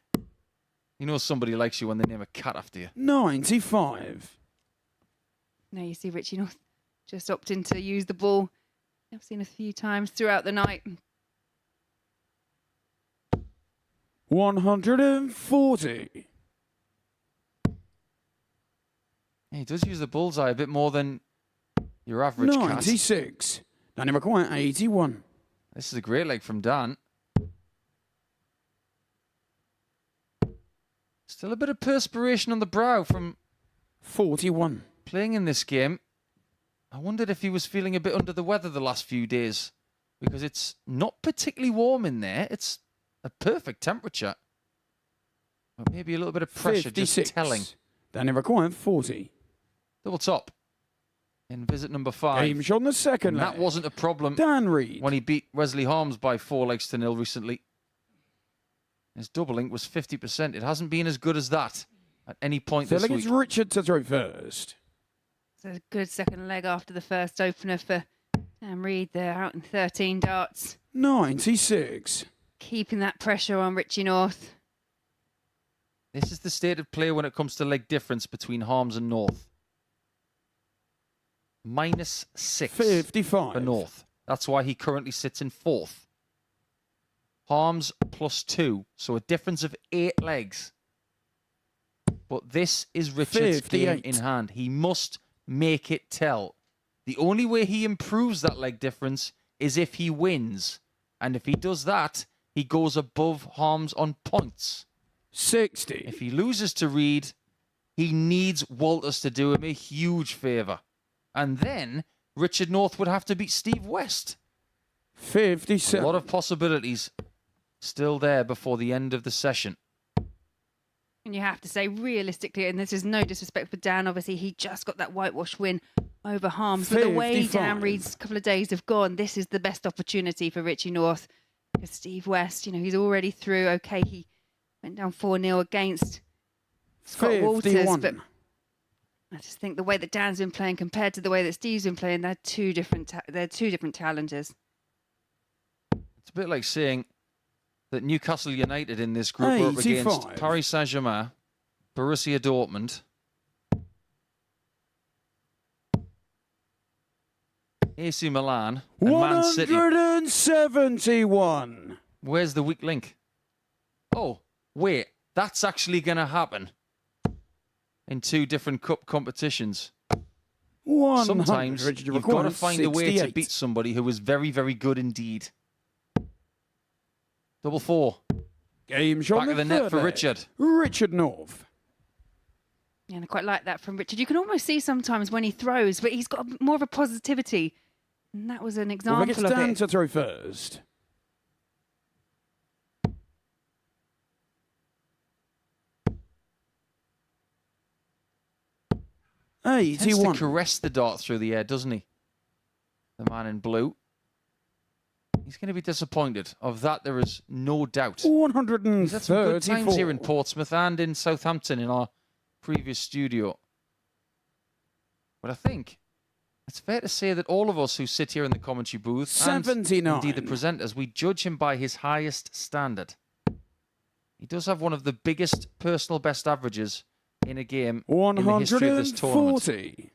You know somebody likes you when they name a cat after you.
95.
No, you see Richie North just opting to use the ball. I've seen a few times throughout the night.
140.
Yeah, he does use the bullseye a bit more than your average cat.
96. Danny McQuire, 81.
This is a great leg from Dan. Still a bit of perspiration on the brow from
41.
playing in this game. I wondered if he was feeling a bit under the weather the last few days, because it's not particularly warm in there. It's a perfect temperature. But maybe a little bit of pressure
56.
just telling.
Danny McQuire, 40.
Double top in visit number 5.
Game shot on the second
And that
leg.
wasn't a problem
Dan Reed.
when he beat Wesley Harms by 4 legs to 0 recently. His double link was 50%. It hasn't been as good as that at any point
Third
this
leg
week.
is Richard to throw first.
So a good second leg after the first opener for Dan Reed there, out in 13 darts.
96.
Keeping that pressure on Richie North.
This is the state of play when it comes to leg difference between Harms and North. -6
55.
for North. That's why he currently sits in 4th. Harms +2, so a difference of 8 legs. But this is Richard's
58.
game in hand. He must make it tell. The only way he improves that leg difference is if he wins. And if he does that, he goes above Harms on points.
60.
If he loses to Reed, he needs Walters to do him a huge favour. And then Richard North would have to beat Steve West.
57.
A lot of possibilities still there before the end of the session.
And you have to say, realistically, and this is no disrespect for Dan, obviously, he just got that whitewash win over Harms. But the way
55.
Dan Reed's couple of days have gone, this is the best opportunity for Richie North. Because Steve West, he's already through. Okay, he went down 4-0 against Scott
51.
Walters. But I just think the way that Dan's been playing compared to the way that Steve's been playing, they're two different challenges.
It's a bit like saying that Newcastle United in this group are up against
85.
Paris Saint-Germain, Borussia Dortmund, AC Milan, and Man City.
171.
Where's the weak link? Oh, wait, that's actually going to happen in 2 different cup competitions.
100.
Sometimes
Richard,
you've got to find a way to
68.
beat somebody who is very, very good indeed. 4-4.
Game shot
Back of the net for Richard.
Richard North.
Yeah, and I quite like that from Richard. You can almost see sometimes when he throws, but he's got more of a positivity. And that was an
Well,
example
gets
of
Dan
it.
to throw first.
Tends to
81.
caress the dart through the air, doesn't he? The man in blue. He's going to be disappointed. Of that, there is no doubt. He's had some good times here in
134.
Portsmouth and in Southampton in our previous studio. But I think it's fair to say that all of us who sit here in the commentary booth,
79.
and indeed the presenters, we judge him by his highest standard. He does have one of the biggest personal best averages in a game in the history of this tournament.
140.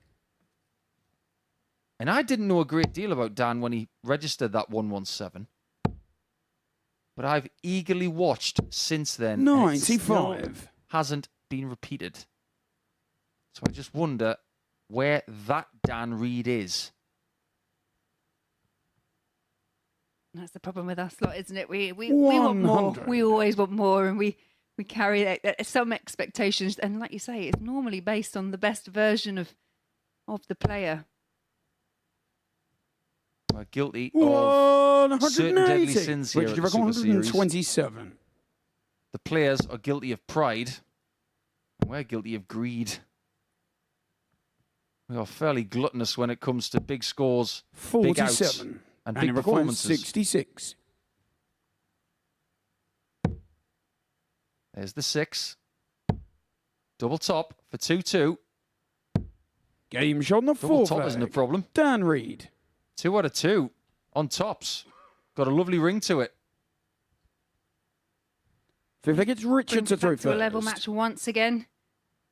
And I didn't know a great deal about Dan when he registered that 117. But I've eagerly watched since then. and it still
95.
hasn't been repeated. So I just wonder where that Dan Reed is.
That's the problem with us lot, isn't it? We want more.
100.
We always want more, and we carry some expectations. And like you say, it's normally based on the best version of the player.
We're guilty of certain deadly
180.
sins here at
Richard,
the Super Series.
127.
The players are guilty of pride. And we're guilty of greed. We are fairly gluttonous when it comes to big scores, big outs,
47.
and
it
big
requires
performances.
66.
There's the 6. Double top for 2-2.
Game shot on the
Double
fourth.
top isn't a problem.
Dan Reed.
2 out of 2 on tops. Got a lovely ring to it.
Fifth leg, it's Richard
Brings
to
it
throw
back to a
first.
level match once again.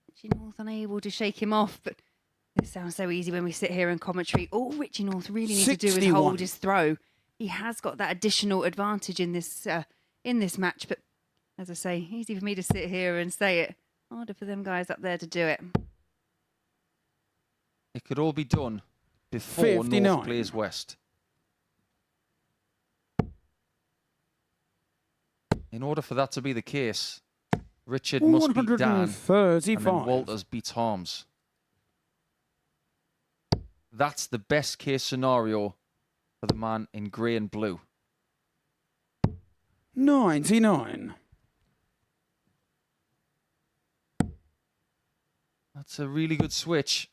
Richie North unable to shake him off, but this sounds so easy when we sit here in commentary. All Richie North really needs to do is
61.
hold his throw. He has got that additional advantage in this match, but as I say, easy for me to sit here and say it. Harder for them guys up there to do it.
It could all be done before
59.
North plays West. In order for that to be the case, Richard must beat Dan, and then
135.
Walters beats Harms. That's the best case scenario for the man in grey and blue.
99.
That's a really good switch.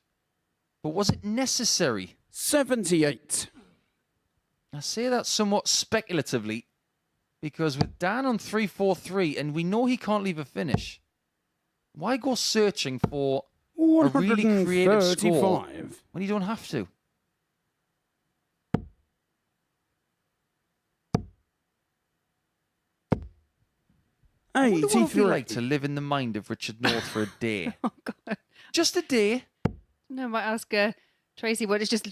But was it necessary?
78.
I say that somewhat speculatively, because with Dan on 3-4-3, and we know he can't leave a finish, why go searching for a really creative score
135.
when you don't have to. I wonder what it would be like to
83.
live in the mind of Richard North for a day.
Oh God.
Just a day.
No, I might ask Tracy what it's just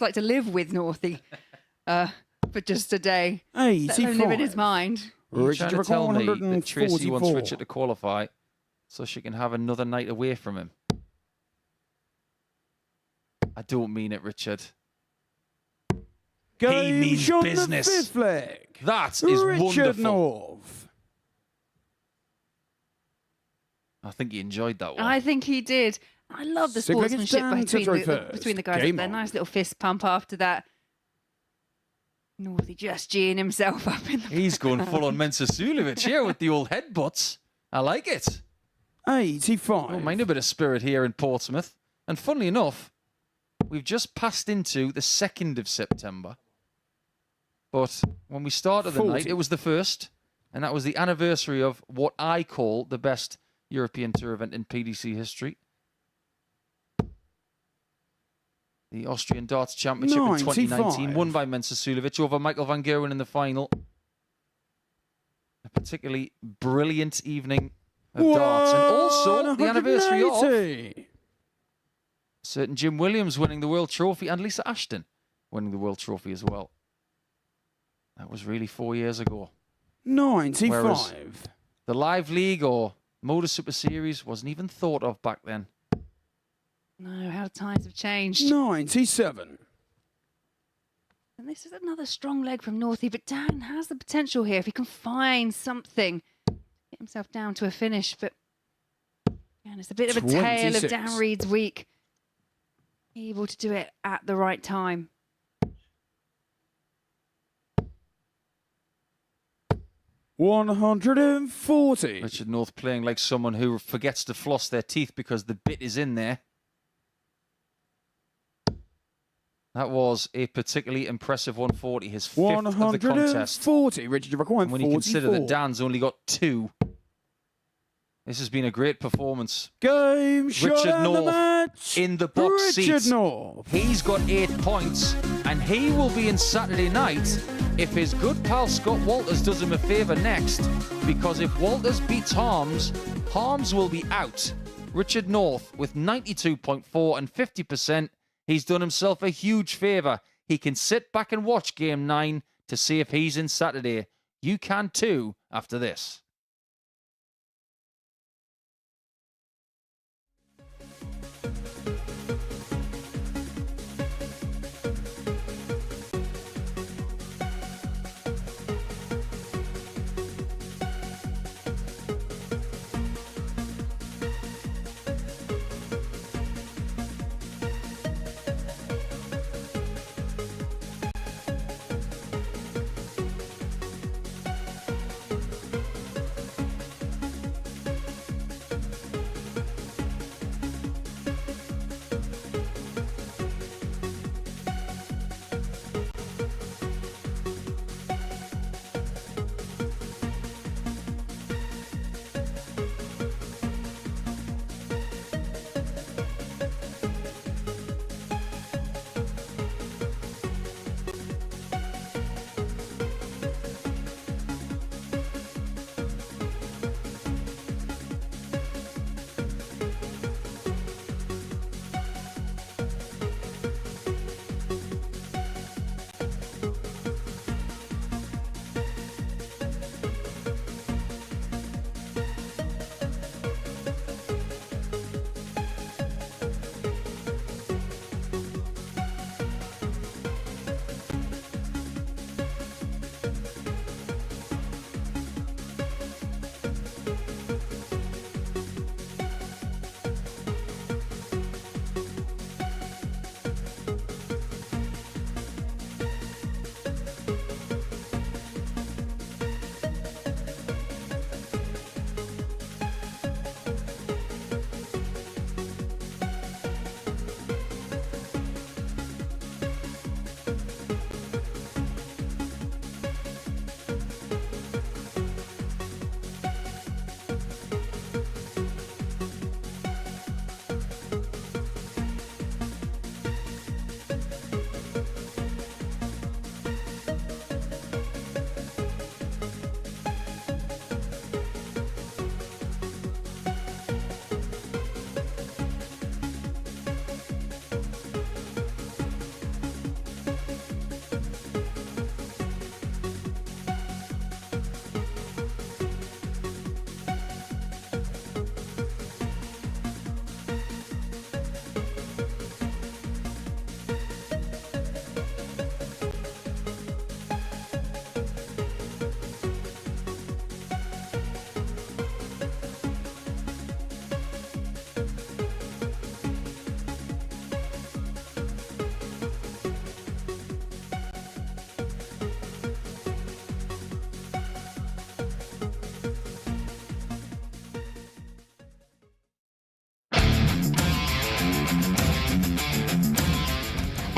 like to live with Northie for just a day. Let him live in his
85.
mind.
You're
Richard
trying to tell me that Tracy wants
144.
Richard to qualify so she can have another night away from him. I don't mean it, Richard.
Game
means
shot
business.
The fifth leg.
That is
Richard
wonderful.
North.
I think he enjoyed that one.
I think he did. I love the
Six legged
sportsmanship
stand to
between the guys.
Game
Their
on.
nice little fist pump after that. Northie just geeing himself up in the
He's going full on Mensa Sulevic here with the old headbutts. I like it.
85.
Don't mind a bit of spirit here in Portsmouth. And funnily enough, we've just passed into the 2nd of September. But when we started the night,
40.
it was the 1st. And that was the anniversary of what I call the best European Tour event in PDC history. The Austrian Darts Championship in 2019,
95.
won by Mensa Sulevic over Michael van Gerwen in the final. A particularly brilliant evening of darts. And also the anniversary of
180.
certain Jim Williams winning the World Trophy and Lisa Ashton winning the World Trophy as well. That was really 4 years ago.
95.
The Live League or MODUS Super Series wasn't even thought of back then.
No, how times have changed.
97.
And this is another strong leg from Northie, but Dan has the potential here if he can find something. Get himself down to a finish, but and it's a bit of a tale of
26.
Dan Reed's week. Able to do it at the right time.
140.
Richard North playing like someone who forgets to floss their teeth because the bit is in there. That was a particularly impressive 140, his 5th of the contest.
140. Richard required
And when you consider
44.
that Dan's only got 2, this has been a great performance.
Game shot
Richard
and the
North
match.
in the box
Richard
seat.
North.
He's got 8 points, and he will be in Saturday night if his good pal Scott Walters does him a favour next, because if Walters beats Harms, Harms will be out. Richard North with 92.4 and 50%. He's done himself a huge favour. He can sit back and watch Game 9 to see if he's in Saturday. You can too after this.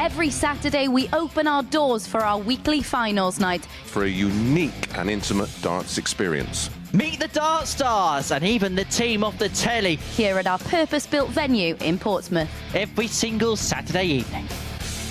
Every Saturday, we open our doors for our weekly finals night.
For a unique and intimate darts experience.
Meet the Dart Stars and even the team off the telly
Here at our purpose-built venue in Portsmouth.
every single Saturday evening.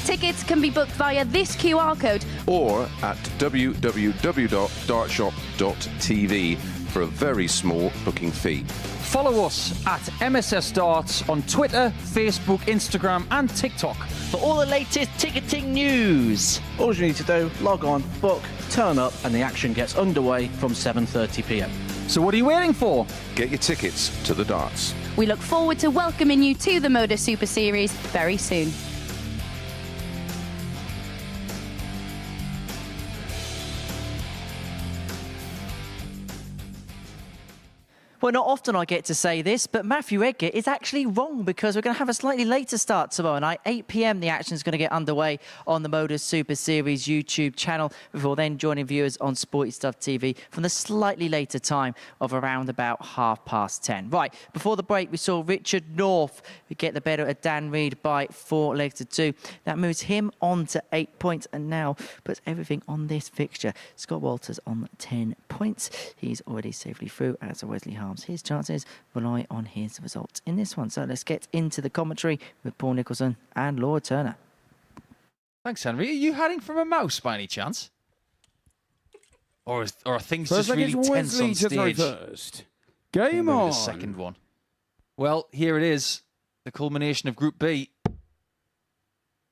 Tickets can be booked via this QR code
Or at www.dartshop.tv for a very small booking fee.
Follow us at MSS Darts on Twitter, Facebook, Instagram, and TikTok.
For all the latest ticketing news.
All you need to do, log on, book, turn up, and the action gets underway from 7:30 p.m.
So what are you waiting for?
Get your tickets to the darts.
We look forward to welcoming you to the MODUS Super Series very soon.
Well, not often I get to say this, but Matthew Edgar is actually wrong because we're going to have a slightly later start tomorrow night. 8 p.m. the action is going to get underway on the MODUS Super Series YouTube channel before then joining viewers on Sporty Stuff TV from the slightly later time of around about 10:30. Right, before the break, we saw Richard North get the better of Dan Reed by 4 legs to 2. That moves him on to 8 points and now puts everything on this fixture. Scott Walters on 10 points. He's already safely through, as Wesley Harms. His chances rely on his results in this one. So let's get into the commentary with Paul Nicholson and Laura Turner.
Thanks, Henry. Are you hiding from a mouse by any chance? Or are things
First
just
leg
really
is
tense on
Wesley to throw
stage?
first. Game
Maybe
on.
the second one. Well, here it is, the culmination of Group B.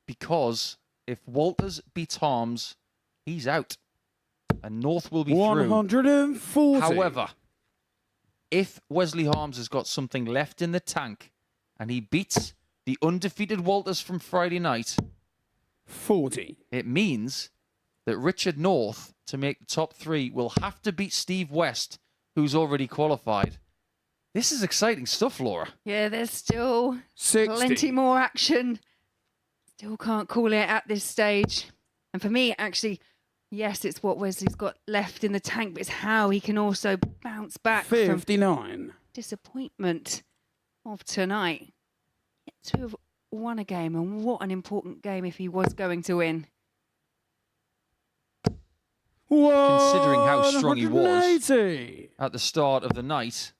Because if Walters beats Harms, he's out. And North will be through.
140.
However, if Wesley Harms has got something left in the tank and he beats the undefeated Walters from Friday night,
40.
it means that Richard North, to make the top 3, will have to beat Steve West, who's already qualified. This is exciting stuff, Laura.
Yeah, there's still
60.
plenty more action. Still can't call it at this stage. And for me, actually, yes, it's what Wesley's got left in the tank, but it's how he can also bounce back from
59.
disappointment of tonight. To have won a game, and what an important game if he was going to win.
Considering how strong he was
180.
at the start of the night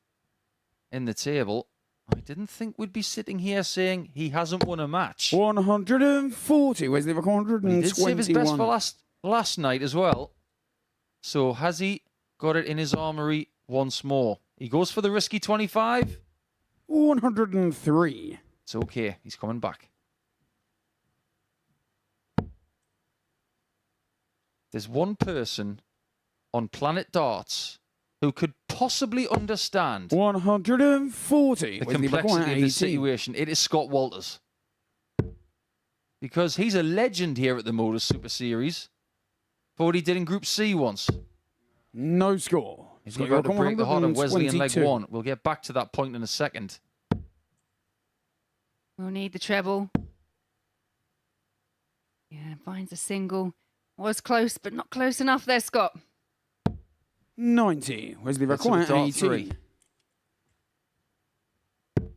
in the table, I didn't think we'd be sitting here saying he hasn't won a match.
140. Wesley Rock 121.
He did save his best for last night as well. So has he got it in his armoury once more? He goes for the risky 25.
103.
It's okay. He's coming back. There's one person on Planet Darts who could possibly understand
140.
the
Wesley Rock
complexity of the
180.
situation. It is Scott Walters. Because he's a legend here at the MODUS Super Series for what he did in Group C once.
No score.
He's got to break the heart of Wesley in leg
122.
1. We'll get back to that point in a second.
We'll need the treble. Yeah, finds a single. Was close, but not close enough there, Scott.
90. Wesley Rock
That's a dart
180.
3.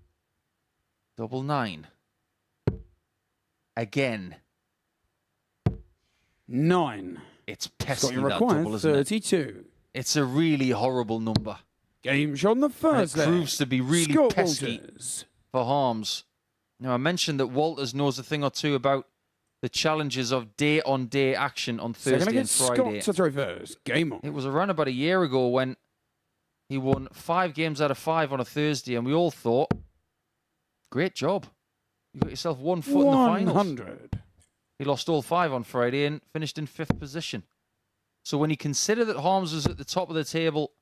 Double 9. Again.
9.
It's
Scott
pesky, that
requires
double, isn't it?
32.
It's a really horrible number.
Game shot on the
And
first
it
leg.
proves to be really
Scott
pesky
Walters.
for Harms. Now, I mentioned that Walters knows a thing or two about the challenges of day-on-day action on
Second
Thursday
leg
and
is
Friday.
Scott to throw first. Game on.
It was around about a year ago when he won 5 games out of 5 on a Thursday, and we all thought, great job. You got yourself 1 foot in the finals.
100.
He lost all 5 on Friday and finished in 5th position. So when you consider that Harms was at the top of the table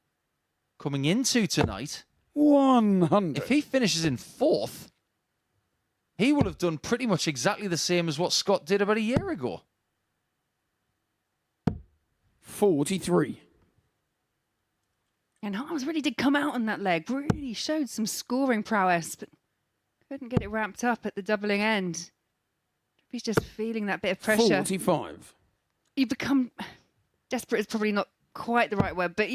coming into tonight,
100.
if he finishes in 4th, he will have done pretty much exactly the same as what Scott did about a year ago.
43.
And Harms really did come out on that leg. Really showed some scoring prowess, but couldn't get it wrapped up at the doubling end. He's just feeling that bit of pressure.
45.
You become desperate is probably not quite the right word, but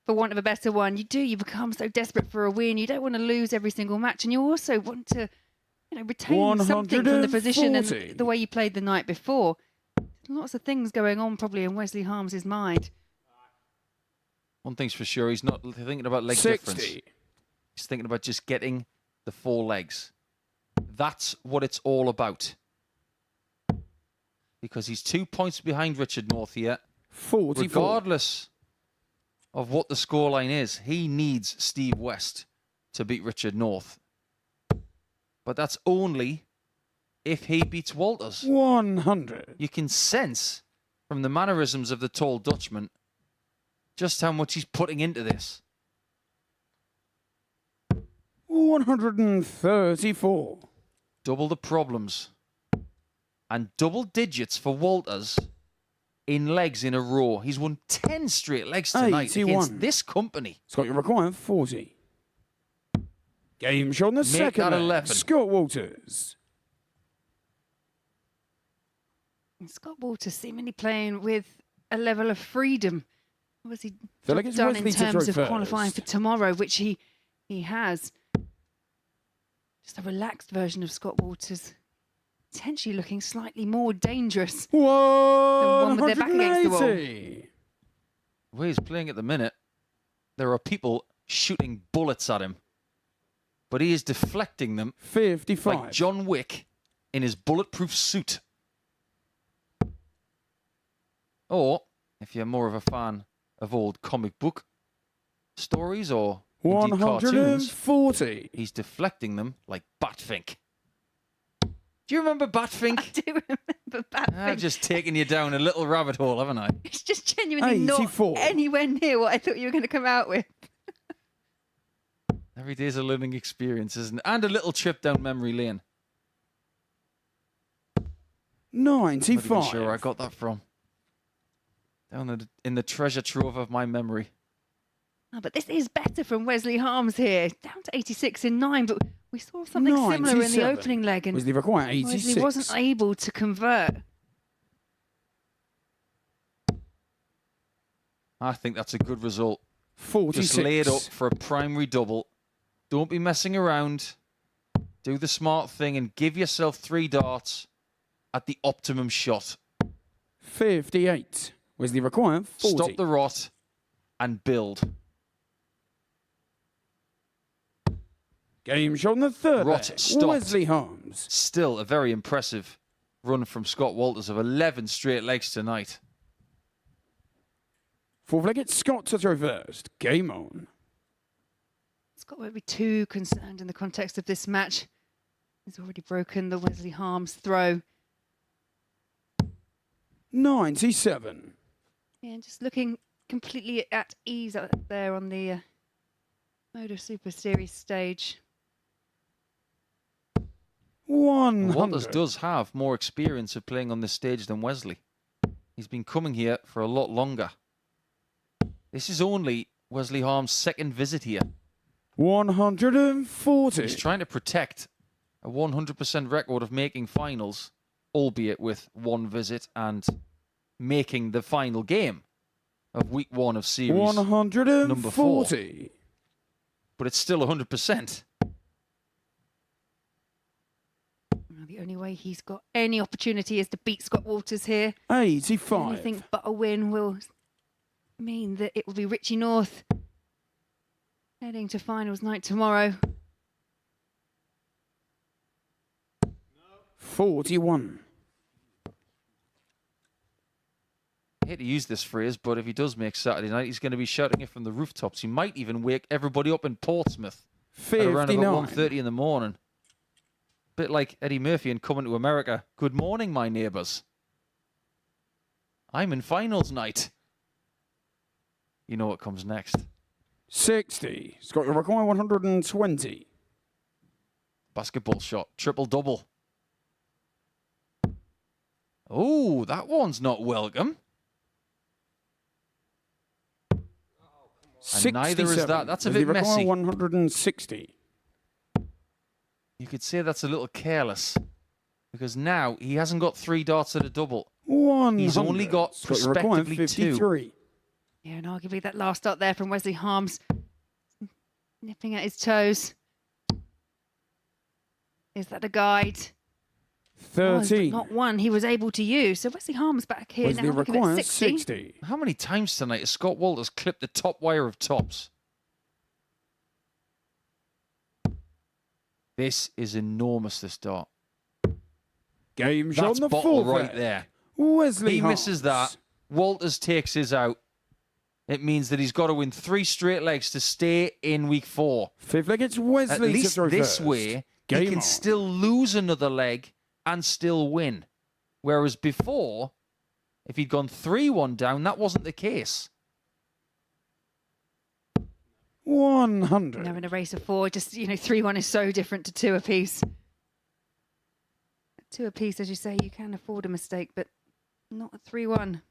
for want of a better one, you become so desperate for a win. You don't want to lose every single match, and you also want to retain something from the position
140.
and the way you played the night before. Lots of things going on probably in Wesley Harms's mind.
One thing's for sure, he's not thinking about leg
60.
difference. He's thinking about just getting the 4 legs. That's what it's all about. Because he's 2 points behind Richard North here.
44.
Regardless of what the scoreline is, he needs Steve West to beat Richard North. But that's only if he beats Walters.
100.
You can sense from the mannerisms of the tall Dutchman just how much he's putting into this.
134.
Double the problems. And double digits for Walters in legs in a row. He's won 10 straight legs tonight
81.
against this company.
Scott, you're required 40. Game shot on the second
that
leg.
11.
Scott Walters.
And Scott Walters seemingly playing with a level of freedom. Obviously
Feel like it's
done in
Wesley to
terms
throw
of qualifying for
first.
tomorrow, which he has. Just a relaxed version of Scott Walters. Potentially looking slightly more dangerous. one with their back against the wall.
180.
The way he's playing at the minute, there are people shooting bullets at him. But he is deflecting them
55.
like John Wick in his bulletproof suit. Or, if you're more of a fan of old comic book stories or indeed cartoons,
140.
he's deflecting them like Batfink. Do you remember
I
Batfink?
do remember Batfink.
I've just taken you down a little rabbit hole, haven't I?
It's just genuinely
84.
not anywhere near what I thought you were going to come out with.
Every day's a learning experience, isn't it? And a little trip down memory lane. Not even
95.
sure where I got that from. Down in the treasure trove of my memory.
Oh, but this is better from Wesley Harms here. Down to 86 in 9, but we saw something similar in the
97.
opening leg. And
Wesley required 86.
Wesley wasn't able to convert.
I think that's a good result.
46.
Just lay it up for a primary double. Don't be messing around. Do the smart thing and give yourself 3 darts at the optimum shot.
58. Wesley required 40.
Stop the rot and build.
Game shot on the third
Rot
leg.
stopped.
Wesley Harms.
Still a very impressive run from Scott Walters of 11 straight legs tonight.
Fourth leg, it's Scott to throw first. Game on.
Scott won't be too concerned in the context of this match. He's already broken the Wesley Harms throw.
97.
Yeah, just looking completely at ease out there on the MODUS Super Series stage.
100.
Walters does have more experience of playing on this stage than Wesley. He's been coming here for a lot longer. This is only Wesley Harm's second visit here.
140.
He's trying to protect a 100% record of making finals, albeit with one visit and making the final game of week 1 of series number 4.
140.
But it's still 100%.
Well, the only way he's got any opportunity is to beat Scott Walters here.
85.
Anything but a win will mean that it will be Richie North heading to finals night tomorrow.
41.
I hate to use this phrase, but if he does make Saturday night, he's going to be shouting it from the rooftops. He might even wake everybody up in Portsmouth at around
59.
about 1:30 in the morning. Bit like Eddie Murphy in Coming to America. Good morning, my neighbours. I'm in finals night. You know what comes next.
60. Scott, you require 120.
Basketball shot. Triple double. Oh, that one's not welcome. And neither is
67.
that. That's a
Wesley
bit
require
messy.
160.
You could say that's a little careless. Because now he hasn't got 3 darts at a double.
100.
He's only got
Scott, you require
respectively 2.
53.
Yeah, and arguably that last dart there from Wesley Harms nipping at his toes. Is that a guide? Was, but
13.
not one he was able to use. So Wesley Harms back here
Wesley
now looking at
requires
60.
60.
How many times tonight has Scott Walters clipped the top wire of tops? This is enormous, this dart.
Game shot
That's
on the
bottle
fourth.
right there.
Wesley
He
Harms.
misses that. Walters takes his out. It means that he's got to win 3 straight legs to stay in week 4.
Fifth leg, it's
At
Wesley to
least
throw
this
first.
way,
Game
he can
on.
still lose another leg and still win. Whereas before, if he'd gone 3-1 down, that wasn't the case.
100.
Now in a race of 4, just, 3-1 is so different to 2 apiece. 2 apiece, as you say, you can afford a mistake, but not a 3-1.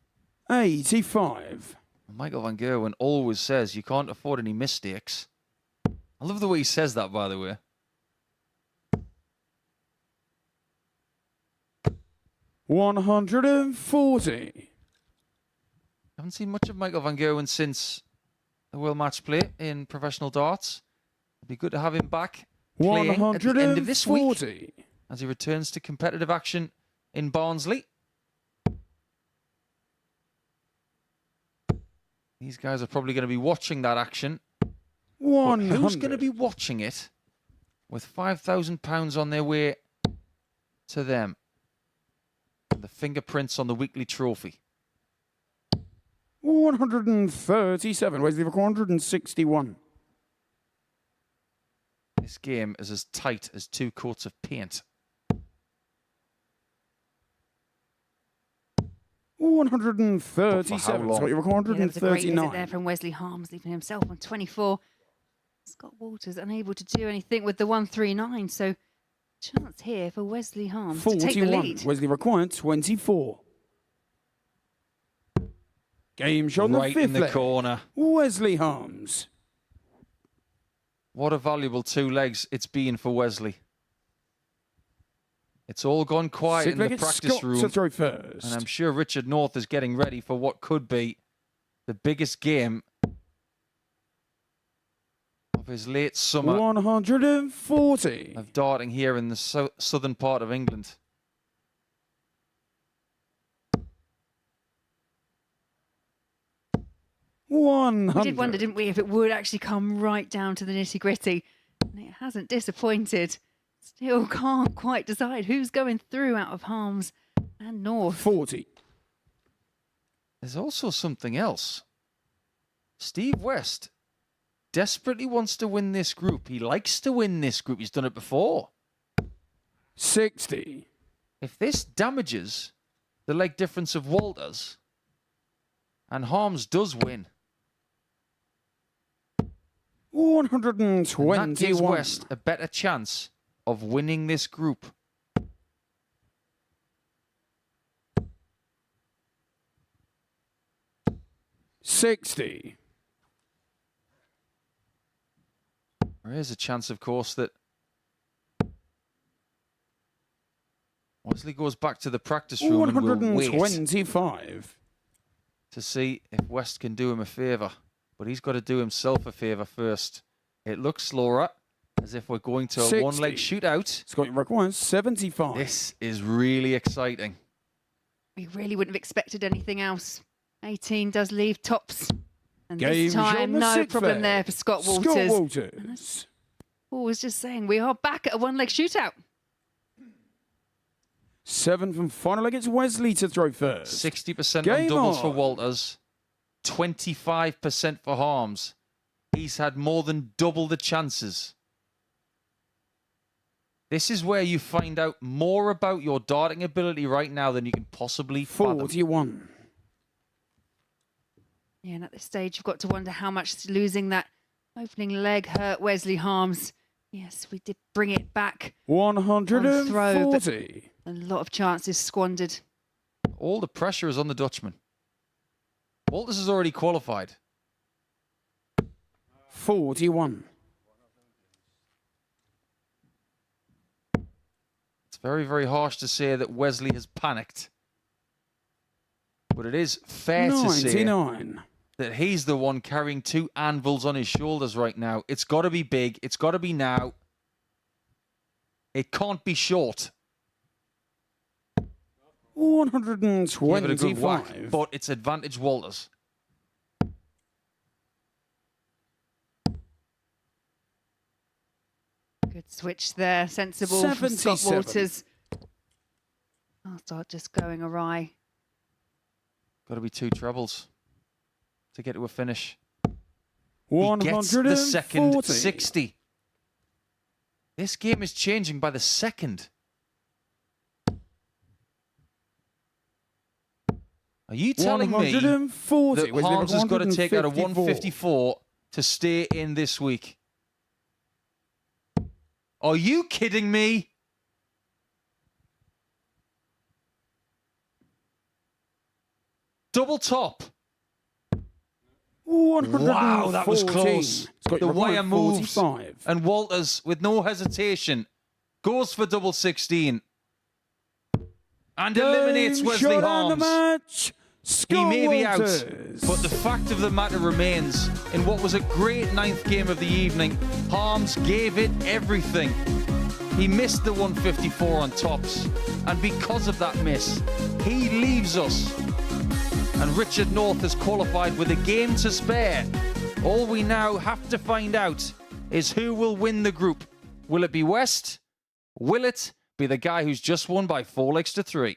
85.
Michael Van Gerwen always says you can't afford any mistakes. I love the way he says that, by the way.
140.
Haven't seen much of Michael Van Gerwen since the World Match Play in professional darts. It'd be good to have him back playing at the end of this week
140.
as he returns to competitive action in Barnsley. These guys are probably going to be watching that action. But
100.
who's going to be watching it with £5,000 on their way to them? And the fingerprints on the weekly trophy.
137. Wesley for 161.
This game is as tight as 2 coats of paint.
137.
long?
Scott, you're
Yeah, that was a great visit there
139.
from Wesley Harms, leaving himself on 24. Scott Walters unable to do anything with the 139, so chance here for Wesley Harms to take the
41.
lead.
Wesley required 24. Game shot on the
Right
fifth
in the
leg.
corner.
Wesley Harms.
What a valuable 2 legs it's been for Wesley. It's all gone quiet
Sixth
in
leg,
the
it's
practice
Scott
room.
to throw first.
And I'm sure Richard North is getting ready for what could be the biggest game of his late summer
140.
of darting here in the southern part of England.
We
100.
did wonder, didn't we, if it would actually come right down to the nitty-gritty. And it hasn't disappointed. Still can't quite decide who's going through out of Harms and North.
40.
There's also something else. Steve West desperately wants to win this group. He likes to win this group. He's done it before.
60.
If this damages the leg difference of Walters and Harms does win, and that gives
121.
West a better chance of winning this group.
$60.
There is a chance, of course, that Wesley goes back to the practice room and will wait
125.
to see if West can do him a favour. But he's got to do himself a favour first. It looks, Laura, as if we're going to a
60.
one-leg shootout.
Scott requires 75.
This is really exciting.
We really wouldn't have expected anything else. 18 does leave tops. And
Game
this
shot
time,
on the
no
sixth
problem
leg.
there for Scott Walters.
Scott Walters.
Paul was just saying, we are back at a one-leg shootout.
7th and final leg, it's Wesley to throw first.
60% on
Game
doubles for
on.
Walters. 25% for Harms. He's had more than double the chances. This is where you find out more about your darting ability right now than you can possibly fathom.
41.
Yeah, and at this stage, you've got to wonder how much losing that opening leg hurt Wesley Harms. Yes, we did bring it back.
140.
A lot of chances squandered.
All the pressure is on the Dutchman. Walters has already qualified.
41.
It's very, very harsh to say that Wesley has panicked. But it is fair to say
99.
that he's the one carrying 2 anvils on his shoulders right now. It's got to be big. It's got to be now. It can't be short.
125.
Give it a good whack, but it's advantage Walters.
Good switch there, sensible from Scott
77.
Walters. I'll start just going awry.
Got to be 2 trebles to get to a finish. He
140.
gets the second 60. This game is changing by the second. Are you telling me that Harms has got to take out a 154 to stay in this week? Are you kidding me? Double top. Wow, that was close. The wire moves, and Walters, with no hesitation, goes for double 16 and eliminates Wesley Harms. He may be out, but the fact of the matter remains, in what was a great 9th game of the evening, Harms gave it everything. He missed the 154 on tops, and because of that miss, he leaves us. And Richard North has qualified with a game to spare. All we now have to find out is who will win the group. Will it be West? Will it be the guy who's just won by 4 legs to 3?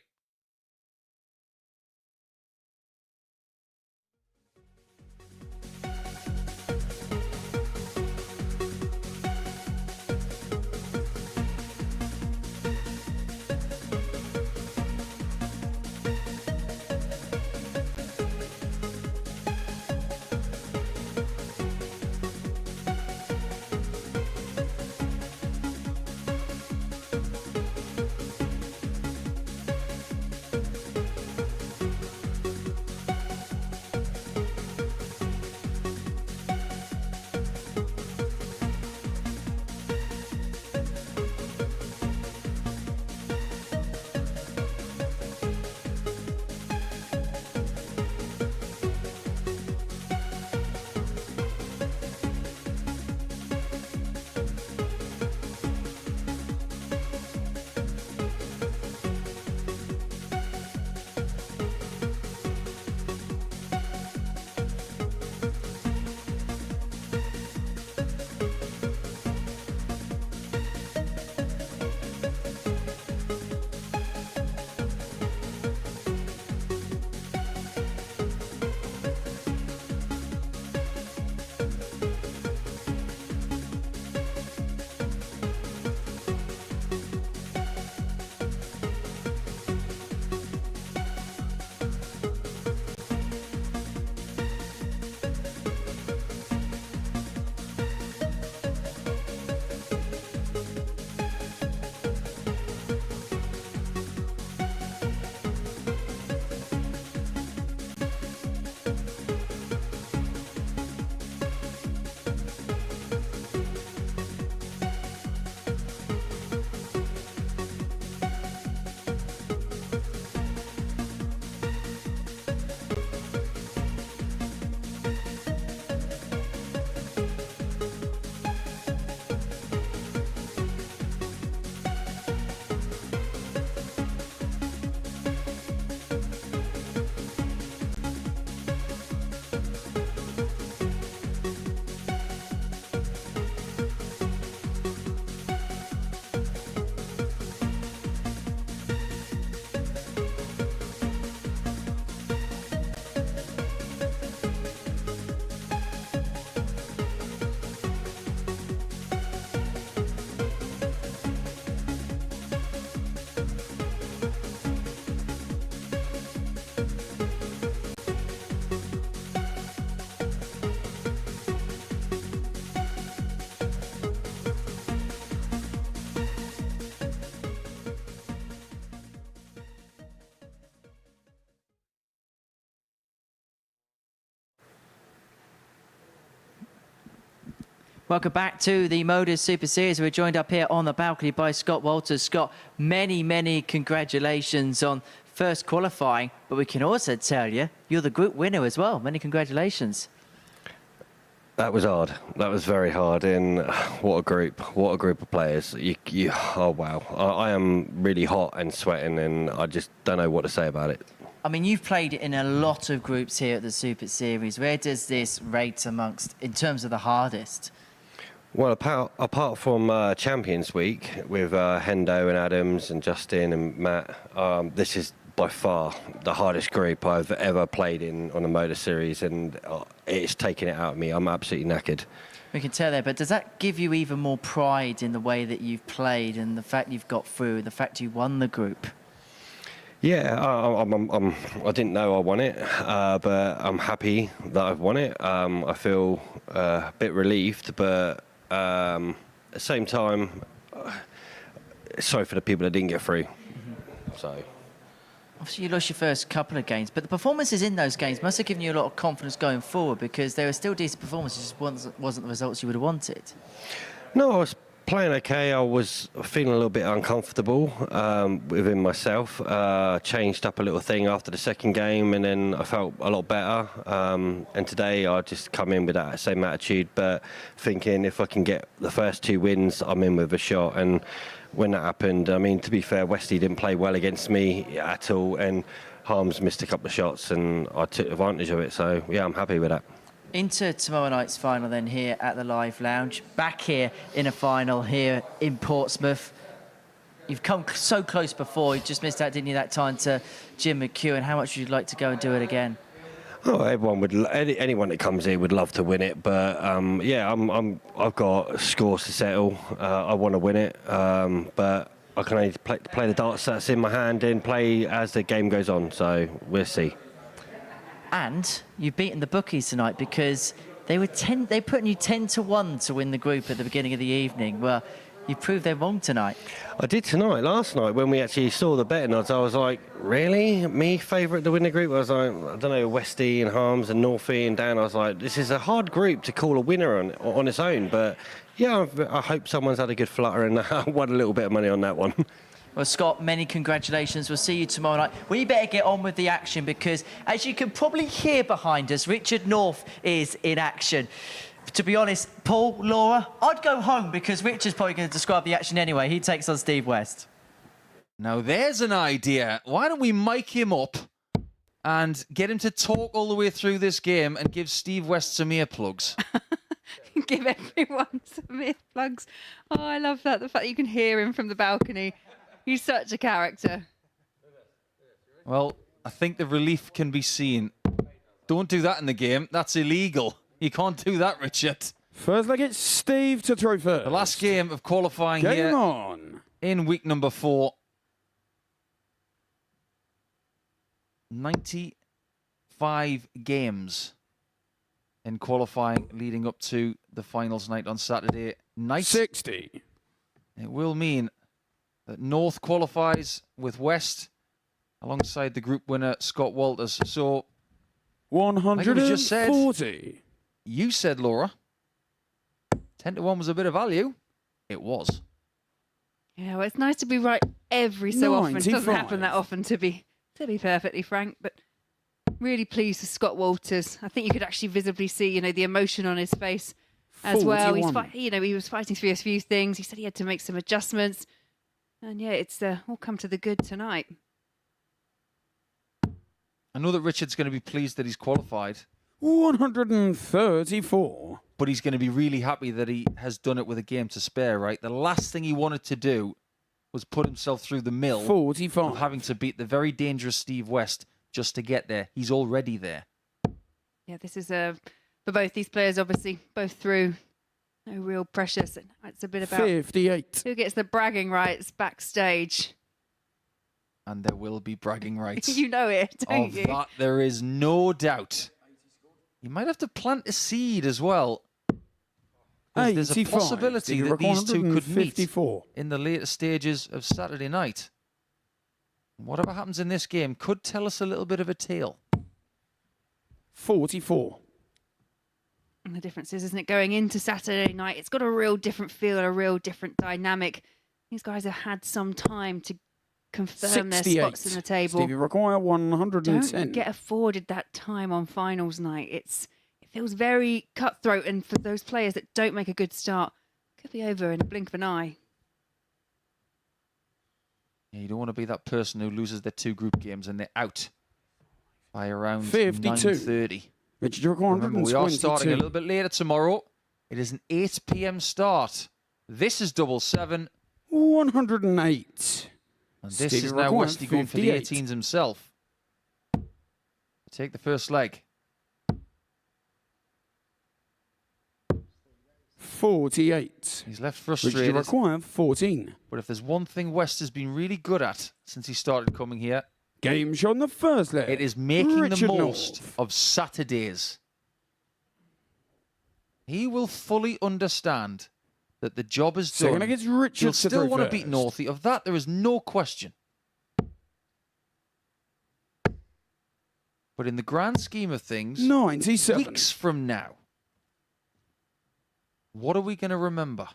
Welcome back to the MODUS Super Series. We're joined up here on the balcony by Scott Walters. Scott, many congratulations on first qualifying, but we can also tell you, you're the group winner as well. Many congratulations.
That was hard. That was very hard. And what a group of players. Oh wow. I am really hot and sweating, and I just don't know what to say about it.
I mean, you've played in a lot of groups here at the Super Series. Where does this rate amongst, in terms of the hardest?
Well, apart from Champions Week with Hendo and Adams and Justin and Matt, this is by far the hardest group I've ever played in on the MODUS Series, and it's taken it out of me. I'm absolutely knackered.
We can tell there, but does that give you even more pride in the way that you've played and the fact you've got through, the fact you won the group?
Yeah, I didn't know I won it, but I'm happy that I've won it. I feel a bit relieved, but at the same time, sorry for the people that didn't get through. So.
Obviously, you lost your first couple of games, but the performances in those games must have given you a lot of confidence going forward, because they were still decent performances, just wasn't the results you would have wanted.
No, I was playing okay. I was feeling a little bit uncomfortable within myself. Changed up a little thing after the second game, and then I felt a lot better. And today I just come in with that same attitude, but thinking if I can get the first 2 wins, I'm in with a shot. And when that happened, I mean, to be fair, Westy didn't play well against me at all, and Harms missed a couple of shots, and I took advantage of it. So yeah, I'm happy with that.
Into tomorrow night's final then here at the Live Lounge. Back here in a final here in Portsmouth. You've come so close before. You just missed out, didn't you, that time to Jim McEwen. How much would you like to go and do it again?
Oh, anyone that comes here would love to win it, but yeah, I've got scores to settle. I want to win it, but I can only play the darts that's in my hand and play as the game goes on. So we'll see.
And you've beaten the bookies tonight, because they put you 10-1 to win the group at the beginning of the evening. Well, you proved they're wrong tonight.
I did tonight. Last night, when we actually saw the betting odds, I was like, really? Me favourite to win the group? I was like, I don't know, Westy and Harms and Northie and Dan. I was like, this is a hard group to call a winner on its own. But yeah, I hope someone's had a good flutter and won a little bit of money on that one.
Well, Scott, many congratulations. We'll see you tomorrow night. We better get on with the action, because, as you can probably hear behind us, Richard North is in action. To be honest, Paul, Laura, I'd go home, because Richard's probably going to describe the action anyway. He takes on Steve West.
Now, there's an idea. Why don't we mic him up and get him to talk all the way through this game and give Steve West some earplugs?
Give everyone some earplugs. Oh, I love that. The fact that you can hear him from the balcony. He's such a character.
Well, I think the relief can be seen. Don't do that in the game. That's illegal. You can't do that, Richard.
First leg, it's Steve to throw first.
The last game of qualifying
Game
here
on.
in week number 4. 95 games in qualifying leading up to the finals night on Saturday night.
60.
It will mean that North qualifies with West alongside the group winner Scott Walters. So
140.
You said, Laura, 10-1 was a bit of value. It was.
Yeah, well, it's nice to be right every so often. It doesn't
95.
happen that often, to be perfectly frank, but really pleased with Scott Walters. I think you could actually visibly see, the emotion on his face as well.
41.
He was fighting through a few things. He said he had to make some adjustments. And yeah, it's all come to the good tonight.
I know that Richard's going to be pleased that he's qualified.
134.
But he's going to be really happy that he has done it with a game to spare, right? The last thing he wanted to do was put himself through the mill
45.
of having to beat the very dangerous Steve West just to get there. He's already there.
Yeah, this is for both these players, obviously, both through. No real pressure. So it's a bit about
58.
who gets the bragging rights backstage.
And there will be bragging rights.
You know it, don't
Of
you?
that, there is no doubt. You might have to plant a seed as well. There's a
85.
possibility that these two could meet
154.
in the later stages of Saturday night. Whatever happens in this game could tell us a little bit of a tale.
44.
And the difference is, isn't it, going into Saturday night, it's got a real different feel, a real different dynamic. These guys have had some time to confirm their
68.
spots in the table.
Stevie require 110.
Don't get afforded that time on finals night. It it feels very cutthroat, and for those players that don't make a good start, could be over in a blink of an eye.
Yeah, you don't want to be that person who loses their 2 group games and they're out by around
52.
9:30.
Which do you reckon?
Remember, we are starting a little bit later tomorrow. It is an 8 p.m. start. This is double 7.
108.
And this
Stevie
is now
requires
Westy going for the
58.
18s himself. Take the first leg.
48.
He's left
Which do you
frustrated.
require? 14.
But if there's one thing West has been really good at since he started coming here,
Game shot on the first leg.
it is making
Richard
the most
North.
of Saturdays. He will fully understand that the job is
Second
done.
against Richard
He'll
to
still
throw
want to beat
first.
Northie. Of that, there is no question. But in the grand scheme of things,
97.
weeks from now, what are we going to remember?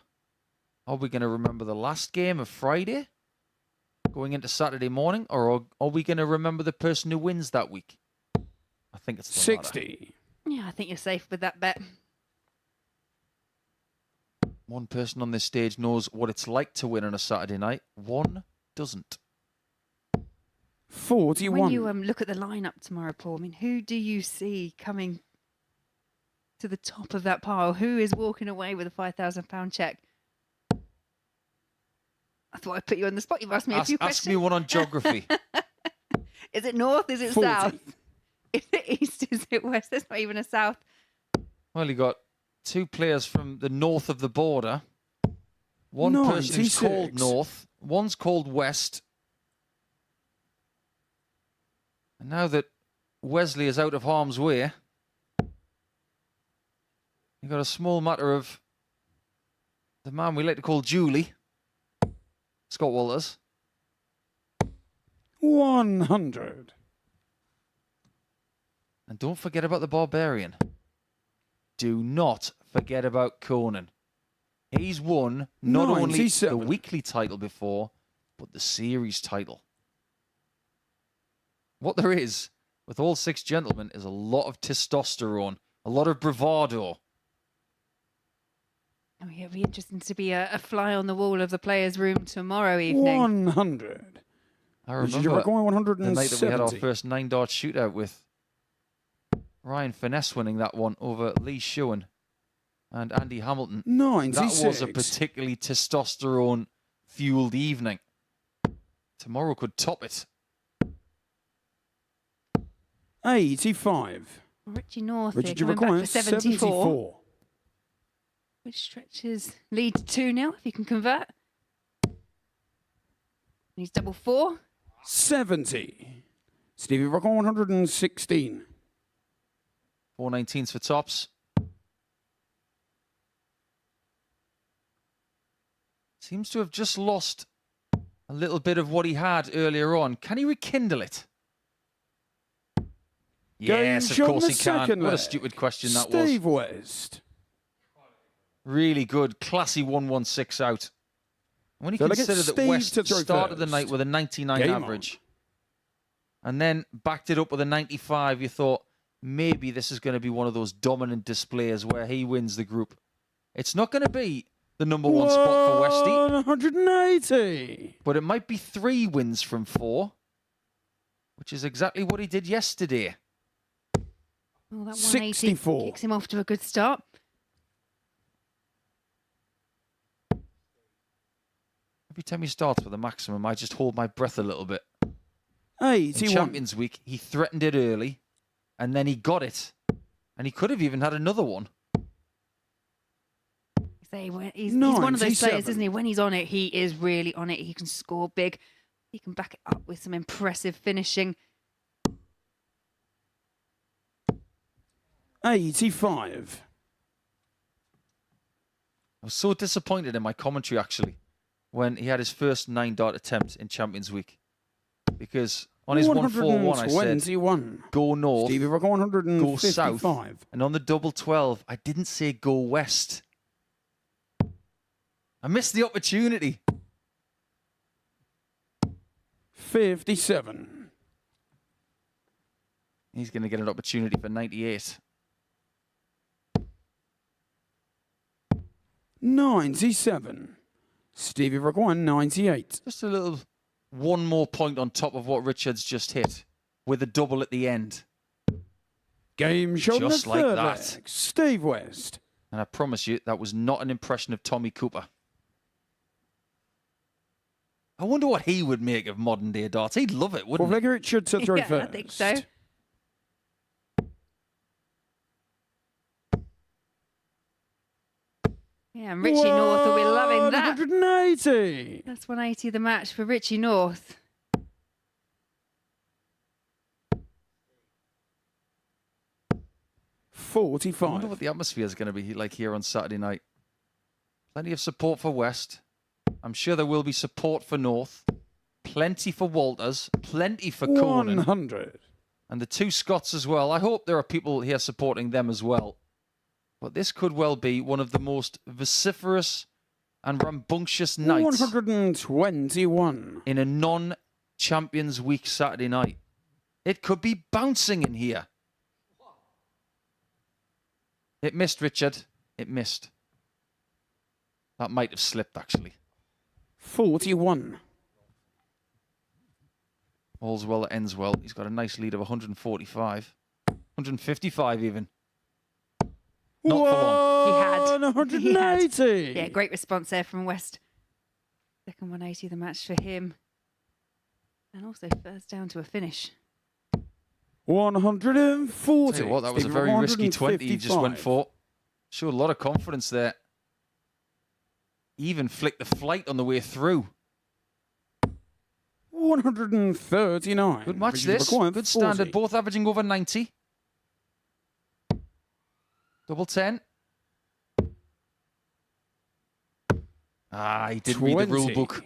Are we going to remember the last game of Friday, going into Saturday morning, or are we going to remember the person who wins that week? I think it's the latter.
60.
Yeah, I think you're safe with that bet.
One person on this stage knows what it's like to win on a Saturday night. One doesn't.
41.
When you look at the lineup tomorrow, Paul, I mean, who do you see coming to the top of that pile? Who is walking away with a £5,000 check? I thought I'd put you on the spot. You've asked me a few questions.
Ask me one on geography.
Is it north? Is it
40.
south? Is it east? Is it west? There's not even a south.
Well, you got 2 players from the north of the border. One person who's
96.
called north. One's called west. And now that Wesley is out of harm's way, you've got a small matter of the man we like to call Julie, Scott Walters.
100.
And don't forget about the Barbarian. Do not forget about Conan. He's won not only the
97.
weekly title before, but the series title. What there is with all 6 gentlemen is a lot of testosterone, a lot of bravado.
Oh, yeah, it'll be interesting to be a fly on the wall of the players' room tomorrow evening.
100.
I
Which do you
remember
reckon?
the night that we had our
170.
first 9-dart shootout with Ryan Finesse winning that one over Lee Shewan and Andy Hamilton.
96.
That was a particularly testosterone-fueled evening. Tomorrow could top it.
Richie
85.
Northie
Which do you
coming back
require?
for 74. Which stretches lead to 2-0 if you can convert. He's double 4.
70. Stevie Rock on 116.
419s for tops. Seems to have just lost a little bit of what he had earlier on. Can he rekindle it? Yes, of
shot
course
in
he
the
can.
second
What a
leg.
stupid question that was.
Steve West.
Really good, classy 116 out. When you
So they get
consider that
Steve
West
to throw
started the
first.
night with a 99
Game on.
average and then backed it up with a 95, you thought maybe this is going to be one of those dominant displays where he wins the group. It's not going to be the number 1 spot for Westy,
180.
but it might be 3 wins from 4, which is exactly what he did yesterday.
Well, that 180
64.
kicks him off to a good start.
Every time he starts with a maximum, I just hold my breath a little bit. In
81.
Champions Week, he threatened it early, and then he got it. And he could have even had another one.
He's one of those
97.
players, isn't he? When he's on it, he is really on it. He can score big. He can back it up with some impressive finishing.
85.
I was so disappointed in my commentary, actually, when he had his first 9-dart attempt in Champions Week. Because on his 141, I said,
121.
go north,
Stevie Rock
go
155.
south. And on the double 12, I didn't say go west. I missed the opportunity.
57.
He's going to get an opportunity for 98.
97. Stevie require 98.
Just a little one more point on top of what Richard's just hit with a double at the end.
Game shot in the
Just like
third
that.
leg. Steve West.
And I promise you, that was not an impression of Tommy Cooper. I wonder what he would make of modern day darts. He'd love it, wouldn't
Fourth
he?
leg Richard to throw
Yeah,
first.
I think so. Yeah, and Richie North will be loving that.
180.
That's 180 the match for Richie North.
I wonder
45.
what the atmosphere is going to be like here on Saturday night. Plenty of support for West. I'm sure there will be support for North. Plenty for Walters. Plenty for Conan.
100.
And the two Scots as well. I hope there are people here supporting them as well. But this could well be one of the most vociferous and rambunctious nights
121.
in a non-Champions Week Saturday night. It could be bouncing in here. It missed, Richard. It missed. That might have slipped, actually.
41.
All's well that ends well. He's got a nice lead of 145. 155 even. Not for long.
He had.
180.
Yeah, great response there from West. Second 180 the match for him. And also first down to a finish.
140.
Tell you what, that was a very risky 20 he just went for. Showed a lot of confidence there. Even flicked the flight on the way through.
139.
Good match
Richard
this.
required
Good
40.
standard. Both averaging over 90. Double 10. Ah, he didn't read the rule
20.
book.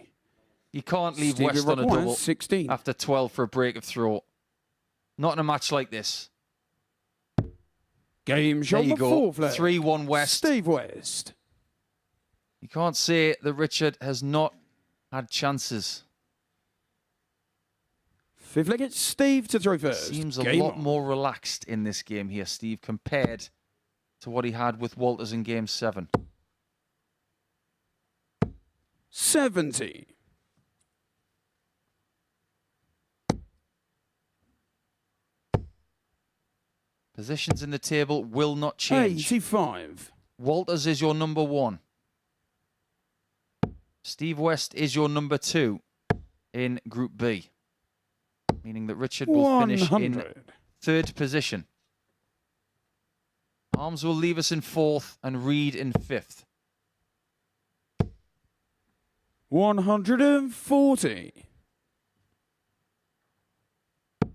You can't leave
Stevie
West on a
requires
double
16.
after 12 for a break of throw. Not in a match like this.
Game
There
shot
you
the
go.
fourth leg.
3-1 West.
Steve West.
You can't say that Richard has not had chances.
Fifth leg, it's Steve to throw first.
Seems a
Game
lot
on.
more relaxed in this game here, Steve, compared to what he had with Walters in Game 7.
70.
Positions in the table will not change.
85.
Walters is your number 1. Steve West is your number 2 in Group B, meaning that Richard will finish in
100.
3rd position. Arms will leave us in 4th and Reed in 5th.
140.
I'm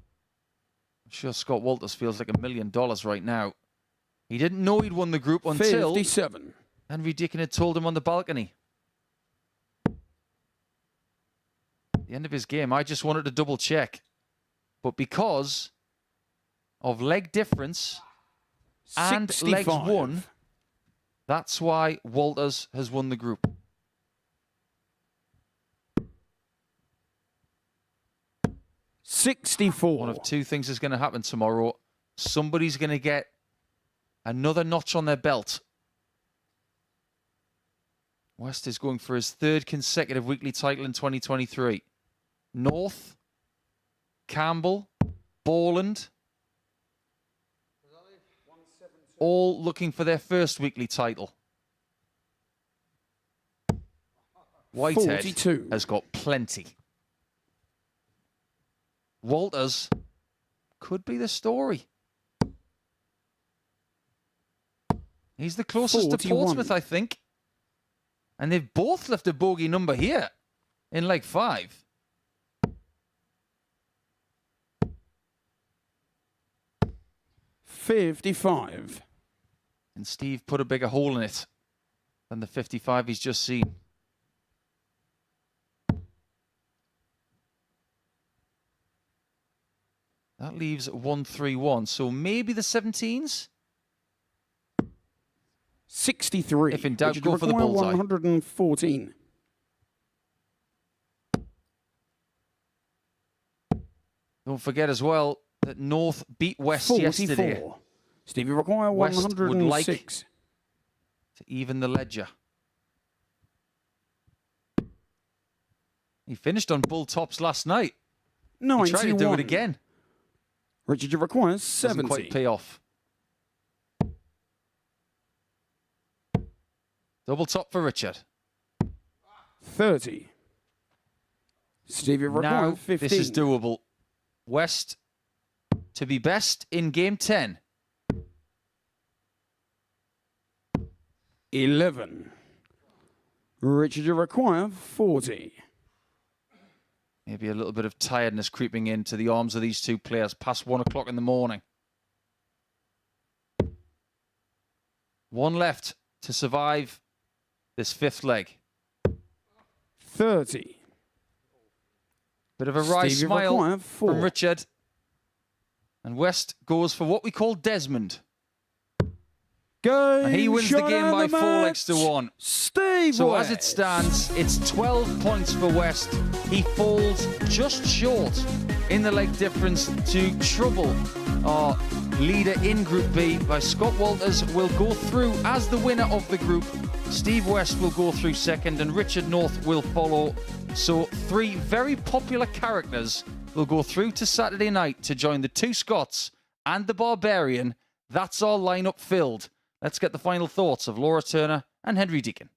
sure Scott Walters feels like $1 million right now. He didn't know he'd won the group until
57.
Henry Deacon had told him on the balcony. At the end of his game, I just wanted to double check. But because of leg difference and
65.
legs won, that's why Walters has won the group.
$64.
One of two things is going to happen tomorrow. Somebody's going to get another notch on their belt. West is going for his 3rd consecutive weekly title in 2023. North, Campbell, Borland, all looking for their 1st weekly title. Whitehead
42.
has got plenty. Walters could be the story. He's the closest
41.
to Portsmouth, I think. And they've both left a bogey number here in leg 5.
$55.
And Steve put a bigger hole in it than the 55 he's just seen. That leaves 131. So maybe the 17s?
63.
If in doubt,
Richard
go for the
require
bullseye.
114.
Don't forget as well that North beat West
44.
yesterday
Stevie require
West would
106.
like to even the ledger. He finished on bull tops last night.
91.
He tried to do it again.
Richard, you require
Doesn't
70.
quite pay off. Double top for Richard.
30. Steve, you require
Now
15.
this is doable. West to be best in game 10.
11. Richard, you require 40.
Maybe a little bit of tiredness creeping into the arms of these two players past 1 o'clock in the morning. One left to survive this fifth leg.
30.
Bit of a wry
Steve, you
smile
require 4.
from Richard. And West goes for what we call Desmond.
Game
And he wins the
shot
game
and
by
the
4 legs to
match.
1.
Steve
So
West.
as it stands, it's 12 points for West. He falls just short in the leg difference to trouble our leader in Group B. By Scott Walters will go through as the winner of the group. Steve West will go through second and Richard North will follow. So 3 very popular characters will go through to Saturday night to join the 2 Scots and the Barbarian. That's our lineup filled. Let's get the final thoughts of Laura Turner and Henry Deacon.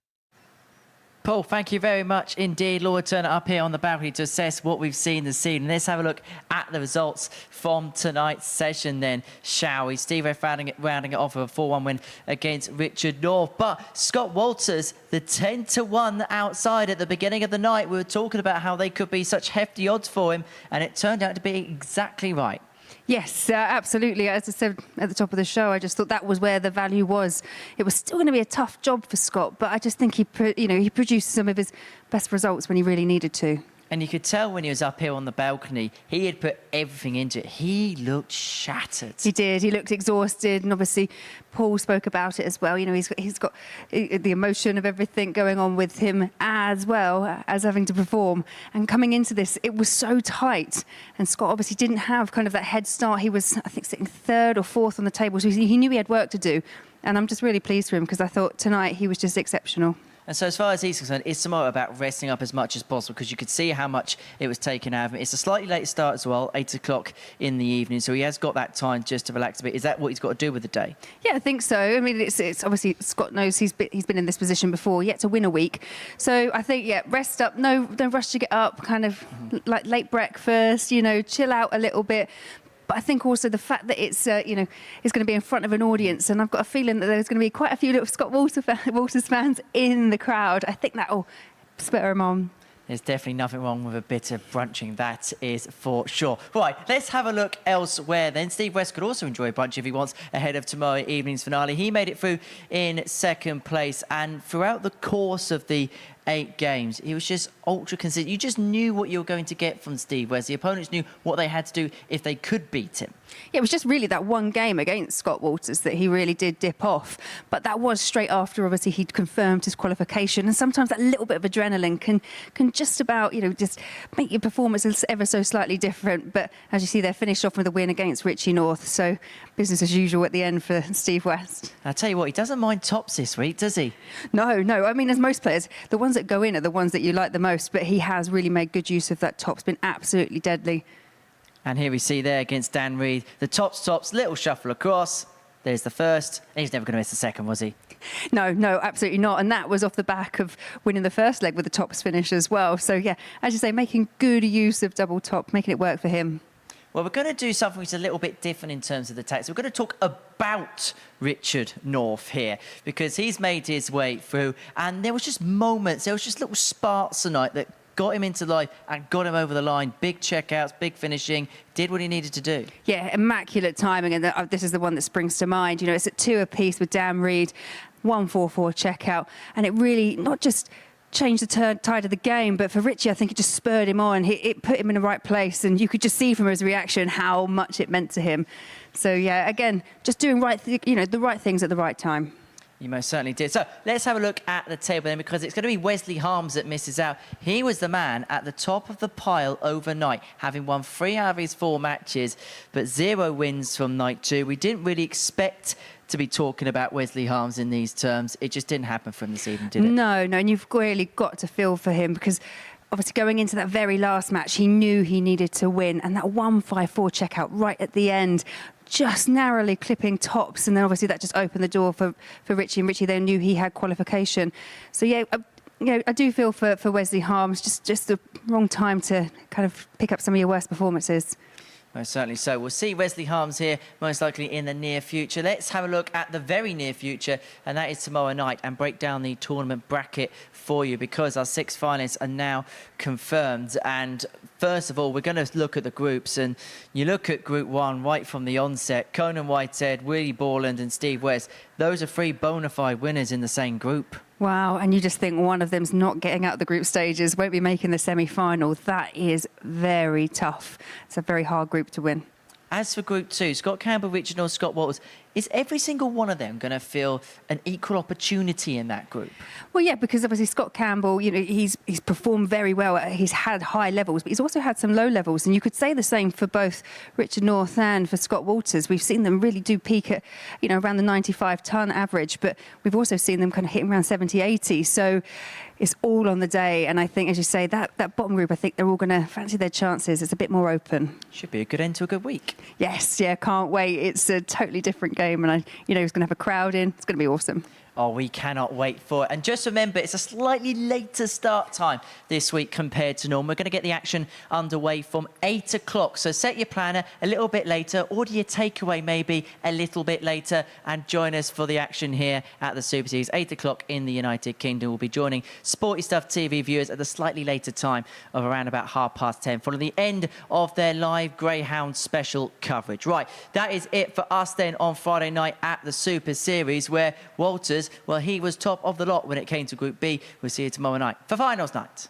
Paul, thank you very much indeed. Laura Turner up here on the balcony to assess what we've seen this evening. Let's have a look at the results from tonight's session then, shall we? Steve rounding it off with a 4-1 win against Richard North. But Scott Walters, the 10-1 outside at the beginning of the night, we were talking about how they could be such hefty odds for him, and it turned out to be exactly right.
Yes, absolutely. As I said at the top of the show, I just thought that was where the value was. It was still going to be a tough job for Scott, but I just think he produced some of his best results when he really needed to.
And you could tell when he was up here on the balcony, he had put everything into it. He looked shattered.
He did. He looked exhausted, and obviously Paul spoke about it as well. You know, he's got the emotion of everything going on with him as well as having to perform. And coming into this, it was so tight. And Scott obviously didn't have kind of that head start. He was, I think, sitting 3rd or 4th on the table, so he knew he had work to do. And I'm just really pleased for him because I thought tonight he was just exceptional.
And so as far as he's concerned, it's tomorrow about resting up as much as possible because you could see how much it was taken out of him. It's a slightly late start as well, 8 o'clock in the evening, so he has got that time just to relax a bit. Is that what he's got to do with the day?
Yeah, I think so. I mean, it's obviously Scott knows he's been in this position before, yet to win a week. So I think, yeah, rest up, no rush to get up, kind of like late breakfast, you know, chill out a little bit. But I think also the fact that it's it's going to be in front of an audience, and I've got a feeling that there's going to be quite a few little Scott Walters fans in the crowd. I think that will spur him on.
There's definitely nothing wrong with a bit of brunching, that is for sure. Right, let's have a look elsewhere then. Steve West could also enjoy a brunch if he wants ahead of tomorrow evening's finale. He made it through in 2nd place, and throughout the course of the 8 games, he was just ultra consistent. You just knew what you were going to get from Steve West. The opponents knew what they had to do if they could beat him.
Yeah, it was just really that one game against Scott Walters that he really did dip off. But that was straight after, obviously, he'd confirmed his qualification. And sometimes that little bit of adrenaline can just about, just make your performance ever so slightly different. But as you see, they finished off with a win against Richie North. So business as usual at the end for Steve West.
I'll tell you what, he doesn't mind tops this week, does he?
No. I mean, as most players, the ones that go in are the ones that you like the most. But he has really made good use of that top. It's been absolutely deadly.
And here we see there against Dan Reed, the tops, little shuffle across. There's the first. He's never going to miss the second, was he?
No, absolutely not. And that was off the back of winning the first leg with the tops finish as well. So, yeah, as you say, making good use of double top, making it work for him.
Well, we're going to do something which is a little bit different in terms of the tactics. We're going to talk about Richard North here because he's made his way through and there was just moments, there was just little sparks tonight that got him into life and got him over the line. Big checkouts, big finishing, did what he needed to do.
Yeah, immaculate timing, and this is the one that springs to mind. It's at 2 apiece with Dan Reed, 1-4-4 checkout, and it really not just changed the tide of the game, but for Richie, I think it just spurred him on. It put him in the right place, and you could just see from his reaction how much it meant to him. So yeah, again, just doing the right things at the right time.
You most certainly did. So let's have a look at the table then, because it's going to be Wesley Harms that misses out. He was the man at the top of the pile overnight, having won 3 out of his 4 matches, but 0 wins from night 2. We didn't really expect to be talking about Wesley Harms in these terms. It just didn't happen for him this evening, did it?
No, and you've really got to feel for him because obviously going into that very last match, he knew he needed to win, and that 154 checkout right at the end, just narrowly clipping tops, and then obviously that just opened the door for Richie, and Richie then knew he had qualification. So yeah, I do feel for Wesley Harms, just the wrong time to kind of pick up some of your worst performances.
Most certainly so. We'll see Wesley Harms here most likely in the near future. Let's have a look at the very near future, and that is tomorrow night, and break down the tournament bracket for you, because our 6 finalists are now confirmed. And first of all, we're going to look at the groups, and you look at Group 1 right from the onset. Conan Whitehead, Willie Borland and Steve West. Those are 3 bona fide winners in the same group.
Wow, and you just think one of them's not getting out the group stages, won't be making the semi-final. That is very tough. It's a very hard group to win.
As for Group 2, Scott Campbell, Richard North, Scott Walters, is every single one of them going to feel an equal opportunity in that group?
Well, yeah, because obviously Scott Campbell, he's performed very well. He's had high levels, but he's also had some low levels. And you could say the same for both Richard North and for Scott Walters. We've seen them really do peak at, around the 95-ton average, but we've also seen them kind of hitting around 70, 80. So it's all on the day. And I think, as you say, that bottom group, I think they're all going to fancy their chances. It's a bit more open.
Should be a good end to a good week.
Yes, yeah, can't wait. It's a totally different game. And, it's going to have a crowd in. It's going to be awesome.
Oh, we cannot wait for it. And just remember, it's a slightly later start time this week compared to normal. We're going to get the action underway from 8 o'clock. So set your planner a little bit later, order your takeaway maybe a little bit later, and join us for the action here at the Super Series. 8 o'clock in the United Kingdom. We'll be joining Sporty Stuff TV viewers at the slightly later time of around about 10:30, following the end of their live Greyhound special coverage. Right, that is it for us then on Friday night at the Super Series, where Walters, well, he was top of the lot when it came to Group B. We'll see you tomorrow night for finals night.